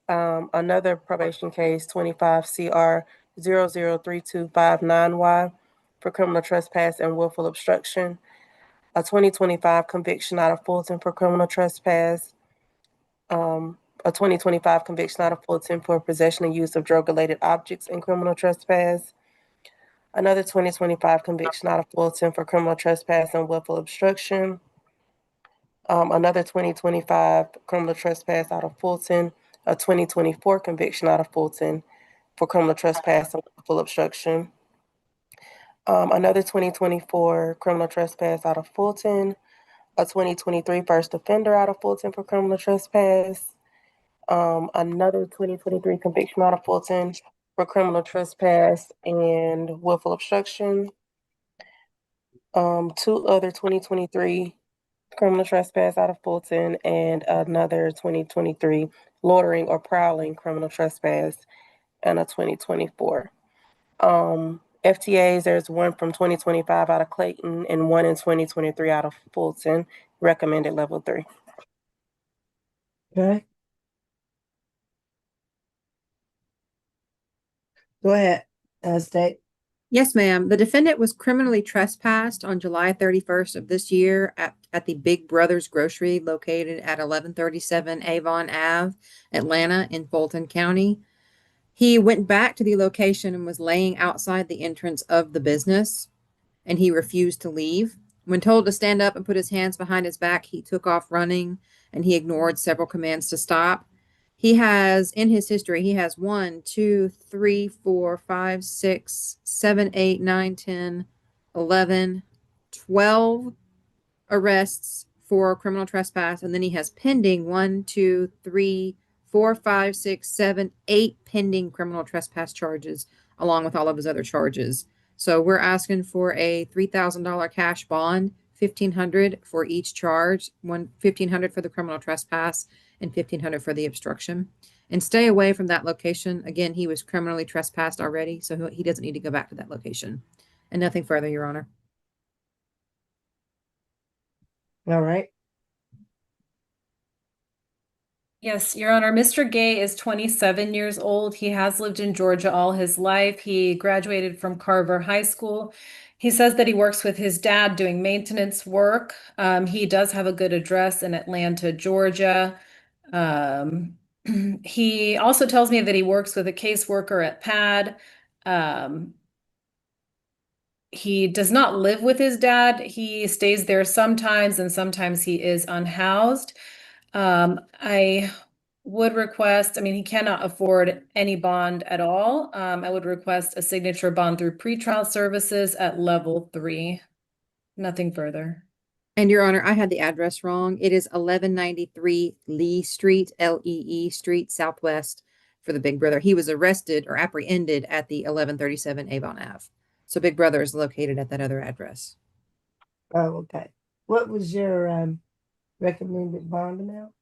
Another probation case 25 CR 003259Y for criminal trespass and willful obstruction. A 2025 conviction out of Fulton for criminal trespass. A 2025 conviction out of Fulton for possession and use of drug-related objects and criminal trespass. Another 2025 conviction out of Fulton for criminal trespass and willful obstruction. Another 2025 criminal trespass out of Fulton. A 2024 conviction out of Fulton for criminal trespass and willful obstruction. Another 2024 criminal trespass out of Fulton. A 2023 first offender out of Fulton for criminal trespass. Another 2023 conviction out of Fulton for criminal trespass and willful obstruction. 2 other 2023 criminal trespass out of Fulton and another 2023 loitering or prowling criminal trespass and a 2024. FTAs, there's one from 2025 out of Clayton and one in 2023 out of Fulton, recommended level 3. Okay. Go ahead, State. Yes, ma'am. The defendant was criminally trespassed on July 31st of this year at the Big Brothers Grocery located at 1137 Avon Ave, Atlanta in Fulton County. He went back to the location and was laying outside the entrance of the business, and he refused to leave. When told to stand up and put his hands behind his back, he took off running and he ignored several commands to stop. He has, in his history, he has 1, 2, 3, 4, 5, 6, 7, 8, 9, 10, 11, 12 arrests for criminal trespass. And then he has pending 1, 2, 3, 4, 5, 6, 7, 8 pending criminal trespass charges, along with all of his other charges. So we're asking for a $3,000 cash bond, $1,500 for each charge, $1,500 for the criminal trespass and $1,500 for the obstruction. And stay away from that location. Again, he was criminally trespassed already, so he doesn't need to go back to that location. And nothing further, Your Honor. All right. Yes, Your Honor. Mr. Gay is 27 years old. He has lived in Georgia all his life. He graduated from Carver High School. He says that he works with his dad doing maintenance work. He does have a good address in Atlanta, Georgia. He also tells me that he works with a caseworker at PAD. He does not live with his dad. He stays there sometimes, and sometimes he is unhoused. I would request, I mean, he cannot afford any bond at all. I would request a signature bond through pretrial services at level 3. Nothing further. And Your Honor, I had the address wrong. It is 1193 Lee Street, Lee Street, Southwest for the Big Brother. He was arrested or apprehended at the 1137 Avon Ave. So Big Brother is located at that other address. Oh, okay. What was your recommended bond amount?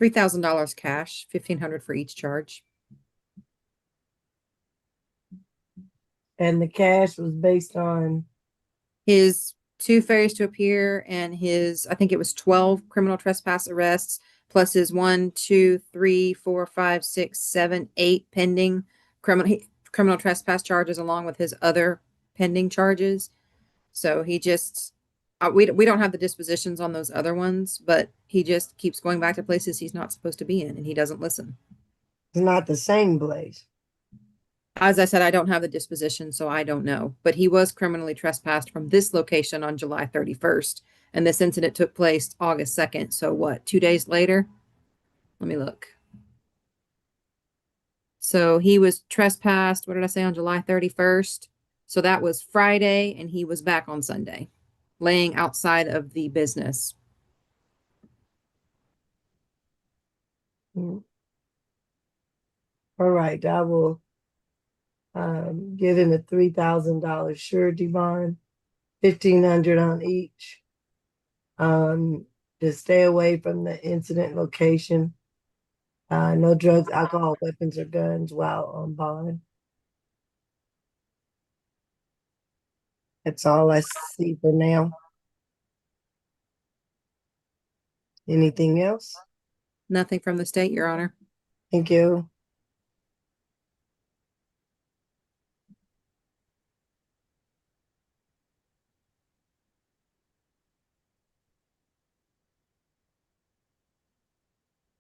$3,000 cash, $1,500 for each charge. And the cash was based on His 2 failures to appear and his, I think it was 12 criminal trespass arrests, plus his 1, 2, 3, 4, 5, 6, 7, 8 pending criminal trespass charges, along with his other pending charges. So he just, we don't have the dispositions on those other ones, but he just keeps going back to places he's not supposed to be in, and he doesn't listen. it's not the same Blaze. As I said, I don't have the disposition, so I don't know. But he was criminally trespassed from this location on July 31st. And this incident took place August 2nd. So what, 2 days later? Let me look. So he was trespassed, what did I say, on July 31st? So that was Friday, and he was back on Sunday, laying outside of the business. All right, I will give him a $3,000 surety bond, $1,500 on each. To stay away from the incident location. No drugs, alcohol, weapons, or guns while on bond. That's all I see for now. Anything else? Nothing from the state, Your Honor. Thank you.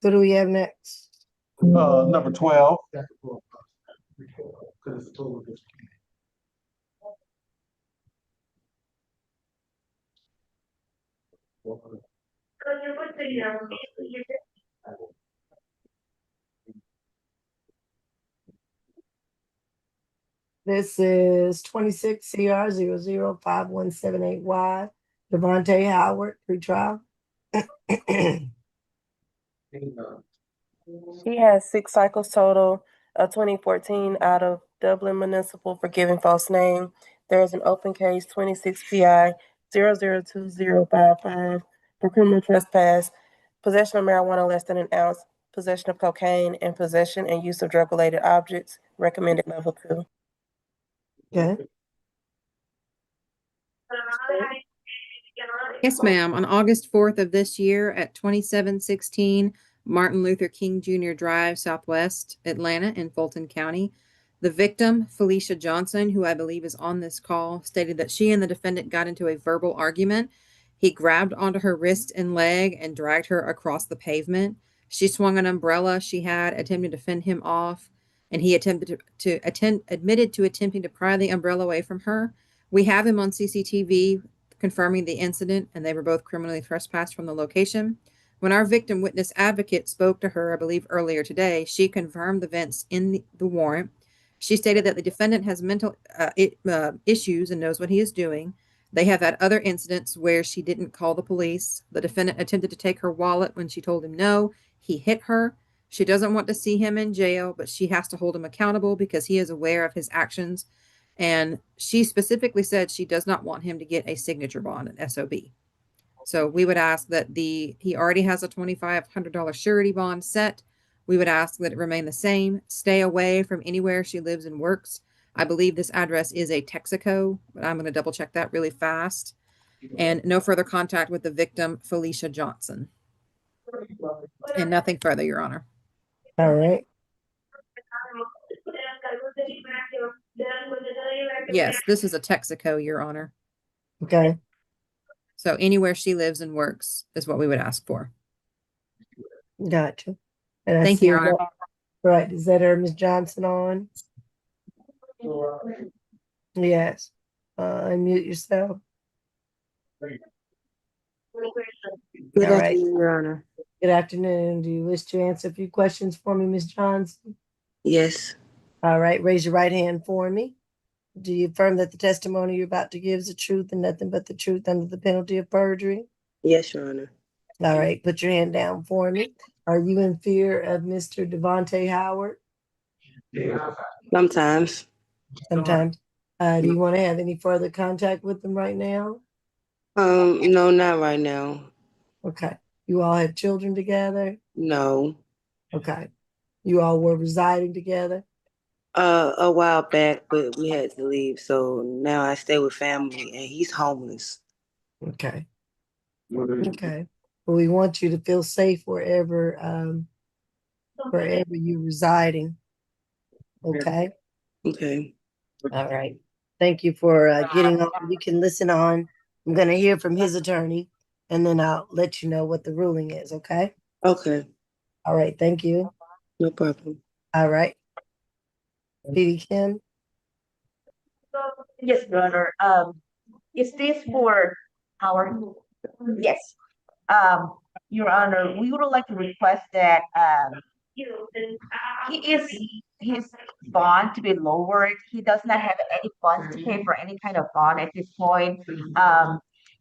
What do we have next? Number 12. This is 26 CR 005178Y. Devontae Howard, pretrial. He has 6 cycles total, a 2014 out of Dublin Municipal for giving false name. There is an open case 26 PI 002055 for criminal trespass, possession of marijuana less than an ounce, possession of cocaine, and possession and use of drug-related objects, recommended level 2. Okay. Yes, ma'am. On August 4th of this year at 2716 Martin Luther King Jr. Drive, Southwest Atlanta in Fulton County, the victim, Felicia Johnson, who I believe is on this call, stated that she and the defendant got into a verbal argument. He grabbed onto her wrist and leg and dragged her across the pavement. She swung an umbrella she had, attempting to fend him off, and he admitted to attempting to pry the umbrella away from her. We have him on CCTV confirming the incident, and they were both criminally trespassed from the location. When our victim witness advocate spoke to her, I believe earlier today, she confirmed the events in the warrant. She stated that the defendant has mental issues and knows what he is doing. They have had other incidents where she didn't call the police. The defendant attempted to take her wallet when she told him no. He hit her. She doesn't want to see him in jail, but she has to hold him accountable because he is aware of his actions. And she specifically said she does not want him to get a signature bond, an SOB. So we would ask that he already has a $2,500 surety bond set. We would ask that it remain the same. Stay away from anywhere she lives and works. I believe this address is a Texaco, but I'm going to double check that really fast. And no further contact with the victim, Felicia Johnson. And nothing further, Your Honor. All right. Yes, this is a Texaco, Your Honor. Okay. So anywhere she lives and works is what we would ask for. Gotcha. And I Thank see you, Your Honor. right. Is that her, Ms. Johnson, on? Yes. Unmute yourself. Good All right. afternoon, Your Honor. Good afternoon. Do you wish to answer a few questions for me, Ms. Johnson? Yes. All right. Raise your right hand for me. Do you affirm that the testimony you're about to give is the truth and nothing but the truth under the penalty of perjury? Yes, Your Honor. All right. Put your hand down for me. Are you in fear of Mr. Devontae Howard? Sometimes. Sometimes. Do you want to have any further contact with them right now? No, not right now. Okay. You all had children together? No. Okay. You all were residing together? A while back, but we had to leave, so now I stay with family, and he's homeless. Okay. Okay. Well, we want you to feel safe wherever you're residing. Okay. Okay. All right. Thank you for getting on. You can listen on. I'm going to hear from his attorney, and then I'll let you know what the ruling is. Okay. Okay. All right. Thank you. No problem. All right. Didi Kim. Yes, Your Honor. Is this for our? Yes. Um, Your Honor, we would like to request that his bond to be lowered. He does not have any funds to pay for any kind of bond at this point.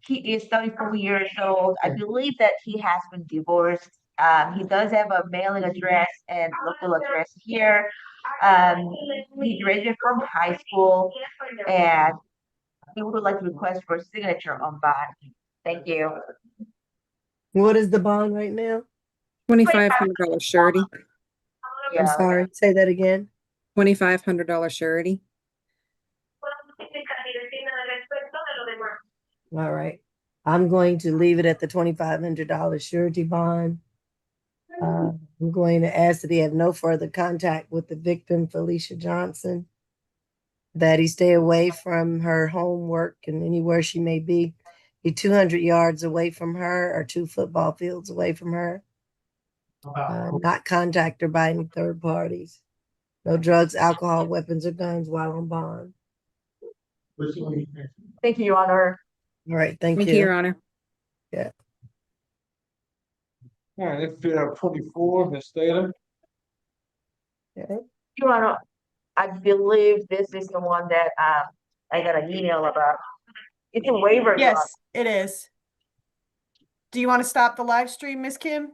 He is 34 years old. I believe that he has been divorced. He does have a mailing address and local address here. He graduated from high school, and we would like to request for signature on bond. Thank you. What is the bond right now? $2,500 surety. I'm sorry. Say that again. $2,500 surety. All right. I'm going to leave it at the $2,500 surety bond. I'm going to ask that he have no further contact with the victim, Felicia Johnson, that he stay away from her homework and anywhere she may be 200 yards away from her or 2 football fields away from her. Not contact her by any third parties. No drugs, alcohol, weapons, or guns while on bond. Thank you, Your Honor. All right. Thank Thank you. you, Your Honor. Yeah. All right, if you have 24, Ms. Stater. Okay. Your Honor, I believe this is the one that I got an email about. It's a waiver. Your Honor. Yes, it is. Do you want to stop the live stream, Miss Kim?